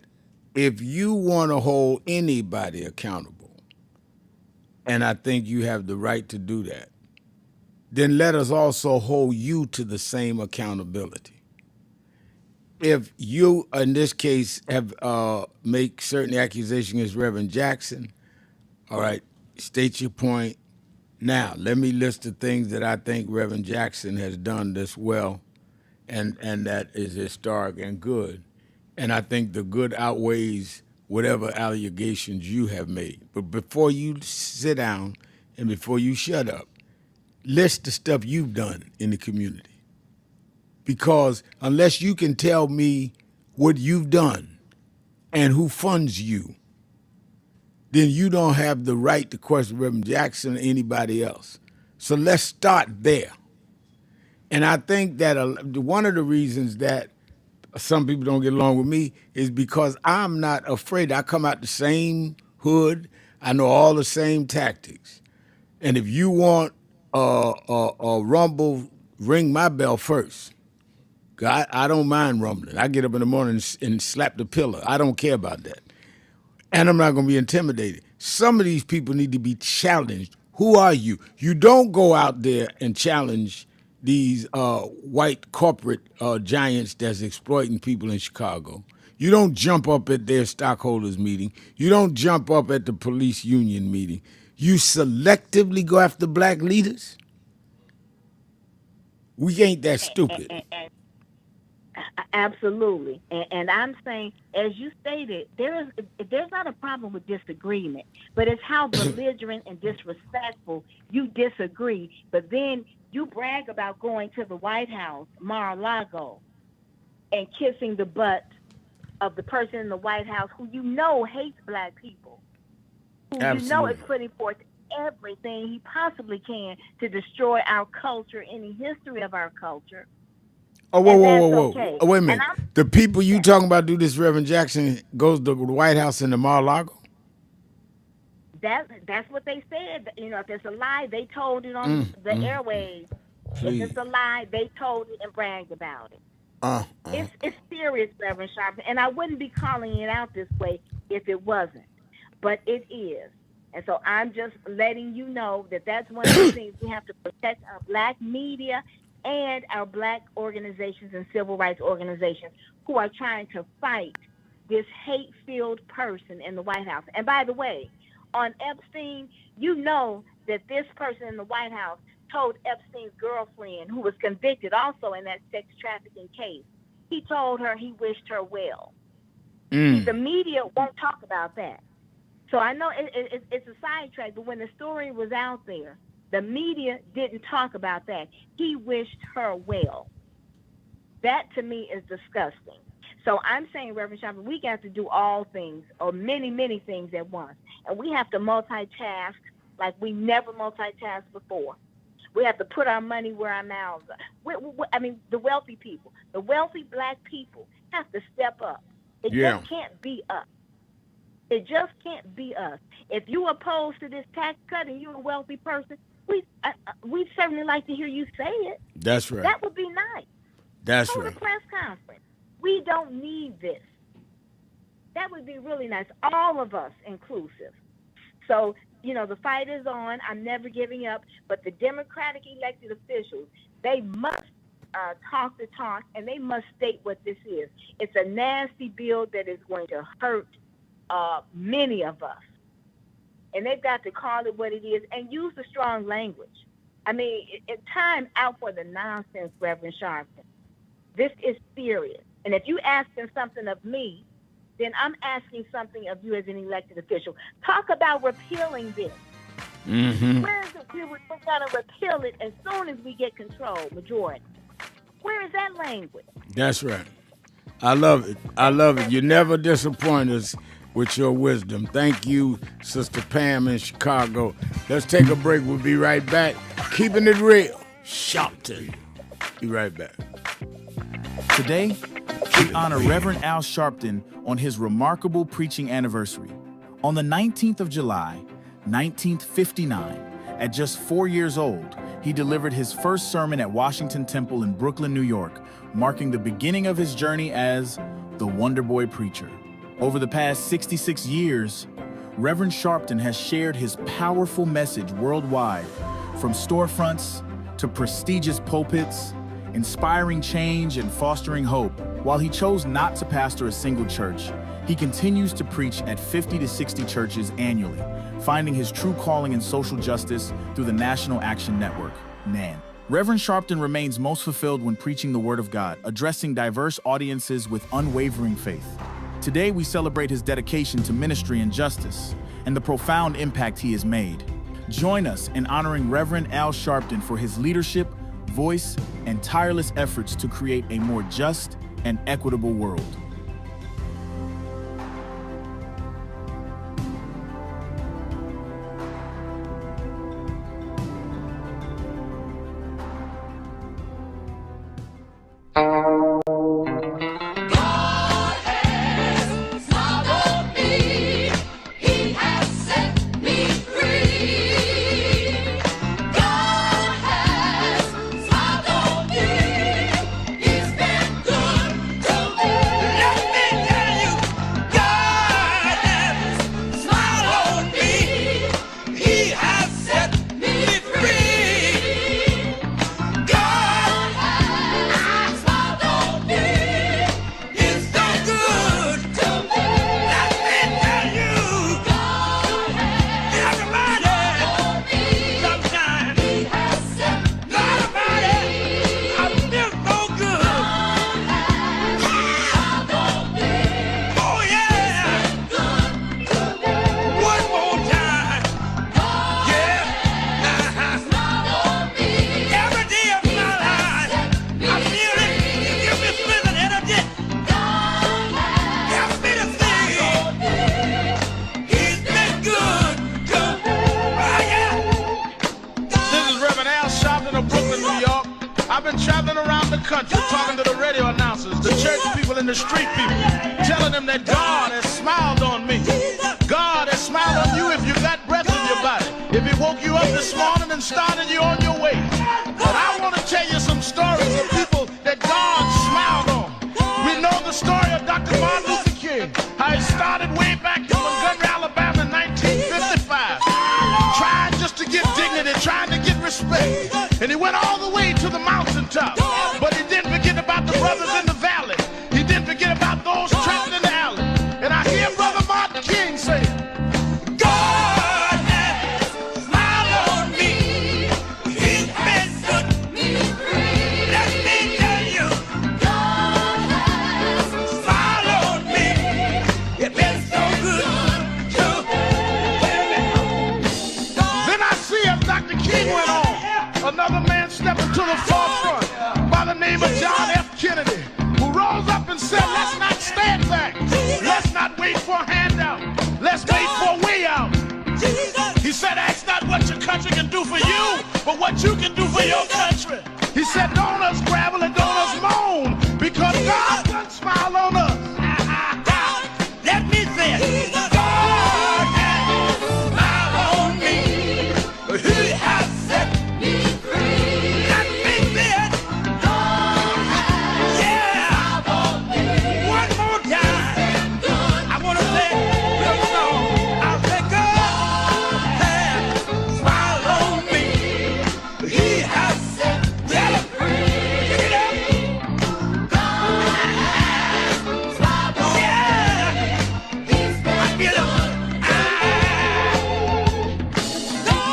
if you want to hold anybody accountable, and I think you have the right to do that, then let us also hold you to the same accountability. If you, in this case, have make certain accusations against Reverend Jackson, all right, state your point. Now, let me list the things that I think Reverend Jackson has done this well, and that is historic and good. And I think the good outweighs whatever allegations you have made. But before you sit down and before you shut up, list the stuff you've done in the community. Because unless you can tell me what you've done and who funds you, then you don't have the right to question Reverend Jackson or anybody else. So let's start there. And I think that one of the reasons that some people don't get along with me is because I'm not afraid. I come out the same hood. I know all the same tactics. And if you want a rumble, ring my bell first. I don't mind rumbling. I get up in the morning and slap the pillow. I don't care about that. And I'm not going to be intimidated. Some of these people need to be challenged. Who are you? You don't go out there and challenge these white corporate giants that's exploiting people in Chicago. You don't jump up at their stockholders meeting. You don't jump up at the police union meeting. You selectively go after black leaders? We ain't that stupid. Absolutely. And I'm saying, as you stated, there's not a problem with disagreement, but it's how belligerent and disrespectful you disagree. But then you brag about going to the White House, Mar-a-Lago, and kissing the butt of the person in the White House who you know hates black people, who Absolutely. you know is putting forth everything he possibly can to destroy our culture, any history of our culture. Oh, whoa. Okay. Oh, wait a minute. The people you talking about do this, Reverend Jackson, goes to the White House in the Mar-a-Lago? That's what they said. If it's a lie, they told it on the airwaves. Please. If it's a lie, they told it and bragged about it. It's serious, Reverend Sharpton, and I wouldn't be calling it out this way if it wasn't, but it is. And so I'm just letting you know that that's one of the things we have to protect our black media and our black organizations and civil rights organizations who are trying to fight this hate-filled person in the White House. And by the way, on Epstein, you know that this person in the White House told Epstein's girlfriend, who was convicted also in that sex trafficking case, he told her he wished her well. The media won't talk about that. So I know it's a sidetrack, but when the story was out there, the media didn't talk about that. He wished her well. That, to me, is disgusting. So I'm saying, Reverend Sharpton, we got to do all things, or many, many things at once. And we have to multitask like we never multitasked before. We have to put our money where our mouths are. The wealthy people, the wealthy black people have to step up. It just can't be us. It just can't be us. If you're opposed to this tax cut and you're a wealthy person, we'd certainly like to hear you say it. That's right. That would be nice. That's Hold right. a press conference. We don't need this. That would be really nice. All of us inclusive. So, the fight is on. I'm never giving up. But the Democratic elected officials, they must talk the talk, and they must state what this is. It's a nasty bill that is going to hurt many of us. And they've got to call it what it is and use the strong language. It's time out for the nonsense, Reverend Sharpton. This is serious. And if you're asking something of me, then I'm asking something of you as an elected official. Talk about repealing this. Where is it? We're going to repeal it as soon as we get control, majority. Where is that language? That's right. I love it. You never disappoint us with your wisdom. Thank you, Sister Pam in Chicago. Let's take a break. We'll be right back. Keeping it real. Sharpton. Be right back. Today, we honor Reverend Al Sharpton on his remarkable preaching anniversary. On the 19th of July, 1959, At just 4 years old, he delivered his first sermon at Washington Temple in Brooklyn, New York, marking the beginning of his journey as the Wonder Boy Preacher. Over the past 66 years, Reverend Sharpton has shared his powerful message worldwide, from storefronts to prestigious pulpits, inspiring change and fostering hope. While he chose not to pastor a single church, he continues to preach at 50 to 60 churches annually, finding his true calling in social justice through the National Action Network, NAN. Reverend Sharpton remains most fulfilled when preaching the Word of God, addressing diverse audiences with unwavering faith. Today, we celebrate his dedication to ministry and justice and the profound impact he has made. Join us in honoring Reverend Al Sharpton for his leadership, voice, and tireless efforts to create a more just and equitable world. country talking to the radio announcers, the church people and the street people, telling them that God has smiled on me. God has smiled on you if you got breath in your body. If he woke you up this morning and started you on your way. But I want to tell you some stories of people that God smiled on. We know the story of Dr. Martin Luther King, how he started way back in Montgomery, Alabama in 1955, trying just to get dignity, trying to get respect. And he went all the way to the mountaintop. But he didn't forget about the brothers in the valley. He didn't forget about those trapped in the alley. And I hear Brother Martin King say, God has smiled on me. He's been good to me. Let me tell you, God has smiled on me. It's been so good to me. Then I see as Dr. King went on, another man stepping to the forefront by the name of John F. Kennedy, who rose up and said, let's not stand back. Let's not wait for a handout. Let's wait for a way out. He said, ask not what your country can do for you, but what you can do for your country. He said, don't us gravel and don't us moan, because God doesn't smile on us. Let me say it. God has smiled on me. He has set me free. Let me say it. God has smiled on me. One more time. I want to say this song. I'll say God has smiled on me. He has set me free. Pick it up. God has smiled on me. He's been good.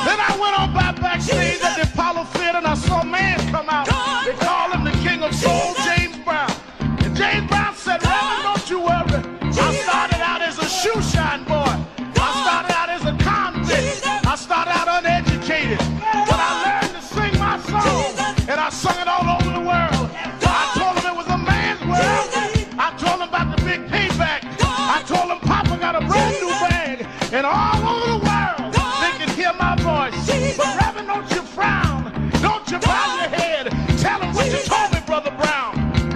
Then I went on by backstage at the Apollo Theater and I saw a man come out. They call him the King of Soul, James Brown. And James Brown said, Reverend, don't you worry. I started out as a shoe shine boy. I started out as a convict. I started out uneducated. But I learned to sing my song. And I sung it all over the world. I told him it was a man's world. I told him about the big payback. I told him Papa got a brand new bag. And all over the world, they can hear my voice. But Reverend, don't you frown. Don't you bow your head. Tell him what you told me, Brother Brown.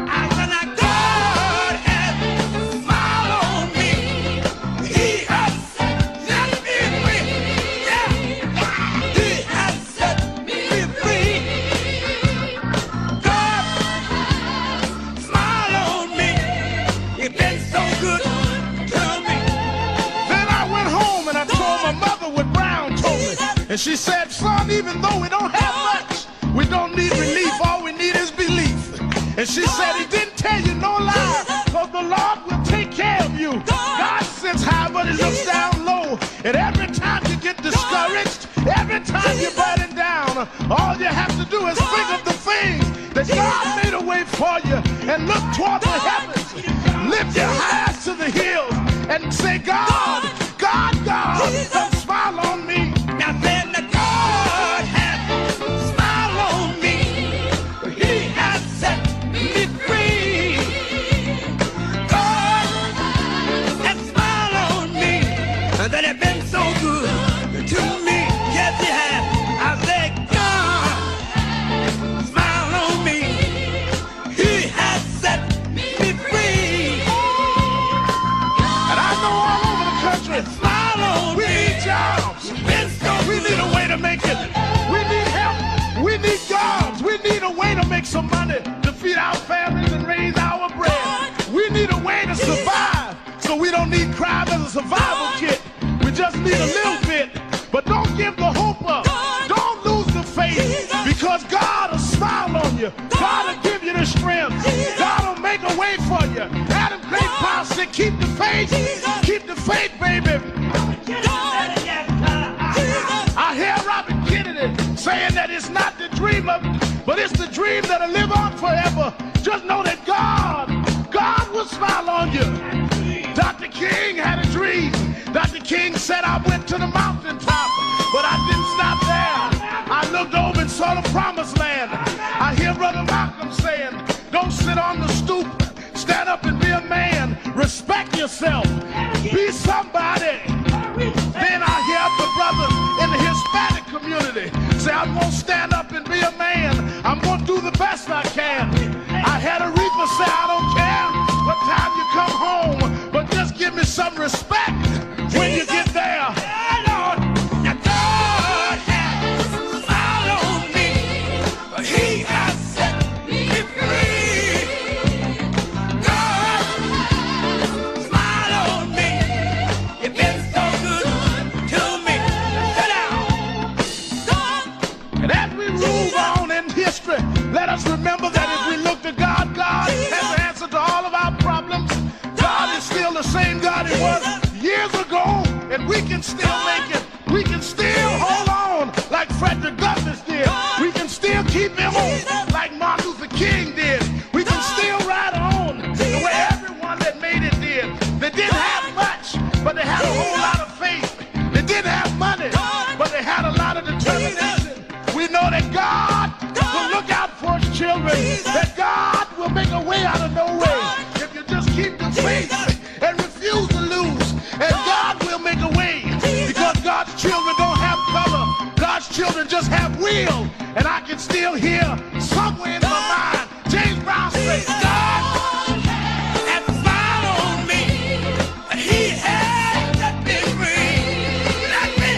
I said, God And she said, son, even though we don't have much, we don't need relief. All we need is belief. And she said, he didn't tell you no lie, because the Lord will take care of you. God sits high, but he looks down low. And every time you get discouraged, every time you're burning down, all you have to do is think of the things that God made a way for you and look toward the heavens. Lift your eyes to the hills and say, God, God, God, don't smile on me. Now then, the God has smiled on me. He has set me free. God has smiled on me. And that has been so good to me. Yes, he has. I said, God smile on me. He has set me free. And I know all over the country, smile on me. We need jobs. We need a way to make it. We need help. We need jobs. We need a way to make some money to feed our families and raise our bread. We need a way to survive, so we don't need crime as a survival kit. We just need a little bit. But don't give the hope up. Don't lose the faith, because God will smile on you. God will give you the strength. God will make a way for you. Adam Great Power said, keep the faith. Keep the faith, baby. I hear Robert Kennedy saying that it's not the dream of, but it's the dream that'll live on forever. Just know that God will smile on you. Dr. King had a dream. Dr. King said, I went to the mountaintop, but I didn't stop there. I looked over and saw the promised land. I hear Brother Malcolm saying, don't sit on the stoop. Stand up and be a man. Respect yourself. Be somebody. Then I hear the brothers in the Hispanic community say, I'm going to stand up and be a man. I'm going to do the best I can. I had a reaper say, I don't care what time you come home, but just give me some respect when you get there. Now God has smiled on me. He has set me free. God smiled on me. It's been so good to me. Sit down. And as we move on in history, let us remember that if we look to God, God has the answer to all of our problems. God is still the same God he was years ago, and we can still make it. We can still hold on like Frederick Douglass did. We can still keep him on like Martin Luther King did. We can still ride on the way everyone that made it did. They didn't have much, but they had a whole lot of faith. They didn't have money, but they had a lot of determination. We know that God will look out for his children, that God will make a way out of no way. If you just keep the faith and refuse to lose, and God will make a way, because God's children don't have color. God's children just have will. And I can still hear somewhere in my mind James Brown say, God has smiled on me. He has set me free. Let me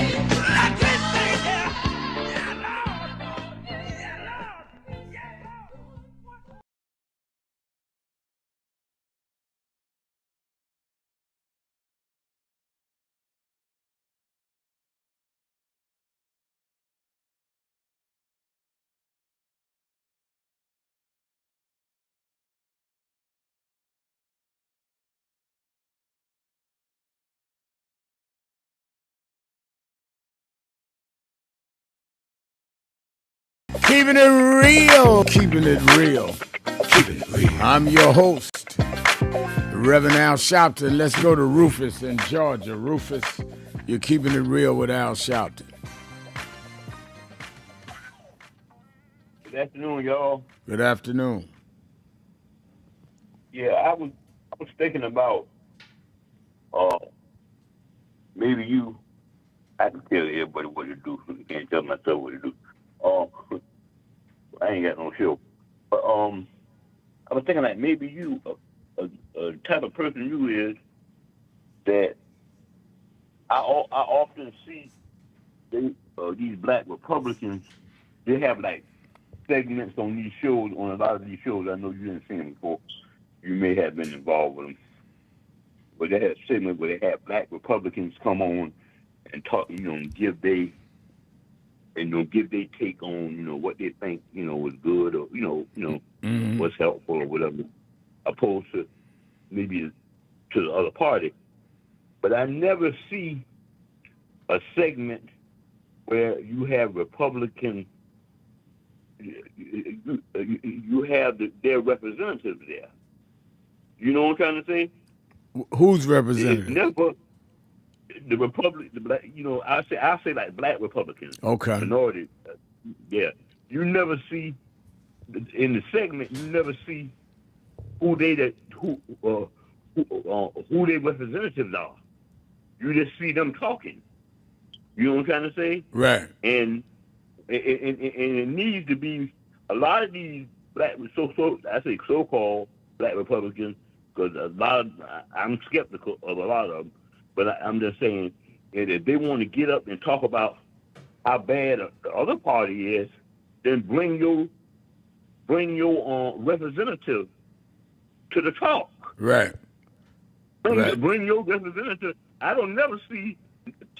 say that. Keeping it real. Keeping it real. Keeping it real. I'm your host, Reverend Al Sharpton. Let's go to Rufus in Georgia. Rufus, you're keeping it real with Al Sharpton. Good afternoon, y'all. Good afternoon. Yeah, I was thinking about maybe you. I can tell everybody what to do. I can't tell myself what to do. I ain't got no show. But I was thinking like maybe you, a type of person you is that I often see these black Republicans. They have like segments on these shows, on a lot of these shows. I know you didn't see them before. You may have been involved with them. But they had segments where they had black Republicans come on and talk, give their and give their take on what they think is good or what's helpful or whatever, opposed to maybe to the other party. But I never see a segment where you have Republican, you have their representatives there. You know what I'm trying to say? Who's representative? It's never the Republic, the black. I say like black Republicans. Okay. Minority. Yeah. You never see in the segment. You never see who their representatives are. You just see them talking. You know what I'm trying to say? Right. And it needs to be a lot of these black so-called black Republicans, because I'm skeptical of a lot of them, but I'm just saying that if they want to get up and talk about how bad the other party is, then bring your representative to the talk. Right. Bring your representative. I don't never see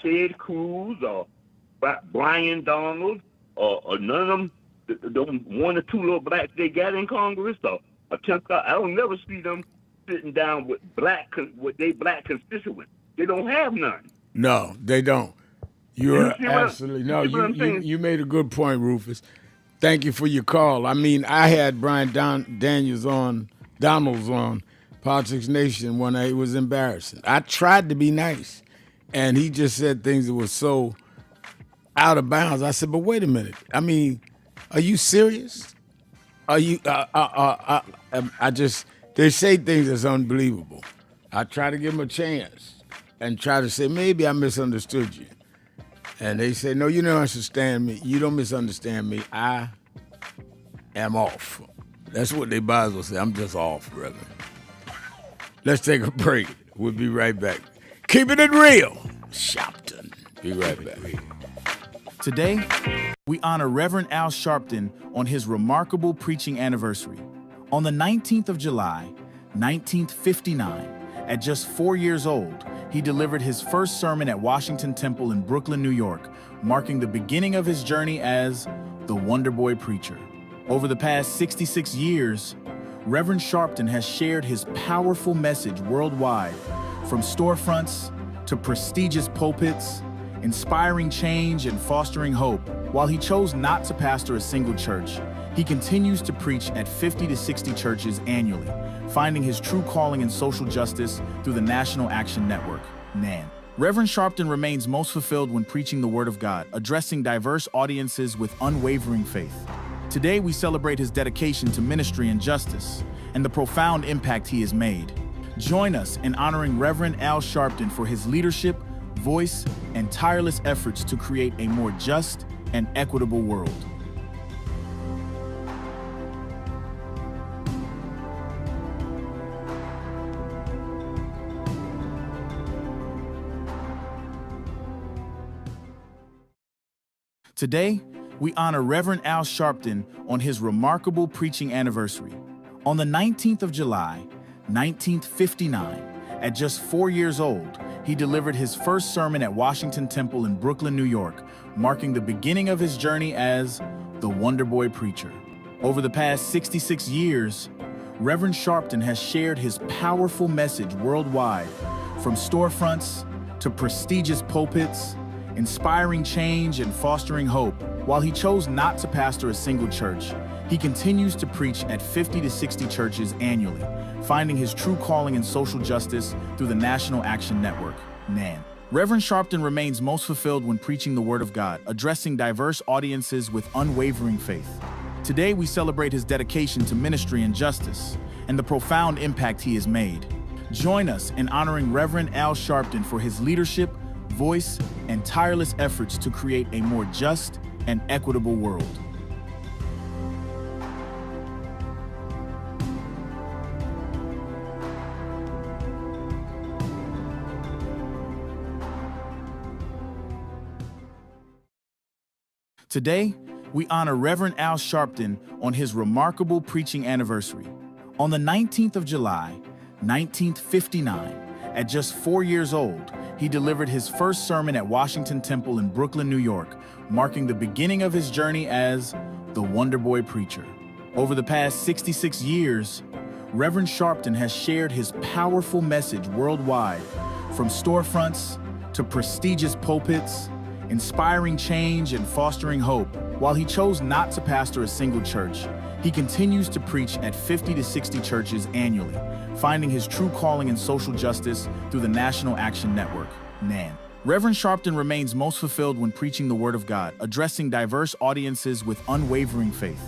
Ted Cruz or Brian Donald or none of them, the one or two little blacks they got in Congress or I don't never see them sitting down with their black constituents. They don't have none. No, they don't. You're absolutely no. You made a good point, Rufus. Thank you for your call. I mean, I had Brian Donalds on Politics Nation when it was embarrassing. I tried to be nice, and he just said things that were so out of bounds. I said, but wait a minute. I mean, are you serious? Are you? They say things that's unbelievable. I try to give them a chance and try to say, maybe I misunderstood you. And they say, no, you don't understand me. You don't misunderstand me. I am off. That's what they Bible say. I'm just off, brother. Let's take a break. We'll be right back. Keeping it real. Sharpton. Be right back. Today, we honor Reverend Al Sharpton on his remarkable preaching anniversary. On the 19th of July, 1959, at just 4 years old, he delivered his first sermon at Washington Temple in Brooklyn, New York, marking the beginning of his journey as the Wonder Boy Preacher. Over the past 66 years, Reverend Sharpton has shared his powerful message worldwide, from storefronts to prestigious pulpits, inspiring change and fostering hope. While he chose not to pastor a single church, he continues to preach at 50 to 60 churches annually, finding his true calling in social justice through the National Action Network, NAN. Reverend Sharpton remains most fulfilled when preaching the Word of God, addressing diverse audiences with unwavering faith. Today, we celebrate his dedication to ministry and justice and the profound impact he has made. Join us in honoring Reverend Al Sharpton for his leadership, voice, and tireless efforts to create a more just and equitable world. Today, we honor Reverend Al Sharpton on his remarkable preaching anniversary. On the 19th of July, 1959, at just 4 years old, he delivered his first sermon at Washington Temple in Brooklyn, New York, marking the beginning of his journey as the Wonder Boy Preacher. Over the past 66 years, Reverend Sharpton has shared his powerful message worldwide, from storefronts to prestigious pulpits, inspiring change and fostering hope. While he chose not to pastor a single church, he continues to preach at 50 to 60 churches annually, finding his true calling in social justice through the National Action Network, NAN. Reverend Sharpton remains most fulfilled when preaching the Word of God, addressing diverse audiences with unwavering faith. Today, we celebrate his dedication to ministry and justice and the profound impact he has made. Join us in honoring Reverend Al Sharpton for his leadership, voice, and tireless efforts to create a more just and equitable world. Today, we honor Reverend Al Sharpton on his remarkable preaching anniversary. On the 19th of July, 1959, at just 4 years old, he delivered his first sermon at Washington Temple in Brooklyn, New York, marking the beginning of his journey as the Wonder Boy Preacher. Over the past 66 years, Reverend Sharpton has shared his powerful message worldwide, from storefronts to prestigious pulpits, inspiring change and fostering hope. While he chose not to pastor a single church, he continues to preach at 50 to 60 churches annually, finding his true calling in social justice through the National Action Network, NAN. Reverend Sharpton remains most fulfilled when preaching the Word of God, addressing diverse audiences with unwavering faith.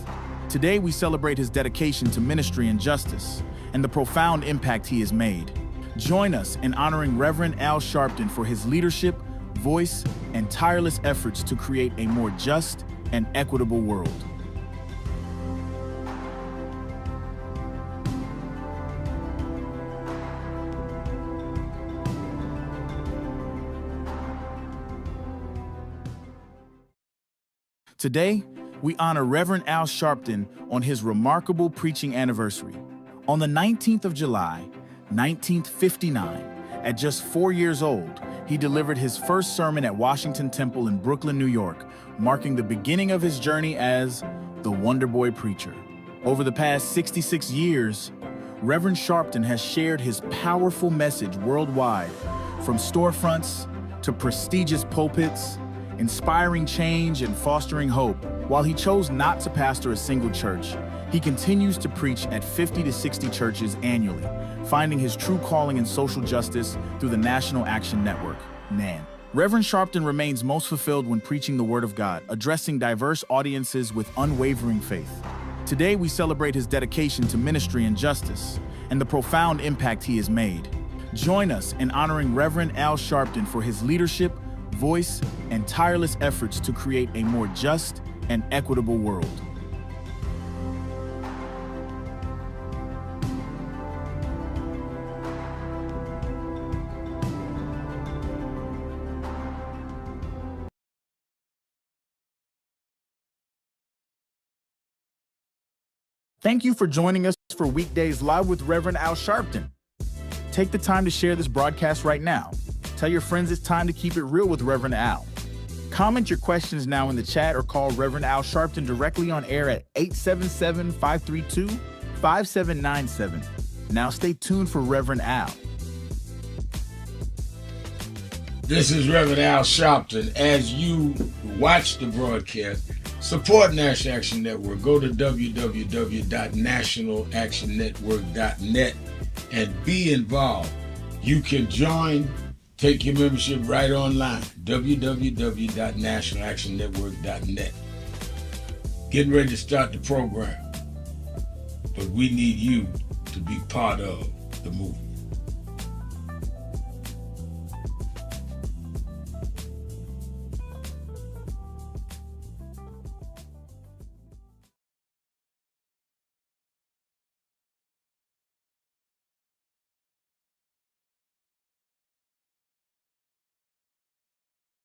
Today, we celebrate his dedication to ministry and justice and the profound impact he has made. Join us in honoring Reverend Al Sharpton for his leadership, voice, and tireless efforts to create a more just and equitable world. Today, we honor Reverend Al Sharpton on his remarkable preaching anniversary. On the 19th of July, 1959, at just 4 years old, he delivered his first sermon at Washington Temple in Brooklyn, New York, marking the beginning of his journey as the Wonder Boy Preacher. Over the past 66 years, Reverend Sharpton has shared his powerful message worldwide, from storefronts to prestigious pulpits, inspiring change and fostering hope. While he chose not to pastor a single church, he continues to preach at 50 to 60 churches annually, finding his true calling in social justice through the National Action Network, NAN. Reverend Sharpton remains most fulfilled when preaching the Word of God, addressing diverse audiences with unwavering faith. Today, we celebrate his dedication to ministry and justice and the profound impact he has made. Join us in honoring Reverend Al Sharpton for his leadership, voice, and tireless efforts to create a more just and equitable world. Thank you for joining us for Weekdays Live with Reverend Al Sharpton. Take the time to share this broadcast right now. Tell your friends it's time to keep it real with Reverend Al. Comment your questions now in the chat or call Reverend Al Sharpton directly on air at 877-532-5797. Now stay tuned for Reverend Al. This is Reverend Al Sharpton. As you watch the broadcast, support National Action Network. Go to www.nationalactionnetwork.net and be involved. You can join. Take your membership right online, www.nationalactionnetwork.net. Getting ready to start the program, but we need you to be part of the movement.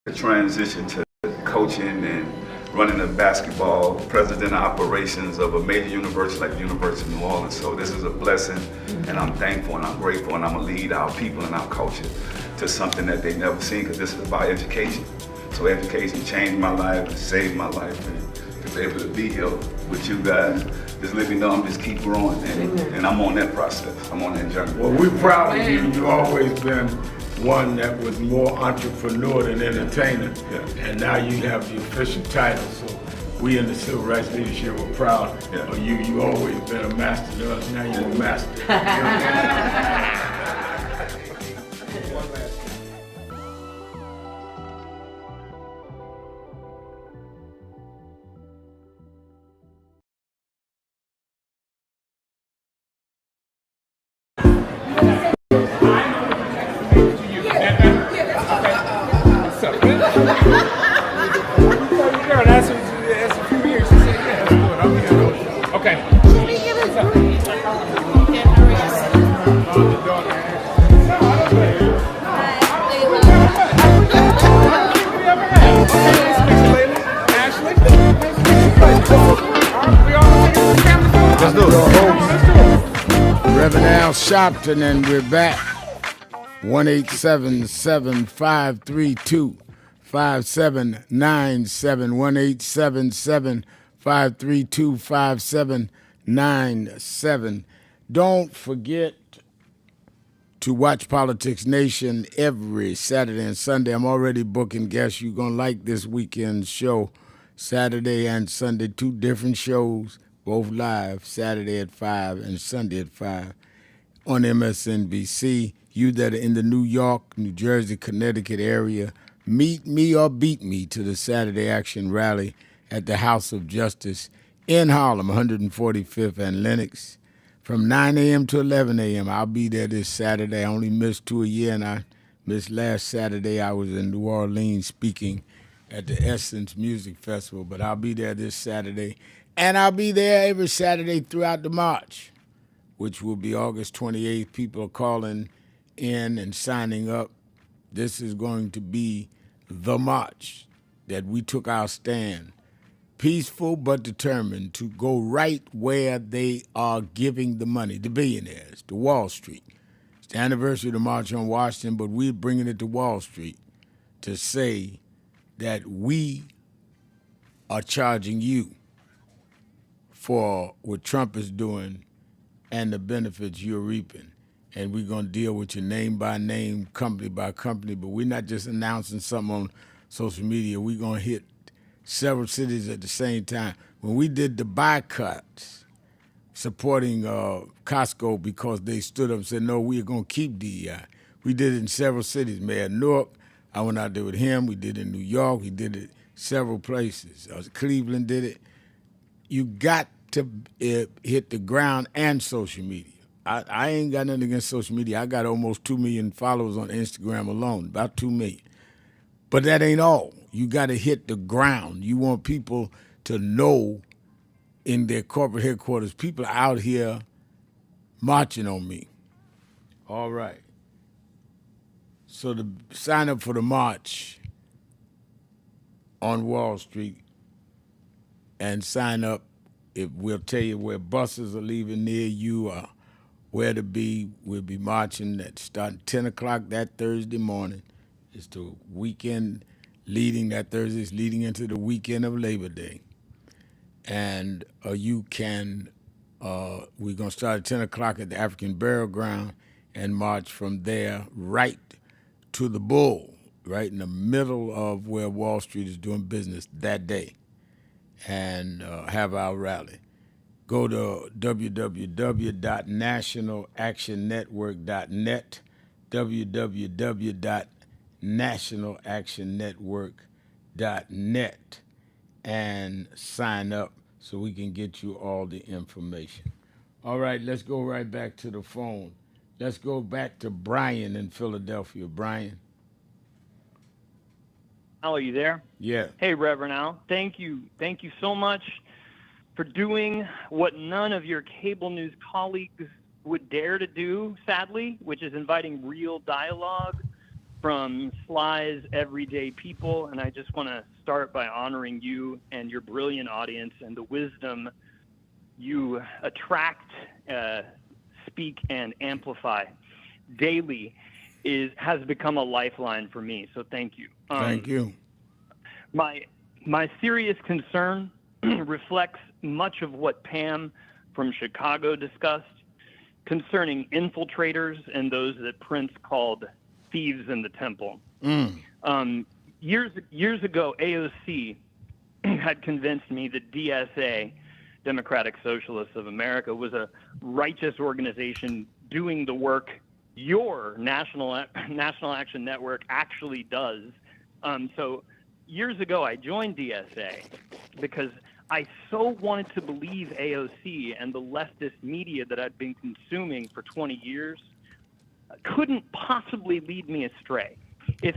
The transition to coaching and running a basketball, president of operations of a major university like the University of New Orleans. So this is a blessing, and I'm thankful and I'm grateful, and I'm gonna lead our people and our culture to something that they've never seen, because this is about education. So education changed my life and saved my life, and to be able to be here with you guys, just let me know I'm just keep growing, and I'm on that process. I'm on that journey. Well, we're proud of you. You've always been one that was more entrepreneur than entertainer, and now you have the official title. So we in the Civil Rights Leadership are proud of you. You always been a master to us. Now you're a master. Reverend Al Sharpton, and we're back. 1-877-532-5797. 1-877-532-5797. Don't forget to watch Politics Nation every Saturday and Sunday. I'm already booking guests. You're going to like this weekend's show, Saturday and Sunday, 2 different shows, both live, Saturday at 5 and Sunday at 5 on MSNBC. You that are in the New York, New Jersey, Connecticut area, meet me or beat me to the Saturday Action Rally at the House of Justice in Harlem, 145th and Lenox, from 9 a.m. to 11 a.m. I'll be there this Saturday. I only missed 2 a year, and I missed last Saturday. I was in New Orleans speaking at the Essence Music Festival, but I'll be there this Saturday, and I'll be there every Saturday throughout the march, which will be August 28th. People are calling in and signing up. This is going to be the march that we took our stand, peaceful but determined, to go right where they are giving the money, the billionaires, to Wall Street. It's the anniversary of the March on Washington, but we're bringing it to Wall Street to say that we are charging you for what Trump is doing and the benefits you're reaping. And we're going to deal with you name by name, company by company, but we're not just announcing something on social media. We're going to hit several cities at the same time. When we did the boycotts supporting Costco because they stood up and said, no, we're going to keep DEI. We did it in several cities. Mayor Newark, I went out there with him. We did it in New York. We did it several places. Cleveland did it. You got to hit the ground and social media. I ain't got nothing against social media. I got almost 2 million followers on Instagram alone, about 2 million. But that ain't all. You got to hit the ground. You want people to know in their corporate headquarters, people are out here marching on me. All right. So to sign up for the march on Wall Street and sign up, we'll tell you where buses are leaving near you, where to be. We'll be marching at starting 10 o'clock that Thursday morning. It's the weekend leading, that Thursday is leading into the weekend of Labor Day. And you can, we're going to start at 10 o'clock at the African Burial Ground and march from there right to the Bull, right in the middle of where Wall Street is doing business that day, and have our rally. Go to www.nationalactionnetwork.net, www.nationalactionnetwork.net, and sign up so we can get you all the information. All right, let's go right back to the phone. Let's go back to Brian in Philadelphia. Brian. Al, are you there? Yeah. Hey, Reverend Al. Thank you so much for doing what none of your cable news colleagues would dare to do, sadly, which is inviting real dialogue from Sly's everyday people. And I just want to start by honoring you and your brilliant audience and the wisdom you attract, speak, and amplify daily has become a lifeline for me. So thank you. Thank you. My serious concern reflects much of what Pam from Chicago discussed concerning infiltrators and those that Prince called thieves in the temple. Years ago, AOC had convinced me that DSA, Democratic Socialists of America, was a righteous organization doing the work your National Action Network actually does. So years ago, I joined DSA because I so wanted to believe AOC and the leftist media that I'd been consuming for 20 years couldn't possibly lead me astray. If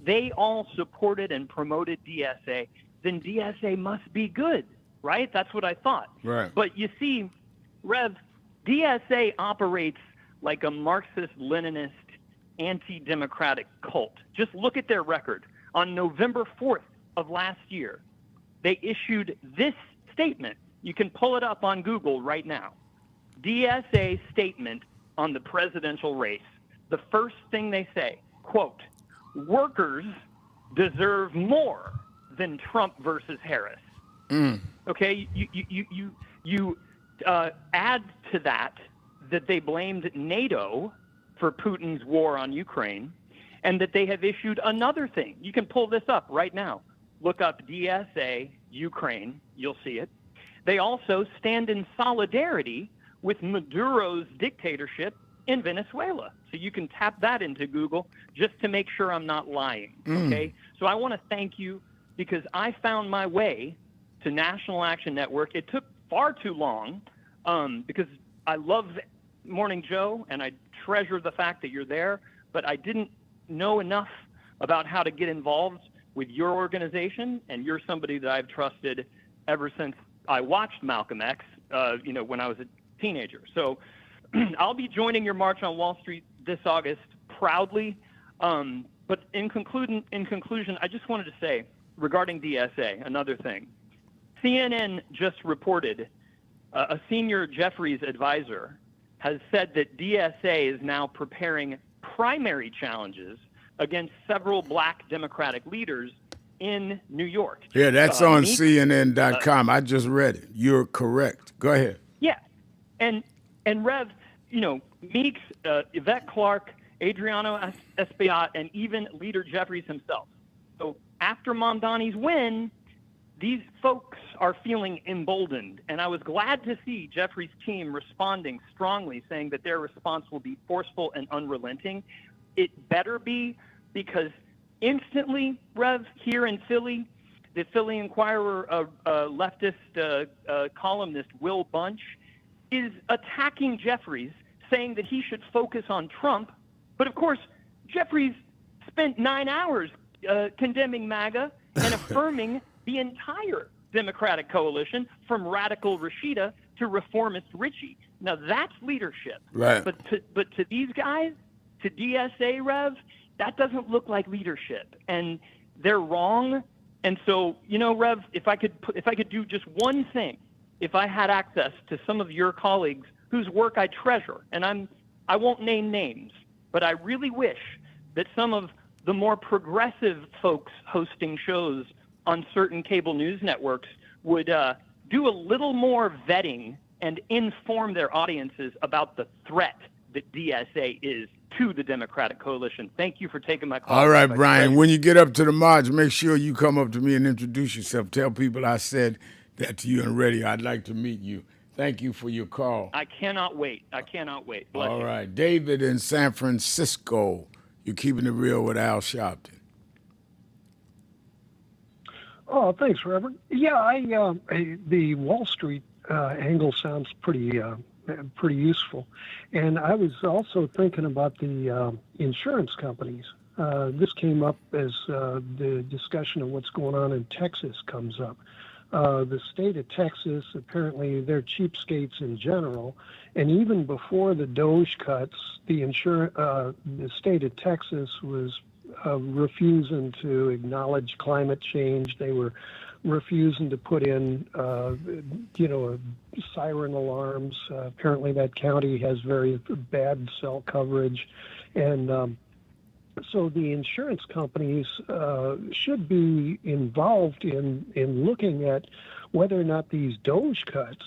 they all supported and promoted DSA, then DSA must be good, right? That's what I thought. Right. But you see, Rev, DSA operates like a Marxist-Leninist anti-democratic cult. Just look at their record. On November 4th of last year, they issued this statement. You can pull it up on Google right now. DSA statement on the presidential race. the first thing they say, quote, workers deserve more than Trump versus Harris. Okay, you add to that they blamed NATO for Putin's war on Ukraine, and that they have issued another thing. You can pull this up right now. Look up DSA Ukraine. You'll see it. They also stand in solidarity with Maduro's dictatorship in Venezuela. So you can tap that into Google just to make sure I'm not lying. Okay. So I want to thank you because I found my way to National Action Network. It took far too long because I love Morning Joe and I treasure the fact that you're there, but I didn't know enough about how to get involved with your organization, and you're somebody that I've trusted ever since I watched Malcolm X, when I was a teenager. So I'll be joining your March on Wall Street this August proudly. But in conclusion, I just wanted to say regarding DSA, another thing. CNN just reported a senior Jeffries advisor has said that DSA is now preparing primary challenges against several black Democratic leaders in New York. Yeah, that's on CNN.com. I just read it. You're correct. Go ahead. Yeah. And Rev, Meeks, Yvette Clarke, Adriano Espaillat, and even Leader Jeffries himself. So after Mamdani's win, these folks are feeling emboldened. And I was glad to see Jeffries' team responding strongly, saying that their response will be forceful and unrelenting. It better be, because instantly, Rev, here in Philly, the Philly Inquirer leftist columnist Will Bunch is attacking Jeffries, saying that he should focus on Trump. But of course, Jeffries spent 9 hours condemning MAGA and affirming the entire Democratic coalition from radical Rashida to reformist Richie. Now that's leadership. Right. But to these guys, to DSA, Rev, that doesn't look like leadership, and they're wrong. And so, Rev, if I could do just one thing, if I had access to some of your colleagues whose work I treasure, and I won't name names, but I really wish that some of the more progressive folks hosting shows on certain cable news networks would do a little more vetting and inform their audiences about the threat that DSA is to the Democratic coalition. Thank you for taking my call. All right, Brian, when you get up to the march, make sure you come up to me and introduce yourself. Tell people I said that to you on radio. I'd like to meet you. Thank you for your call. I cannot wait. Bless All you. right. David in San Francisco. You're keeping it real with Al Sharpton. Oh, thanks, Reverend. Yeah, the Wall Street angle sounds pretty useful. And I was also thinking about the insurance companies. This came up as the discussion of what's going on in Texas comes up. The state of Texas, apparently they're cheapskates in general. And even before the Doge cuts, the state of Texas was refusing to acknowledge climate change. They were refusing to put in, siren alarms. Apparently that county has very bad cell coverage. And so the insurance companies should be involved in looking at whether or not these Doge cuts,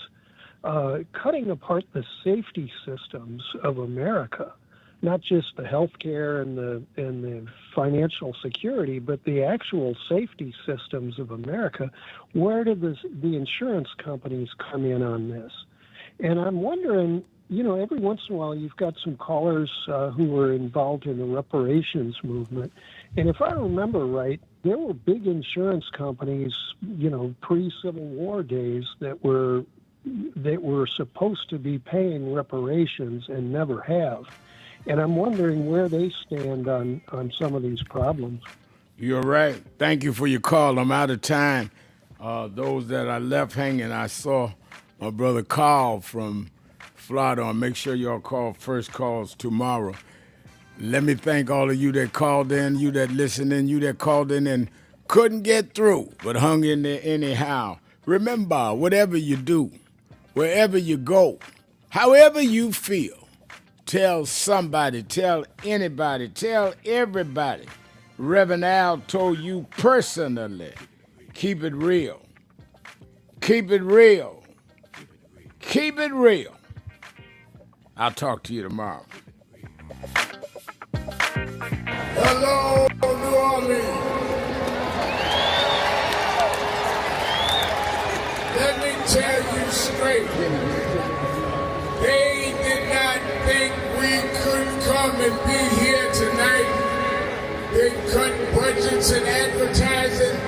cutting apart the safety systems of America, not just the healthcare and the financial security, but the actual safety systems of America. Where do the insurance companies come in on this? And I'm wondering, every once in a while you've got some callers who were involved in the reparations movement. And if I remember right, there were big insurance companies, pre-Civil War days that were supposed to be paying reparations and never have. And I'm wondering where they stand on some of these problems. You're right. Thank you for your call. I'm out of time. Those that I left hanging, I saw my brother Carl from Florida. I'll make sure y'all call first calls tomorrow. Let me thank all of you that called in, you that listened in, you that called in and couldn't get through, but hung in there anyhow. Remember, whatever you do, wherever you go, however you feel, Tell somebody, tell anybody, tell everybody. Reverend Al told you personally, keep it real. Keep it real. Keep it real. I'll talk to you tomorrow. Hello, New Orleans. Let me tell you straight. They did not think we could come and be here tonight. They cut budgets and advertising,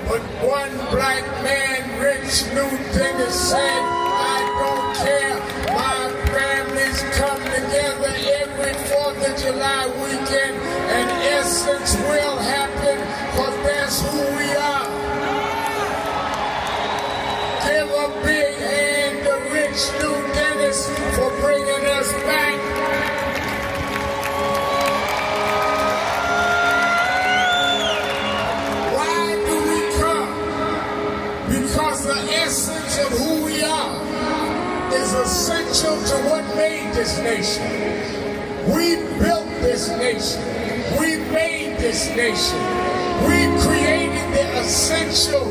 but one black man, Rich New Dennis, said, I don't care. My families come together every 4th of July weekend, and Essence will happen, because that's who we are. Give a big hand to Rich New Dennis for bringing us back. Why do we come? Because the essence of who we are is essential to what made this nation. We built this nation. We made this nation. We created the essential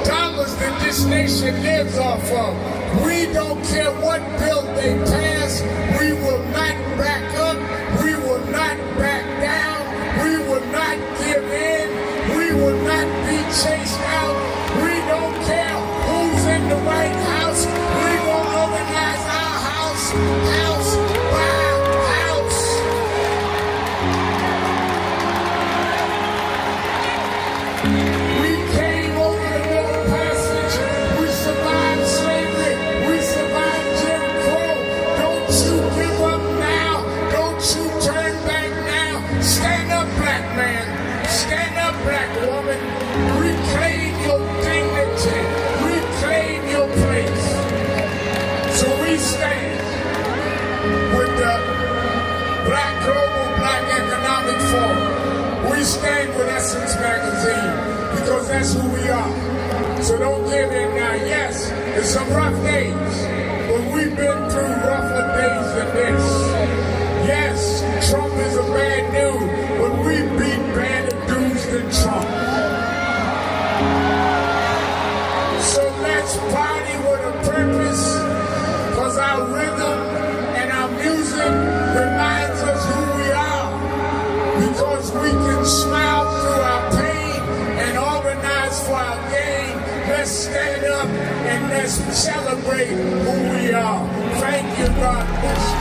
dollars that this nation lives off of. We don't care what bill they pass. We will not back up. We will not back down. We will not give in. We will not be chased out. We don't care who's in the White House. We will organize our house by house. We came over the Middle Passage. We survived slavery. We survived Jim Crow. Don't you give up now. Don't you turn back now. Stand up, black man. Stand up, black woman. Reclaim your dignity. Reclaim your place. So we stand with the Global Black Economic Forum. We stand with Essence Magazine because that's who we are. So don't give in now. Yes, it's some rough days, but we've been through rougher days than this. Yes, Trump is a bad dude, but we beat badder dudes than Trump. So let's party with a purpose, because our rhythm and our music reminds us who we are. Because we can smile through our pain and organize for our gain. Let's stand up and let's celebrate who we are. Thank you, God bless you.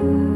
Ooh.